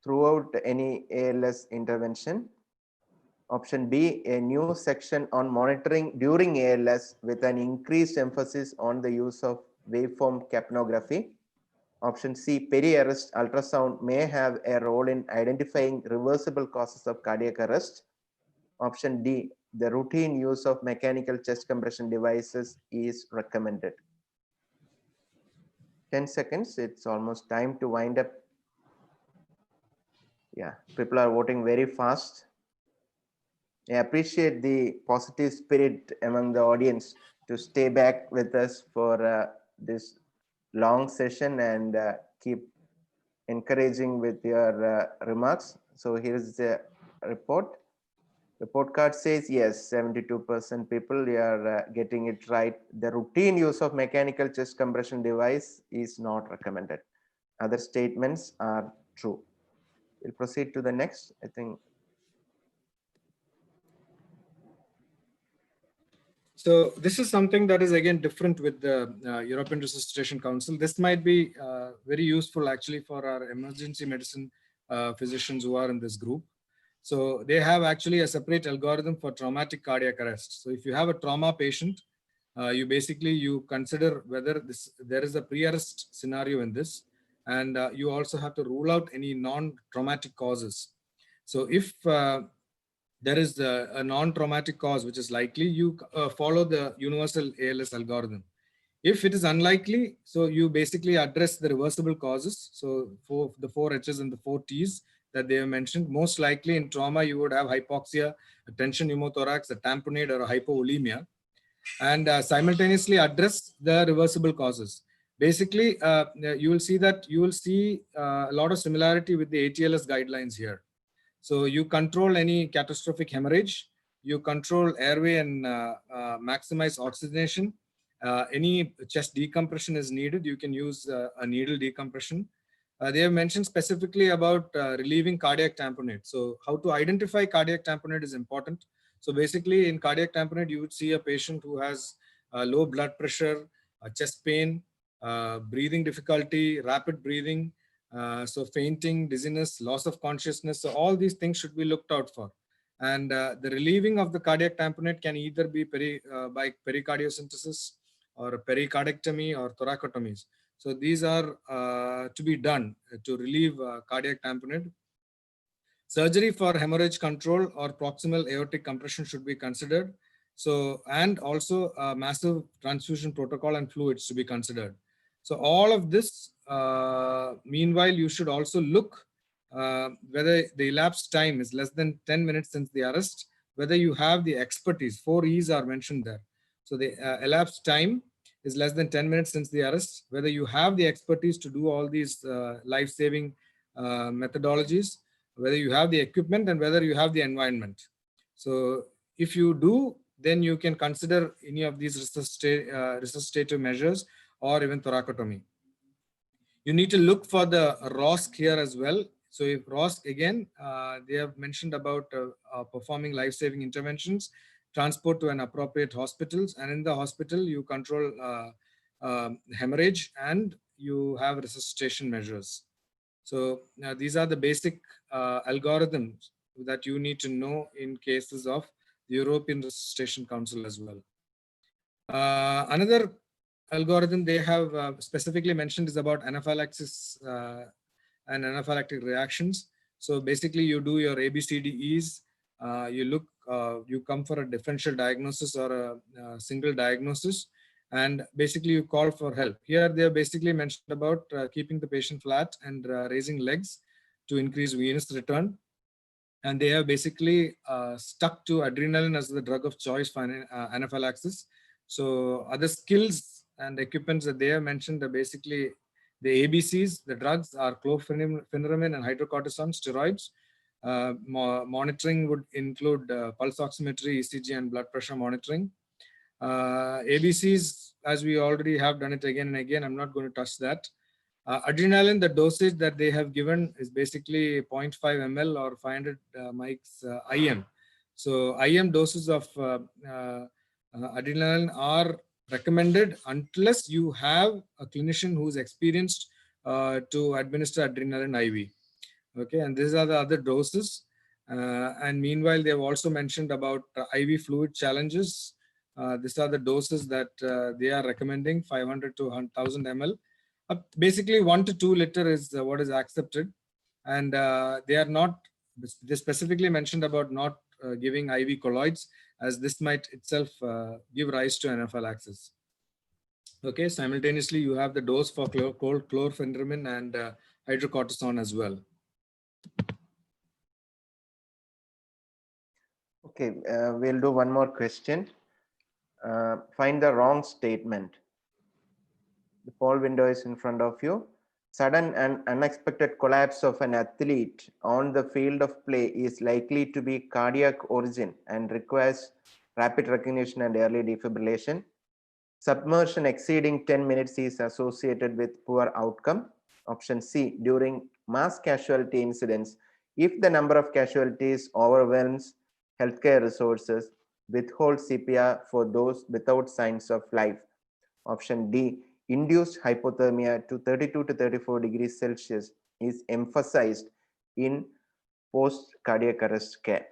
throughout any ALS intervention. Option B, a new section on monitoring during ALS with an increased emphasis on the use of waveform capnography. Option C, peri-arrest ultrasound may have a role in identifying reversible causes of cardiac arrest. Option D, the routine use of mechanical chest compression devices is recommended. 10 seconds, it's almost time to wind up. Yeah, people are voting very fast. I appreciate the positive spirit among the audience to stay back with us for this long session and keep encouraging with your remarks. So here's the report. Report card says yes, 72% people are getting it right. The routine use of mechanical chest compression device is not recommended. Other statements are true. We'll proceed to the next. I think. So this is something that is again different with the European Resuscitation Council. This might be very useful actually for our emergency medicine physicians who are in this group. So they have actually a separate algorithm for traumatic cardiac arrest. So if you have a trauma patient, you consider whether there is a pre-arrest scenario in this, and you also have to rule out any non-traumatic causes. So if there is a non-traumatic cause which is likely, you follow the universal ALS algorithm. If it is unlikely, so you basically address the reversible causes. So for the 4 H's and the 4 T's that they have mentioned, most likely in trauma, you would have hypoxia, a tension pneumothorax, a tamponade, or a hypovolemia, and simultaneously address the reversible causes. Basically, you will see a lot of similarity with the ATLS guidelines here. So you control any catastrophic hemorrhage, you control airway and maximize oxygenation. Any chest decompression is needed, you can use a needle decompression. They have mentioned specifically about relieving cardiac tamponade. So how to identify cardiac tamponade is important. So basically in cardiac tamponade, you would see a patient who has low blood pressure, chest pain, breathing difficulty, rapid breathing, so fainting, dizziness, loss of consciousness. So all these things should be looked out for. And the relieving of the cardiac tamponade can either be by pericardiocentesis or pericardectomy or thoracotomies. So these are to be done to relieve cardiac tamponade. Surgery for hemorrhage control or proximal aortic compression should be considered. So, and also a massive transfusion protocol and fluids to be considered. So all of this, meanwhile, you should also look whether the elapsed time is less than 10 minutes since the arrest, whether you have the expertise. 4 E's are mentioned there. So the elapsed time is less than 10 minutes since the arrest, whether you have the expertise to do all these life-saving methodologies, whether you have the equipment, and whether you have the environment. So if you do, then you can consider any of these resuscitative measures or even thoracotomy. You need to look for the ROSC here as well. So if ROSC, again, they have mentioned about performing life-saving interventions, transport to an appropriate hospitals, and in the hospital you control hemorrhage and you have resuscitation measures. So these are the basic algorithms that you need to know in cases of the European Resuscitation Council as well. Another algorithm they have specifically mentioned is about anaphylaxis and anaphylactic reactions. So basically you do your ABCDEs, you come for a differential diagnosis or a single diagnosis, and basically you call for help. Here they have basically mentioned about keeping the patient flat and raising legs to increase venous return. And they have basically stuck to adrenaline as the drug of choice for anaphylaxis. So other skills and equipments that they have mentioned are basically the ABCs. The drugs are chlorpheniramine and hydrocortisone, steroids. Monitoring would include pulse oximetry, ECG, and blood pressure monitoring. ABCs, as we already have done it again and again, I'm not going to touch that. Adrenaline, the dosage that they have given is basically 0.5 ml or 500 mics IM. So IM doses of adrenaline are recommended unless you have a clinician who's experienced to administer adrenaline IV. Okay, and these are the other doses. And meanwhile, they have also mentioned about IV fluid challenges. These are the doses that they are recommending, 500 to 1000 ml. Basically 1 to 2 liter is what is accepted, and they specifically mentioned about not giving IV colloids, as this might itself give rise to anaphylaxis. Okay, simultaneously you have the dose for chlorpheniramine and hydrocortisone as well. Okay, we'll do one more question. Find the wrong statement. The poll window is in front of you. Sudden and unexpected collapse of an athlete on the field of play is likely to be cardiac origin and requires rapid recognition and early defibrillation. Submersion exceeding 10 minutes is associated with poor outcome. Option C, during mass casualty incidents, if the number of casualties overwhelms healthcare resources, withhold CPR for those without signs of life. Option D, induced hypothermia to 32 to 34 degrees Celsius is emphasized in post cardiac arrest care.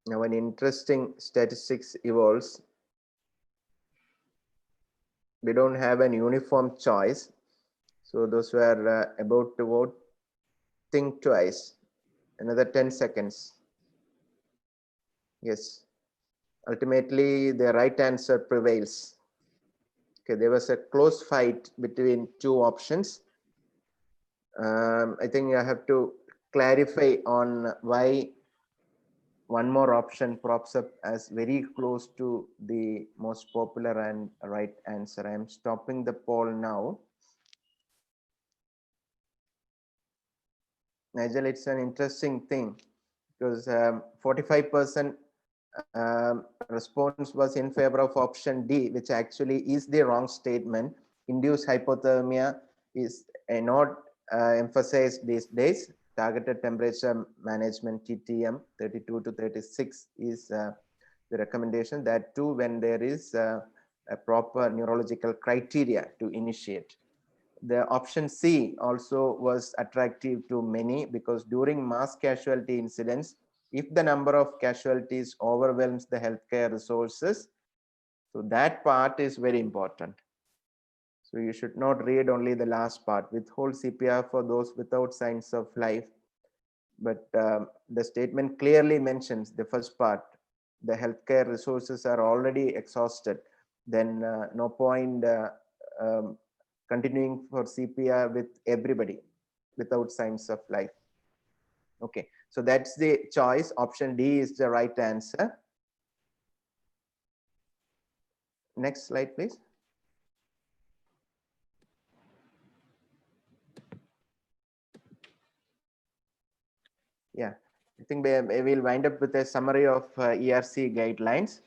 Now, an interesting statistics evolves. We don't have an uniform choice. So those who are about to vote, think twice. Another 10 seconds. Yes. Ultimately, the right answer prevails. Okay, there was a close fight between two options. I think I have to clarify on why one more option props up as very close to the most popular and right answer. I am stopping the poll now. Nigel, it's an interesting thing because 45% response was in favor of option D, which actually is the wrong statement. Induced hypothermia is not emphasized these days. Targeted temperature management, TTM, 32 to 36 is the recommendation. That too, when there is a proper neurological criteria to initiate. The option C also was attractive to many because during mass casualty incidents, if the number of casualties overwhelms the healthcare resources, so that part is very important. So you should not read only the last part, withhold CPR for those without signs of life. But the statement clearly mentions the first part, the healthcare resources are already exhausted. Then no point continuing for CPR with everybody without signs of life. Okay, so that's the choice. Option D is the right answer. Next slide, please. Yeah, I think we will wind up with a summary of ERC guidelines.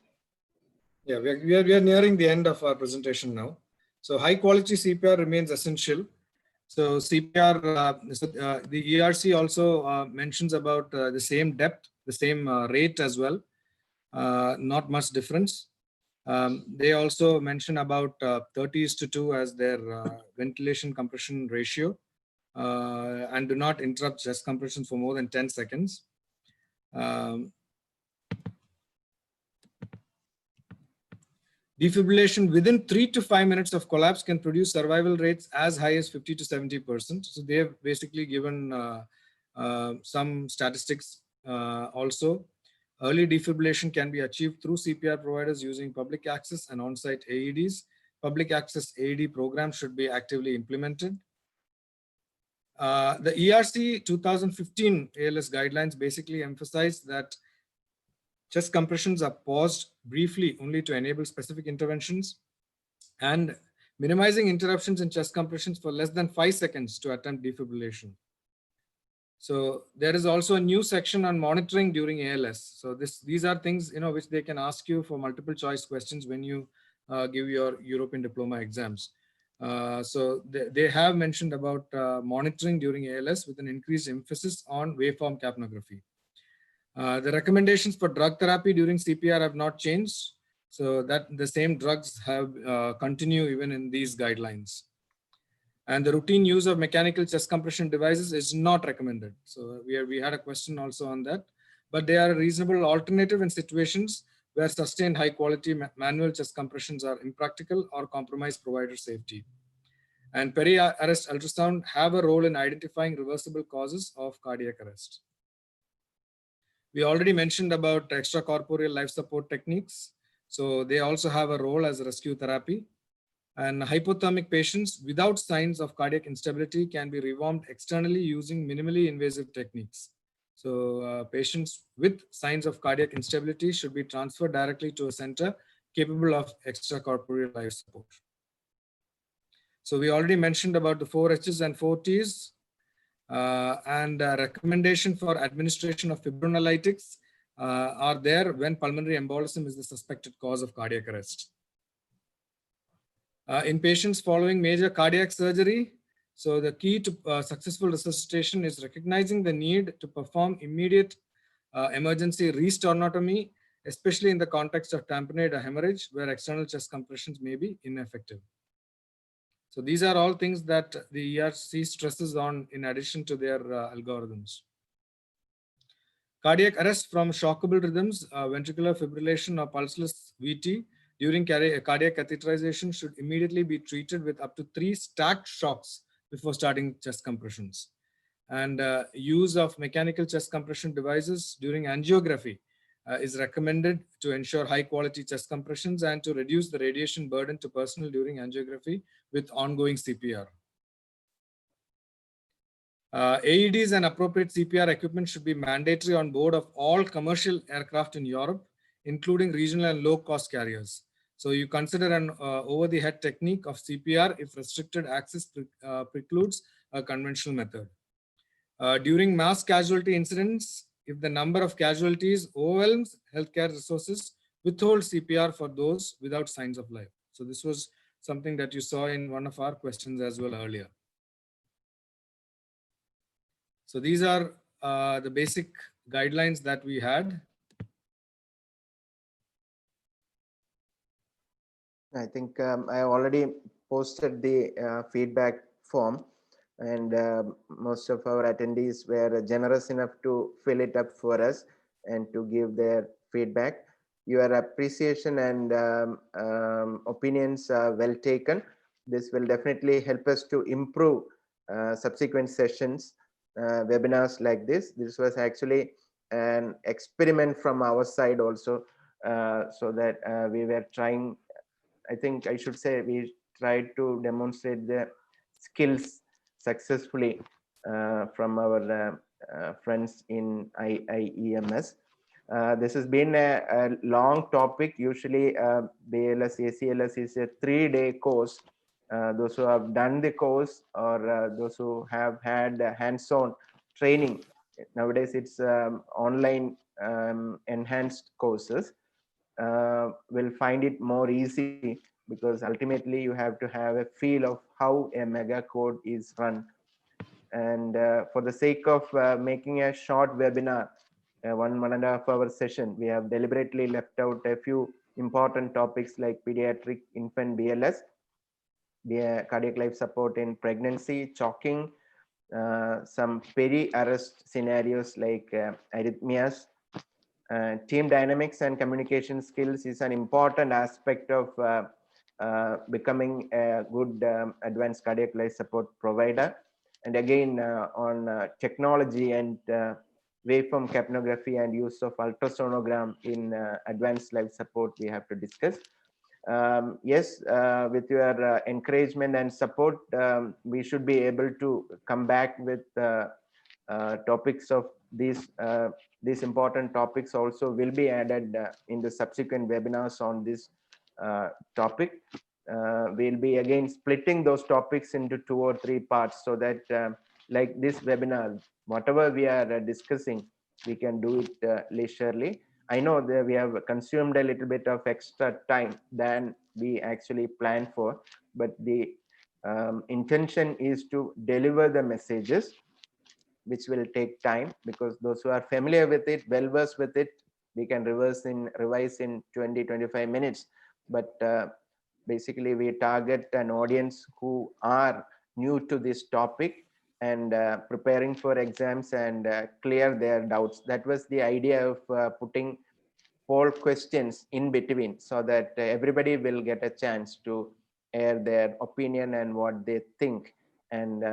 Yeah, we are nearing the end of our presentation now. So high quality CPR remains essential. So CPR, the ERC also mentions about the same depth, the same rate as well, not much difference. They also mention about 30:2 as their ventilation compression ratio, and do not interrupt chest compression for more than 10 seconds. Defibrillation within 3 to 5 minutes of collapse can produce survival rates as high as 50 to 70%. So they have basically given some statistics also. Early defibrillation can be achieved through CPR providers using public access and on-site AEDs. Public access AED programs should be actively implemented. The ERC 2015 ALS guidelines basically emphasize that chest compressions are paused briefly only to enable specific interventions, and minimizing interruptions in chest compressions for less than 5 seconds to attempt defibrillation. So there is also a new section on monitoring during ALS. So these are things which they can ask you for multiple choice questions when you give your European diploma exams. So they have mentioned about monitoring during ALS with an increased emphasis on waveform capnography. The recommendations for drug therapy during CPR have not changed. So that the same drugs have continue even in these guidelines. And the routine use of mechanical chest compression devices is not recommended. So we had a question also on that, but they are a reasonable alternative in situations where sustained high quality manual chest compressions are impractical or compromise provider safety. And peri-arrest ultrasound have a role in identifying reversible causes of cardiac arrest. We already mentioned about extracorporeal life support techniques. So they also have a role as a rescue therapy. And hypothermic patients without signs of cardiac instability can be rewarmed externally using minimally invasive techniques. So patients with signs of cardiac instability should be transferred directly to a center capable of extracorporeal life support. So we already mentioned about the 4 H's and 4 T's, and recommendation for administration of fibrinolytics are there when pulmonary embolism is the suspected cause of cardiac arrest. In patients following major cardiac surgery, so the key to successful resuscitation is recognizing the need to perform immediate emergency resternotomy, especially in the context of tamponade hemorrhage, where external chest compressions may be ineffective. So these are all things that the ERC stresses on in addition to their algorithms. Cardiac arrest from shockable rhythms, ventricular fibrillation or pulseless VT during cardiac catheterization should immediately be treated with up to 3 stacked shocks before starting chest compressions. And use of mechanical chest compression devices during angiography is recommended to ensure high quality chest compressions and to reduce the radiation burden to personnel during angiography with ongoing CPR. AEDs and appropriate CPR equipment should be mandatory on board of all commercial aircraft in Europe, including regional and low-cost carriers. So you consider an over-the-head technique of CPR if restricted access precludes a conventional method. During mass casualty incidents, if the number of casualties overwhelms healthcare resources, withhold CPR for those without signs of life. So this was something that you saw in one of our questions as well earlier. So these are the basic guidelines that we had. I think I already posted the feedback form, and most of our attendees were generous enough to fill it up for us and to give their feedback. Your appreciation and opinions are well taken. This will definitely help us to improve subsequent sessions, webinars like this. This was actually an experiment from our side also, so that we were trying, I think I should say, we tried to demonstrate the skills successfully from our friends in IIMS. This has been a long topic. Usually BLS, ACLS is a 3-day course. Those who have done the course or those who have had hands-on training, nowadays it's online enhanced courses, will find it more easy, because ultimately you have to have a feel of how a mega code is run. And for the sake of making a short webinar, 1.5 hour session, we have deliberately left out a few important topics like pediatric infant BLS, cardiac life support in pregnancy, choking, some peri-arrest scenarios like arrhythmias. Team dynamics and communication skills is an important aspect of becoming a good advanced cardiac life support provider. And again, on technology and waveform capnography and use of ultrasonogram in advanced life support, we have to discuss. Yes, with your encouragement and support, we should be able to come back with topics of these important topics also will be added in the subsequent webinars on this topic. We'll be again splitting those topics into 2 or 3 parts, so that like this webinar, whatever we are discussing, we can do it leisurely. I know that we have consumed a little bit of extra time than we actually planned for, but the intention is to deliver the messages, which will take time, because those who are familiar with it, well versed with it, we can revise in 20-25 minutes. But basically we target an audience who are new to this topic and preparing for exams and clear their doubts. That was the idea of putting poll questions in between so that everybody will get a chance to air their opinion and what they think. And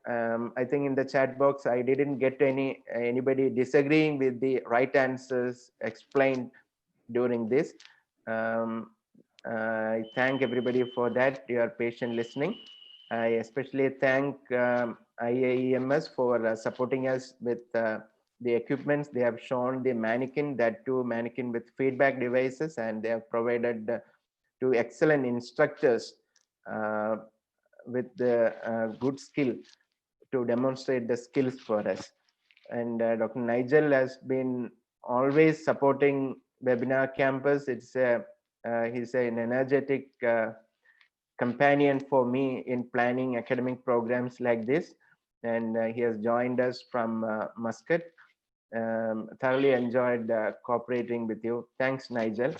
I think in the chat box, I didn't get anybody disagreeing with the right answers explained during this. I thank everybody for that, your patient listening. I especially thank IIMS for supporting us with the equipments. They have shown the mannequin, that too mannequin with feedback devices, and they have provided two excellent instructors with the good skill to demonstrate the skills for us. And Dr. Nigel has been always supporting Webinar Campus. It's he's an energetic companion for me in planning academic programs like this. And he has joined us from Muscat. Thoroughly enjoyed cooperating with you. Thanks, Nigel,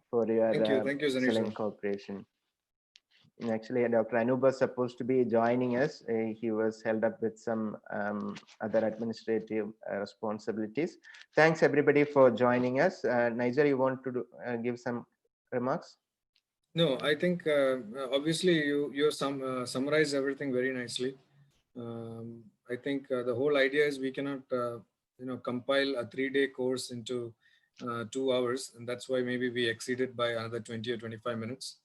for your Thank you, Zanish. excellent cooperation. And actually, Dr. Anub was supposed to be joining us. He was held up with some other administrative responsibilities. Thanks, everybody, for joining us. Nigel, you want to give some remarks? No, I think obviously you summarized everything very nicely. I think the whole idea is we cannot compile a 3-day course into 2 hours, and that's why maybe we exceeded by another 20 or 25 minutes.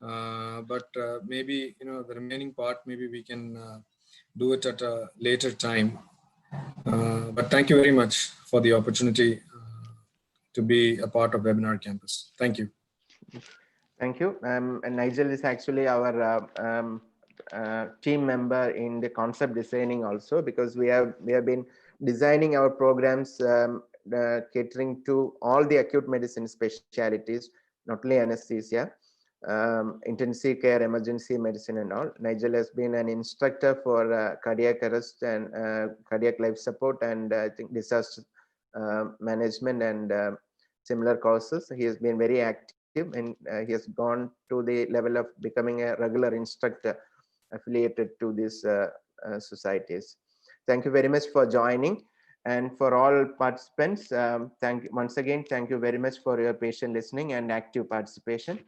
But maybe the remaining part, maybe we can do it at a later time. But thank you very much for the opportunity to be a part of Webinar Campus. Thank you. Thank you. And Nigel is actually our team member in the concept designing also, because we have been designing our programs catering to all the acute medicine specialties, not only anesthesia, intensive care, emergency medicine and all. Nigel has been an instructor for cardiac arrest and cardiac life support, and I think disaster management and similar courses. He has been very active, and he has gone to the level of becoming a regular instructor affiliated to these societies. Thank you very much for joining. And for all participants, once again, thank you very much for your patient listening and active participation.